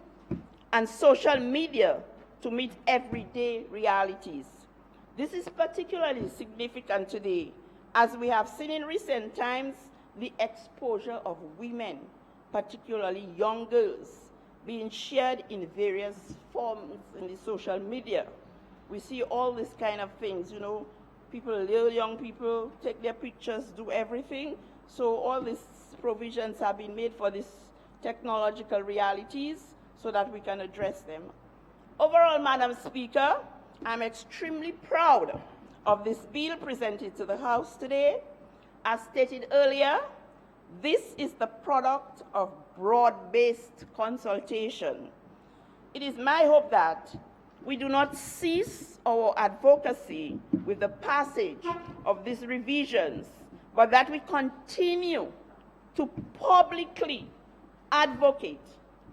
and social media to meet everyday realities. This is particularly significant today, as we have seen in recent times the exposure of women, particularly young girls, being shared in various forms in the social media. We see all these kind of things, little young people take their pictures, do everything. So all these provisions have been made for these technological realities so that we can address them. Overall, Madam Speaker, I'm extremely proud of this bill presented to the House today. As stated earlier, This is the product of broad-based consultation. It is my hope that we do not cease our advocacy with the passage of these revisions, but that we continue to publicly advocate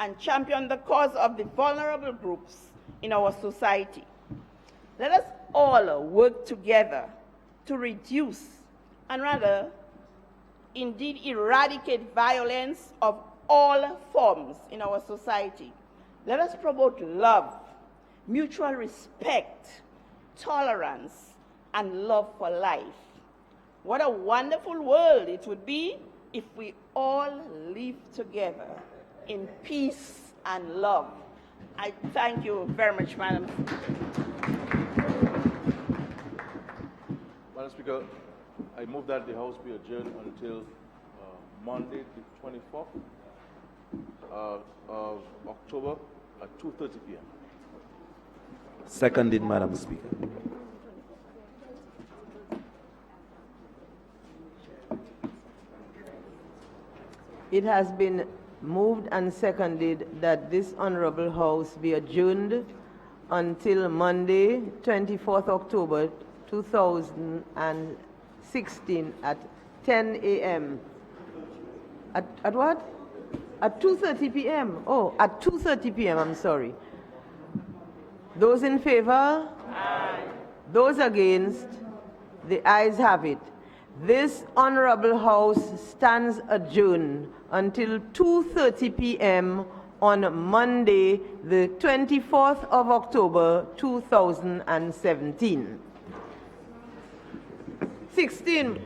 and champion the cause of the vulnerable groups in our society. Let us all work together to reduce and rather, indeed, eradicate violence of all forms in our society. Let us promote love, mutual respect, tolerance, and love for life. What a wonderful world it would be if we all live together in peace and love. I thank you very much, Madam. Madam Speaker, I move that the House be adjourned until Monday, the 24th of October at 2:30 p.m. Seconded, Madam Speaker. It has been moved and seconded that this Honorable House be adjourned until Monday, 24th October 2016 at 10 a.m. At what? At 2:30 p.m. Oh, at 2:30 p.m. I'm sorry. Those in favor? Aye. Those against? The ayes have it. This Honorable House stands adjourned until 2:30 p.m. on Monday, the 24th of October, 2017. 16.